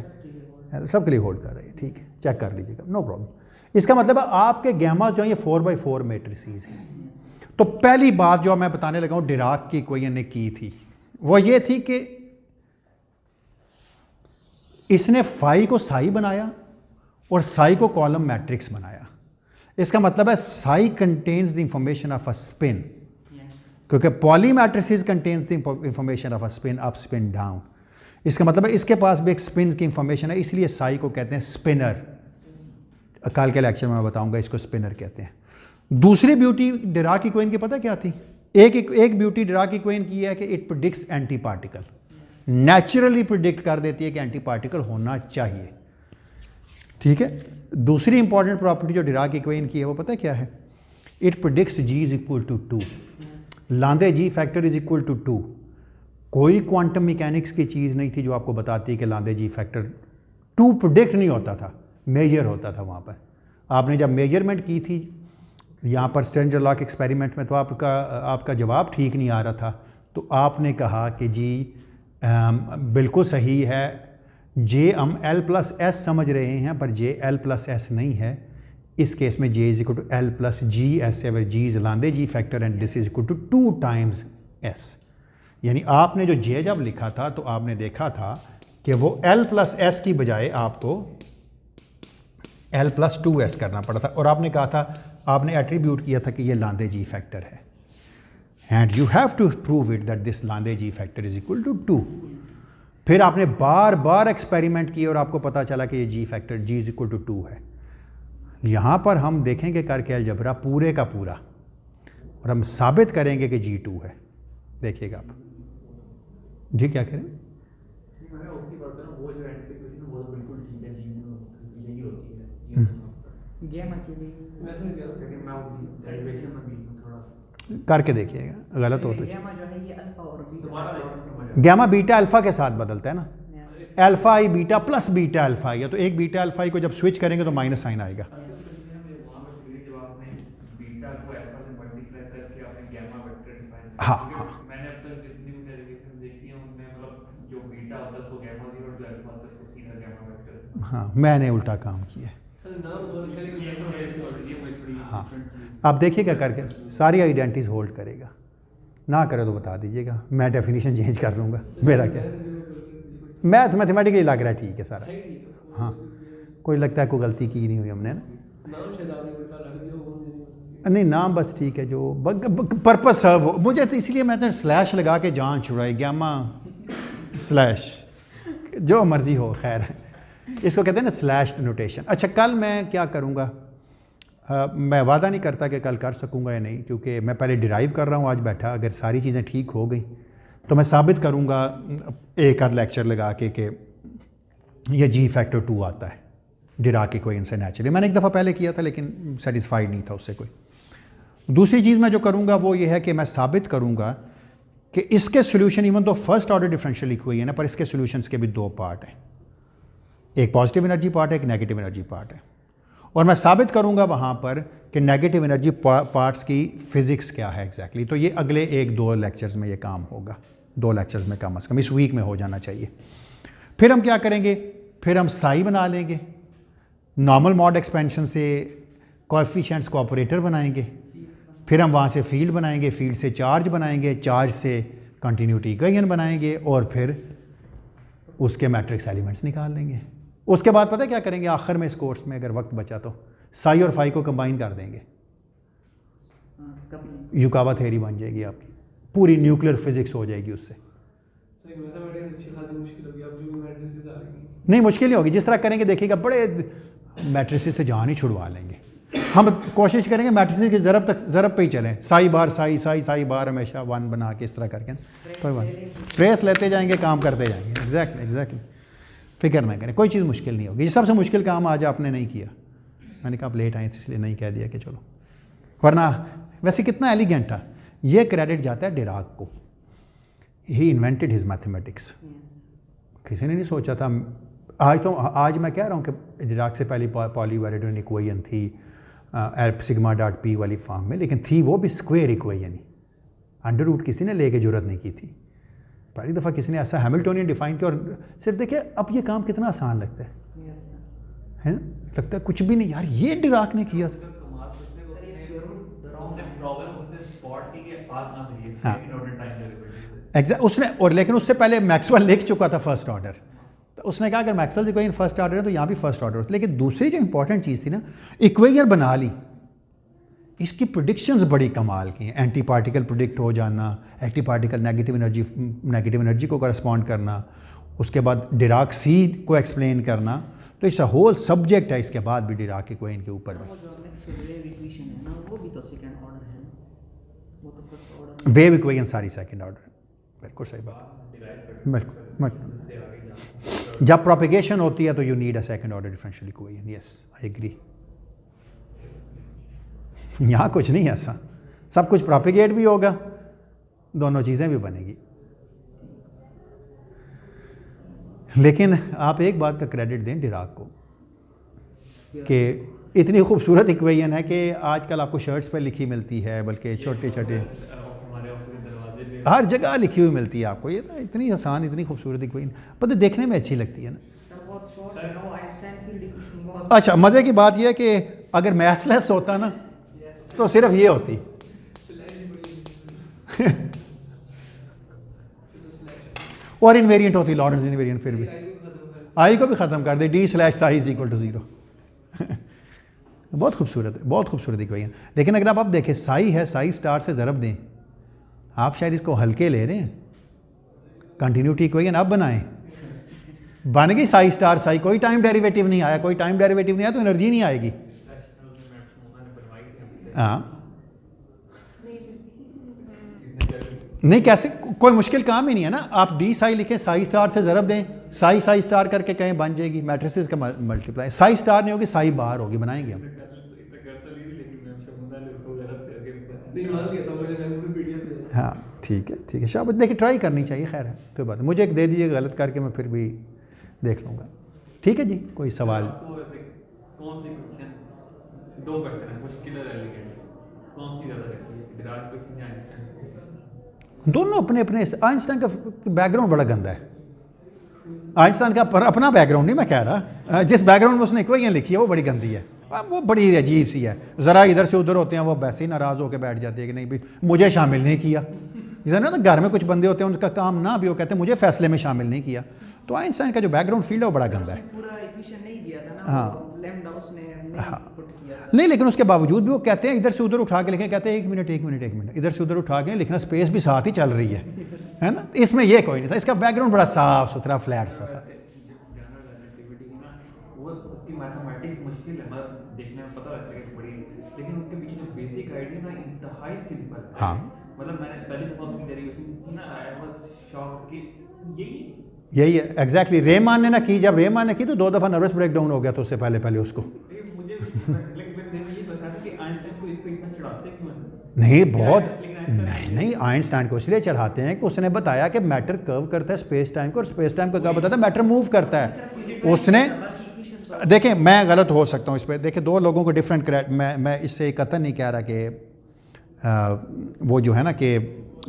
सब के लिए होल्ड कर रही है, ठीक है, चेक कर लीजिएगा, नो प्रॉब्लम। इसका मतलब है आपके गैमा जो है ये 4/4 मैट्रिसेस हैं। तो पहली बात जो मैं बताने लगा हूँ डिराक की कोई ने की थी, वो ये थी कि इसने फाई को साई बनाया और साई को कॉलम मैट्रिक्स बनाया। इसका मतलब है psi contains the information of a spin, क्योंकि Pauli matrices contains the information of a spin up spin down. इसका मतलब है इसके पास भी एक स्पिन की इंफॉर्मेशन है, इसलिए साई को कहते हैं स्पिनर। कल के लेक्चर में मैं बताऊंगा इसको स्पिनर कहते हैं। दूसरी ब्यूटी डिराक इक्वेशन की पता क्या थी? एक ब्यूटी डिराक इक्वेशन की है कि it predicts anti particle, naturally predict कर देती है कि एंटी पार्टिकल होना चाहिए, ठीक है। दूसरी इंपॉर्टेंट प्रॉपर्टी जो डिराक इक्वेशन की है वो पता क्या है? It predicts g is equal to 2, Landé g factor is equal to 2। कोई क्वांटम मैकेनिक्स की चीज़ नहीं थी जो आपको बताती है कि लांदे जी फैक्टर 2 प्रिडिक्ट नहीं होता था, मेजर होता था। वहाँ पर आपने जब मेजरमेंट की थी यहाँ पर स्टेंजरलॉक एक्सपेरिमेंट में, तो आपका जवाब ठीक नहीं आ रहा था, तो आपने कहा कि जी बिल्कुल सही है, जे हम L+S समझ रहे हैं पर जे L+S नहीं है। इस केस में J is equal to L+GS, where G is Landé g factor and this is equal to 2 times S। यानी आपने जो J जब लिखा था तो आपने देखा था कि वो L+S की बजाय आपको L+2S करना पड़ा था, और आपने कहा था, आपने एट्रीब्यूट किया था कि ये लांदे जी फैक्टर है, and you have to prove it that this Landé g factor is equal to 2। फिर आपने बार बार एक्सपेरिमेंट किए और आपको पता चला कि ये g factor g is equal to 2 है। यहाँ पर हम देखेंगे करके अलजबरा पूरे का पूरा और हम साबित करेंगे कि जी 2 है। देखिएगा आप जी क्या करें। मैं उसकी बात कर रहा हूं, वो जो एंटीक्वेशन वो तो बिल्कुल ठीक है, जी यही होती है गैमा के लिए वैसे नहीं कह रहा, लेकिन मैं डेरिवेशन में भी थोड़ा करके देखिएगा, गलत हो तो गैमा जो है ये अल्फा और बीटा तुम्हारा समझ गैमा बीटा अल्फा के साथ बदलता है ना, alpha i beta plus beta alpha i है, तो एक बीटा अल्फा आई को जब स्विच करेंगे तो माइनस साइन आएगा। हाँ हाँ मैंने अब तक जितनी भी डेरिवेशन देखी है उनमें मतलब जो बीटा होता है उसको गैमा दी और जो अल्फा होता है उसको सीधा गैमा वेक्टर। हाँ मैंने उल्टा काम किया है। हाँ आप देखिएगा करके सारी आइडेंटिटीज होल्ड करेगा, ना करे तो बता दीजिएगा, मैं डेफिनेशन चेंज कर लूँगा। मेरा क्या मैथमेटिकली लग रहा है ठीक है सारा। हाँ कोई लगता है कोई गलती की नहीं हुई हमने ना, नहीं नाम बस ठीक है, जो पर्पस सर्व हो। मुझे तो इसलिए मैंने स्लैश लगा के जान छुड़ाई, गैमा स्लैश जो मर्जी हो, खैर इसको कहते हैं ना स्लैश नोटेशन। अच्छा कल मैं क्या करूँगा, मैं वादा नहीं करता कि कल कर सकूँगा या नहीं, क्योंकि मैं पहले डिराइव कर रहा हूँ आज बैठा। अगर सारी चीज़ें ठीक हो गई तो मैं साबित करूँगा एक आध लेक्चर लगा के कि ये जी फैक्टर 2 आता है डिराक इक्वेशन से नेचुरली। मैंने एक दफ़ा पहले किया था लेकिन सेटिस्फाइड नहीं था उससे कोई। दूसरी चीज़ मैं जो करूँगा वो ये है कि मैं साबित करूँगा कि इसके सोल्यूशन इवन तो फर्स्ट ऑर्डर डिफरेंशियल इक्वेशन है पर इसके सोल्यूशंस के भी 2 पार्ट हैं, एक पॉजिटिव एनर्जी पार्ट है, एक नेगेटिव एनर्जी पार्ट है। और मैं साबित करूँगा वहाँ पर कि नेगेटिव एनर्जी पार्ट्स की फ़िज़िक्स क्या है एग्जैक्टली। तो ये अगले 1-2 लेक्चर्स में ये काम होगा, 2 लेक्चर्स में कम अज़ कम इस वीक में हो जाना चाहिए। फिर हम क्या करेंगे, फिर हम साई बना लेंगे, नॉर्मल मॉड एक्सपेंशन से कोएफिशिएंट्स को ऑपरेटर बनाएंगे, फिर हम वहाँ से फील्ड बनाएंगे, फील्ड से चार्ज बनाएंगे, चार्ज से कंटिन्यूटी इक्वेशन बनाएंगे और फिर उसके मैट्रिक्स एलिमेंट्स निकाल लेंगे। उसके बाद पता है क्या करेंगे आखिर में इस कोर्स में, अगर वक्त बचा तो साई और फाई को कंबाइन कर देंगे, युकावा थ्योरी बन जाएगी आपकी, पूरी न्यूक्लियर फिजिक्स हो जाएगी उससे। नहीं मुश्किल नहीं होगी, जिस तरह करेंगे देखिएगा बड़े मैट्रिसेस से जान ही छुड़वा लेंगे। हम कोशिश करेंगे मैट्रिसेस की ज़रब पे ही चलें, साई बार साई साई साई बार हमेशा 1 बना के इस तरह करके कोई बात ट्रेस लेते जाएंगे, काम करते जाएंगे। एग्जैक्टली फिक्र ना करें, कोई चीज़ मुश्किल नहीं होगी। ये सबसे मुश्किल काम आज आपने नहीं किया, मैंने कहा आप लेट आए इसलिए नहीं कह दिया कि चलो, वरना वैसे कितना एलिगेंट था। ये क्रेडिट जाता है डिराक को, ही इन्वेंटेड हिज मैथमेटिक्स। किसी ने नहीं सोचा था। आज मैं कह रहा हूँ कि डिराक से पहले पॉलीवैलिडोन इक्वेशन थी सिग्मा डॉट पी वाली फॉर्म में, लेकिन थी वो भी स्क्वायर इक्वेशन ही, अंडर रूट किसी ने लेके जरूरत नहीं की थी। पहली दफ़ा किसी ने ऐसा हैमिल्टोनियन डिफाइन किया और सिर्फ देखिए अब ये काम कितना आसान लगता है ना, लगता है कुछ भी नहीं यार, ये डिराक ने किया था। हाँ एग्जैक्ट उसने, और लेकिन उससे पहले मैक्सवेल लिख चुका था फर्स्ट ऑर्डर, तो उसने कहा अगर मैक्सवेल इक्वेशन फर्स्ट ऑर्डर है तो यहाँ भी फर्स्ट ऑर्डर। लेकिन दूसरी जो इंपॉर्टेंट चीज़ थी ना, इक्वेशन बना ली, इसकी प्रेडिक्शंस बड़ी कमाल की हैं। एंटी पार्टिकल प्रेडिक्ट हो जाना, एंटी पार्टिकल नेगेटिव एनर्जी को करस्पॉन्ड करना, उसके बाद डिराक सी को एक्सप्लेन करना, तो इस होल सब्जेक्ट है। इसके बाद भी डिराक इक्वेशन के ऊपर वेव इक्वेशन सारी सेकंड ऑर्डर। बिल्कुल सही बात, बिल्कुल। जब प्रोपेगेशन होती है तो you need a second order differential equation. Yes I agree. यहाँ कुछ नहीं है ऐसा, सब कुछ प्रोपेगेट भी होगा, दोनों चीज़ें भी बनेगी। लेकिन आप एक बात का क्रेडिट दें डिराक को कि इतनी खूबसूरत इक्वेशन है कि आजकल आपको शर्ट्स पे लिखी मिलती है, बल्कि छोटे छोटे हर जगह लिखी हुई मिलती है आपको। ये इतनी आसान, इतनी खूबसूरत इक्वेशन, पता देखने में अच्छी लगती है ना। अच्छा मज़े की बात यह है कि अगर मैथलेस होता ना तो सिर्फ ये होती और इनवेरिएंट होती, लॉरेंस इनवेरिएंट, फिर भी आई को भी ख़त्म कर दे, d slash psi is equal to 0। बहुत खूबसूरत है, बहुत खूबसूरत इक्वेशन। लेकिन अगर आप देखें साई है, साई स्टार से ज़रब दें, आप शायद इसको हल्के ले रहे हैं। कंटिन्यूटी इक्वेशन आप बनाएं, बन गई साई स्टार साई, कोई टाइम डेरिवेटिव नहीं आया, कोई टाइम डेरिवेटिव नहीं आया तो एनर्जी नहीं आएगी। हाँ नहीं, कैसे, कोई मुश्किल काम ही नहीं है ना। आप डी साई लिखें, साई स्टार से ज़रब दें, साई साई स्टार करके कहीं बन जाएगी, मैट्रिसेस का मल्टीप्लाई। साई स्टार नहीं होगी, साई बाहर होगी, बनाएंगे हम। हाँ ठीक है शाबाश, देखिए ट्राई करनी चाहिए, खैर है कोई बात नहीं। मुझे एक दे दीजिए गलत करके, मैं फिर भी देख लूँगा। ठीक है जी, कोई सवाल? दो क्वेश्चन है, मुश्किल और एलिगेंट, कौन सी ज़्यादा लगती है, डिराक क्वेश्चन या आइंस्टाइन? दोनों अपने अपने। आइंस्टाइन का बैकग्राउंड बड़ा गंदा है। आइंस्टाइन का अपना बैकग्राउंड नहीं मैं कह रहा, जिस बैकग्राउंड में उसने इक्वेशन लिखी है वो बड़ी गंदी है, वो बड़ी अजीब सी है। ज़रा इधर से उधर होते हैं, वो वैसे ही नाराज़ होकर बैठ जाते हैं कि नहीं भाई मुझे शामिल नहीं किया। जैसे ना तो घर में कुछ बंदे होते हैं, उनका काम ना भी हो, कहते हैं मुझे फैसले में शामिल नहीं किया। तो आइंस्टाइन का जो बैकग्राउंड फील्ड है वो बड़ा गंदा है। हाँ नहीं, लेकिन उसके बावजूद भी वो कहते हैं इधर से उधर उठा के लिखें, कहते हैं एक मिनट इधर से उधर उठा के लिखना, स्पेस भी साथ ही चल रही है ना। इसमें ये कोई नहीं था, इसका बैकग्राउंड बड़ा साफ सुथरा फ्लैट सा था। उसकी मैथमेटिक्स मुश्किल है, मतलब देखने में पता लगता है कि बड़ी, लेकिन उसके पीछे जो बेसिक आइडिया ना इंतहाई सिंपल है। हाँ मतलब मैंने पहली दफा उसकी डेरिवेशन की ना, आई वाज शॉक्ड कि यही है एग्जैक्टली। रेमान ने ना की, जब रेमान ने की तो 2 दफ़ा नर्वस ब्रेकडाउन हो गया था उससे पहले उसको। नहीं बहुत नहीं, आइंस्टाइन को इसलिए चढ़ाते हैं कि उसने बताया कि मैटर कर्व करता है स्पेस टाइम को, और स्पेस टाइम को क्या बताता है, मैटर मूव करता है। उसने देखें, मैं गलत हो सकता हूँ इस पर, देखिए 2 लोगों को डिफरेंट, मैं इससे कतई नहीं कह रहा कि वो जो है ना कि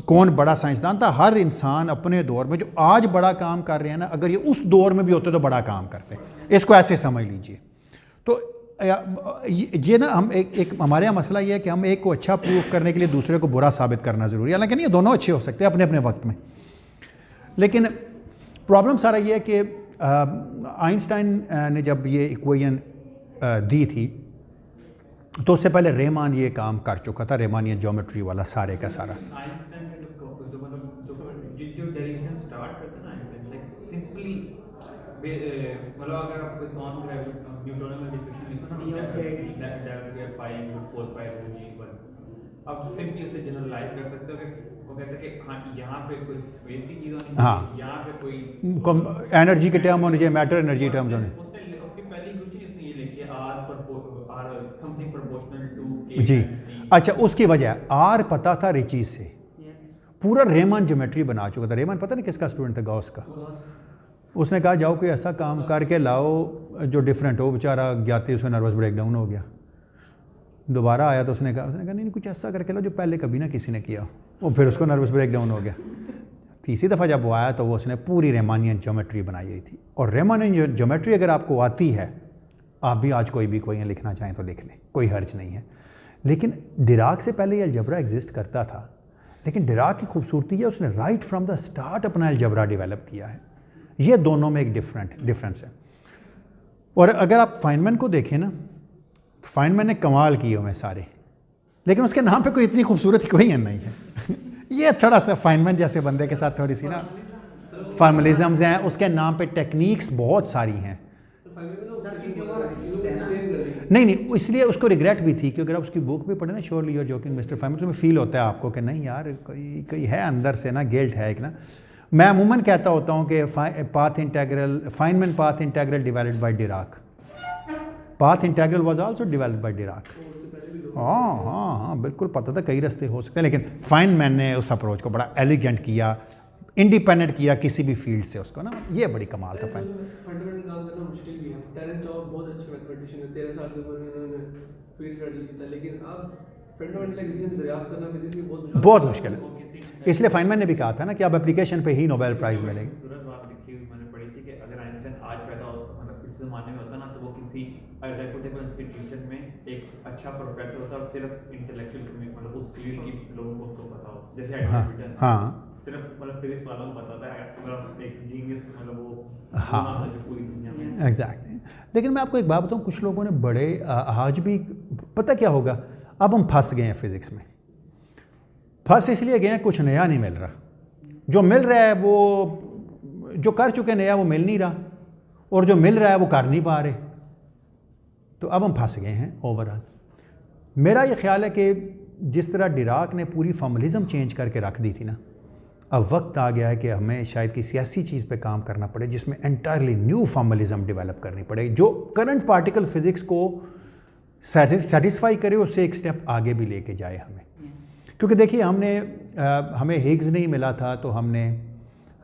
कौन बड़ा साइंसदान था। हर इंसान अपने दौर में जो आज बड़ा काम कर रहे हैं ना, अगर ये उस दौर में भी होते तो बड़ा काम करते, इसको ऐसे समझ लीजिए। तो ये ना हम एक हमारे यहाँ मसला ये है कि हम एक को अच्छा प्रूफ करने के लिए दूसरे को बुरा साबित करना ज़रूरी है, हालांकि ये दोनों अच्छे हो सकते हैं अपने अपने वक्त में। लेकिन प्रॉब्लम सारा ये है कि आइंस्टाइन ने जब ये इक्वेशन दी थी तो उससे पहले रेमान ये काम कर चुका था, रेमानियन ज्योमेट्री वाला सारे का सारा। आइंस्टाइन का जो डेरिवेशन स्टार्ट करता है ना आइंस्टाइन, लाइक सिंपली, मतलब अगर आप कोई सॉन्ग न्यूटोनियन इक्वेशन लिखो ना, दैट स्क्वायर 5 4 5 g1, अब सिंपली उसे जनरलाइज कर सकते हो कि वो कहते हैं कि हाँ यहाँ पे कोई स्पेस की चीज़ होनी, हाँ यहाँ पे कोई एनर्जी के टर्म होने चाहिए, मैटर एनर्जी टर्म्स होने। उसकी पहली इक्वेशन इसने ये लिखी है, r समथिंग प्रोपोर्शनल टू जी। अच्छा, उसकी वजह आर पता था रिचीज से, पूरा रेमान ज्योमेट्री बना चुका था। रेमान पता नहीं किसका स्टूडेंट था, गॉस का। उसने कहा जाओ कोई ऐसा काम करके लाओ जो डिफरेंट हो। बेचारा जाते उसमें नर्वस ब्रेकडाउन हो गया। दोबारा आया तो उसने कहा नहीं कुछ ऐसा करके लाओ जो पहले कभी ना किसी ने किया। वो फिर उसको नर्वस ब्रेकडाउन हो गया। तीसरी दफ़ा जब वो आया तो वो उसने पूरी रेमानियन ज्योमेट्री बनाई गई थी। और रेमानियन ज्योमेट्री अगर आपको आती है, आप भी आज कोई भी कोई लिखना चाहें तो लिख लें, कोई हर्ज नहीं है। लेकिन डिराक से पहले ये अलजबरा एग्जिस्ट करता था, लेकिन डिराक की खूबसूरती है उसने राइट फ्रॉम द स्टार्ट अपना अलजबरा डेवलप किया है। ये दोनों में एक डिफरेंस है। और अगर आप फाइनमैन को देखें ना, तो फाइनमैन ने कमाल किए हुए सारे, लेकिन उसके नाम पे कोई इतनी खूबसूरत इक्वेशन नहीं है। ये थोड़ा सा फाइनमैन जैसे बंदे के साथ थोड़ी सी ना फॉर्मलिज्म्स हैं। उसके नाम पे टेक्निक्स बहुत सारी हैं। नहीं, इसलिए उसको रिग्रेट भी थी, क्योंकि आप उसकी बुक भी पढ़े ना, surely you're joking Mister Feynman, उसमें फील होता है आपको कि नहीं यार कोई है अंदर से ना, गिल्ट है एक ना। मैं अमूमन कहता होता हूँ कि path integral, Feynman path integral developed by Dirac, path integral was also developed by Dirac. हाँ बिल्कुल पता था कई रास्ते हो सकते हैं, लेकिन फाइनमैन ने उस अप्रोच को बड़ा एलिगेंट किया, इंडिपेंडेंट किया किसी भी फील्ड से उसको ना। ये बड़ी कमाल था। फंडामेंटल काम करना मुश्किल भी है। टेरेंस टावर बहुत अच्छे मैथमेटिशियन है, 13 साल की उम्र में उन्होंने फील्ड स्टडी की था, लेकिन अब फंडामेंटल एक्सिस्टेंस दरियाफ्त करना फिजिक्स की बहुत मुश्किल है। इसलिए फाइनमैन ने भी कहा था ना कि अब एप्लीकेशन पे ही नोबेल प्राइज़ मिलेगी। खूबसूरत बात लिखी हुई मैंने पढ़ी थी कि अगर आइंस्टाइन आज पैदा होता, मतलब इस ज़माने में होता ना, तो वो किसी रेपुटेबल इंस्टीट्यूशन में एक अच्छा प्रोफेसर होता और सिर्फ इंटेलेक्चुअल मतलब उस फील्ड की लोगों को उसको पता हो, जैसे एडवर्टाइजमेंट। हाँ सिर्फ मतलब फिजिक्स वालों को पता था, मतलब एक जीनियस, मतलब वो हाँ पूरी दुनिया में। एग्जैक्टली। लेकिन मैं आपको एक बात बताऊँ, कुछ लोगों ने बड़े आज भी, पता क्या होगा, अब हम फंस गए हैं फिज़िक्स में। फंस इसलिए गए हैं कुछ नया नहीं मिल रहा, जो मिल रहा है वो जो कर चुके नया वो मिल नहीं रहा, और जो मिल रहा है वो कर नहीं पा रहे, तो अब हम फंस गए हैं ओवरऑल। मेरा ये ख्याल है कि जिस तरह डिराक ने पूरी फॉर्मलिज्म चेंज करके रख दी थी ना, अब वक्त आ गया है कि हमें शायद किसी ऐसी चीज़ पे काम करना पड़े जिसमें एंटायरली न्यू फॉर्मलिज्म डेवलप करनी पड़े, जो करंट पार्टिकल फिज़िक्स को सेटिस्फाई करे, उससे एक स्टेप आगे भी लेके जाए हमें। क्योंकि देखिए हमें हिग्स नहीं मिला था, तो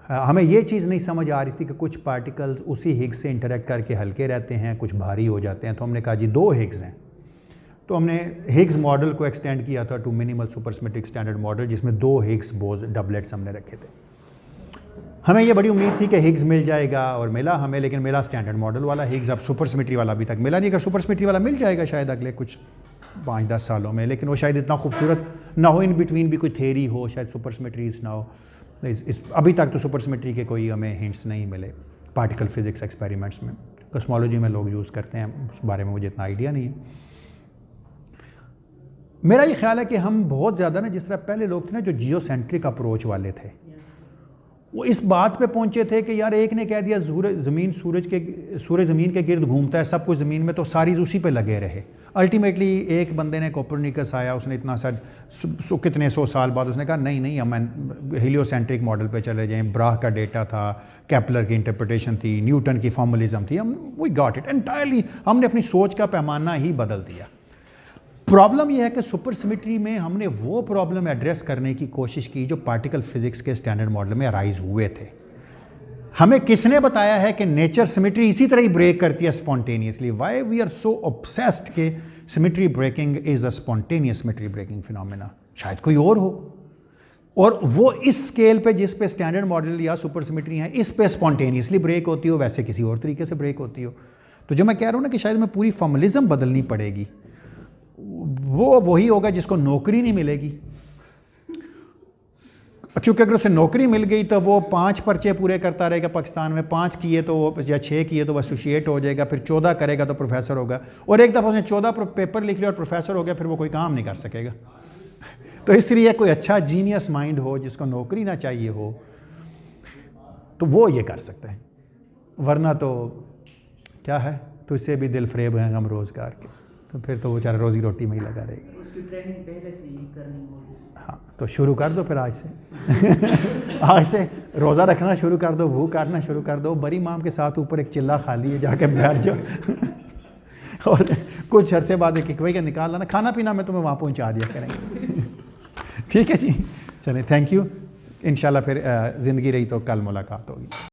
हमें ये चीज़ नहीं समझ आ रही थी कि कुछ पार्टिकल्स उसी हिग्स से इंटरेक्ट करके हल्के रहते हैं, कुछ भारी हो जाते हैं। तो हमने कहा जी 2 हिग्स हैं, तो हमने हिग्स मॉडल को एक्सटेंड किया था टू मिनिमल सुपरसिमेट्रिक स्टैंडर्ड मॉडल, जिसमें 2 हिग्स बोज डबलेट्स हमने रखे थे। हमें ये बड़ी उम्मीद थी कि हिग्स मिल जाएगा, और मिला हमें, लेकिन मिला स्टैंडर्ड मॉडल वाला हिग्स। अब सुपरसिमेट्री वाला अभी तक मिला नहीं। अगर सुपरसिमेट्री वाला मिल जाएगा शायद अगले कुछ 5-10 सालों में, लेकिन वो शायद इतना खूबसूरत ना हो, इन बिटवीन भी कोई थेरी हो, शायद सुपरसिमेट्रीज ना हो। अभी तक तो सुपरसिमेट्री के कोई हमें हिंट्स नहीं मिले पार्टिकल फिजिक्स एक्सपेरिमेंट्स में। कॉस्मोलॉजी में लोग यूज़ करते हैं, उस बारे में मुझे इतना आइडिया नहीं है। मेरा ये ख्याल है कि हम बहुत ज़्यादा ना, जिस तरह पहले लोग थे ना जो जियोसेंट्रिक अप्रोच वाले थे, वो इस बात पे पहुंचे थे कि यार एक ने कह दिया सूरज ज़मीन के गिर्द घूमता है, सब कुछ ज़मीन में, तो सारी उसी पे लगे रहे। अल्टीमेटली एक बंदे ने, कोपरनिकस आया, उसने इतना सा कितने 100 साल बाद उसने कहा नहीं हम हीलियोसेंट्रिक मॉडल पे चले जाएं। ब्राह का डेटा था, केपलर की इंटरप्रिटेशन थी, न्यूटन की फॉर्मलिज्म थी, वी गॉट इट एंटायरली। हमने अपनी सोच का पैमाना ही बदल दिया। प्रॉब्लम यह है कि सुपरसिमेट्री में हमने वो प्रॉब्लम एड्रेस करने की कोशिश की जो पार्टिकल फिजिक्स के स्टैंडर्ड मॉडल में अराइज हुए थे। हमें किसने बताया है कि नेचर सिमेट्री इसी तरह ही ब्रेक करती है spontaneously? Why we are so obsessed कि symmetry breaking is a spontaneous symmetry breaking phenomena? शायद कोई और हो, और वो इस स्केल पे जिस पे स्टैंडर्ड मॉडल या सुपरसिमेट्री है, इस पे स्पॉन्टेनियसली ब्रेक होती हो, वैसे किसी और तरीके से ब्रेक होती हो। तो जो मैं कह रहा हूँ ना कि शायद हमें पूरी फॉर्मलिज्म बदलनी पड़ेगी, वो वही होगा जिसको नौकरी नहीं मिलेगी। क्योंकि अगर उसे नौकरी मिल गई तो वो 5 पर्चे पूरे करता रहेगा पाकिस्तान में, 5 किए तो वो, या 6 किए तो वो एसोसिएट हो जाएगा, फिर 14 करेगा तो प्रोफेसर होगा, और एक दफ़ा उसने 14 पेपर लिख लिया और प्रोफेसर हो गया, फिर वो कोई काम नहीं कर सकेगा। तो इसलिए कोई अच्छा जीनियस माइंड हो जिसको नौकरी ना चाहिए हो, तो वो ये कर सकता है, वरना तो क्या है, तो इससे भी दिल फरेब हैं हम रोज़गार के, तो फिर तो वो बेचारा रोज़ी रोटी में ही लगा रहेगा। उसकी ट्रेनिंग पहले से ही करनी होगी। हाँ, तो शुरू कर दो फिर आज से आज से रोज़ा रखना शुरू कर दो, भूख काटना शुरू कर दो। बड़ी माम के साथ ऊपर एक चिल्ला खाली है, जाके बैठ जाओ और कुछ अरसे बाद एक इकवाई का निकाल लाना, खाना पीना में तुम्हें वहाँ पहुँचा दिया करेंगे। ठीक है जी, चलें, थैंक यू। इंशाल्लाह फिर ज़िंदगी रही तो कल मुलाकात होगी।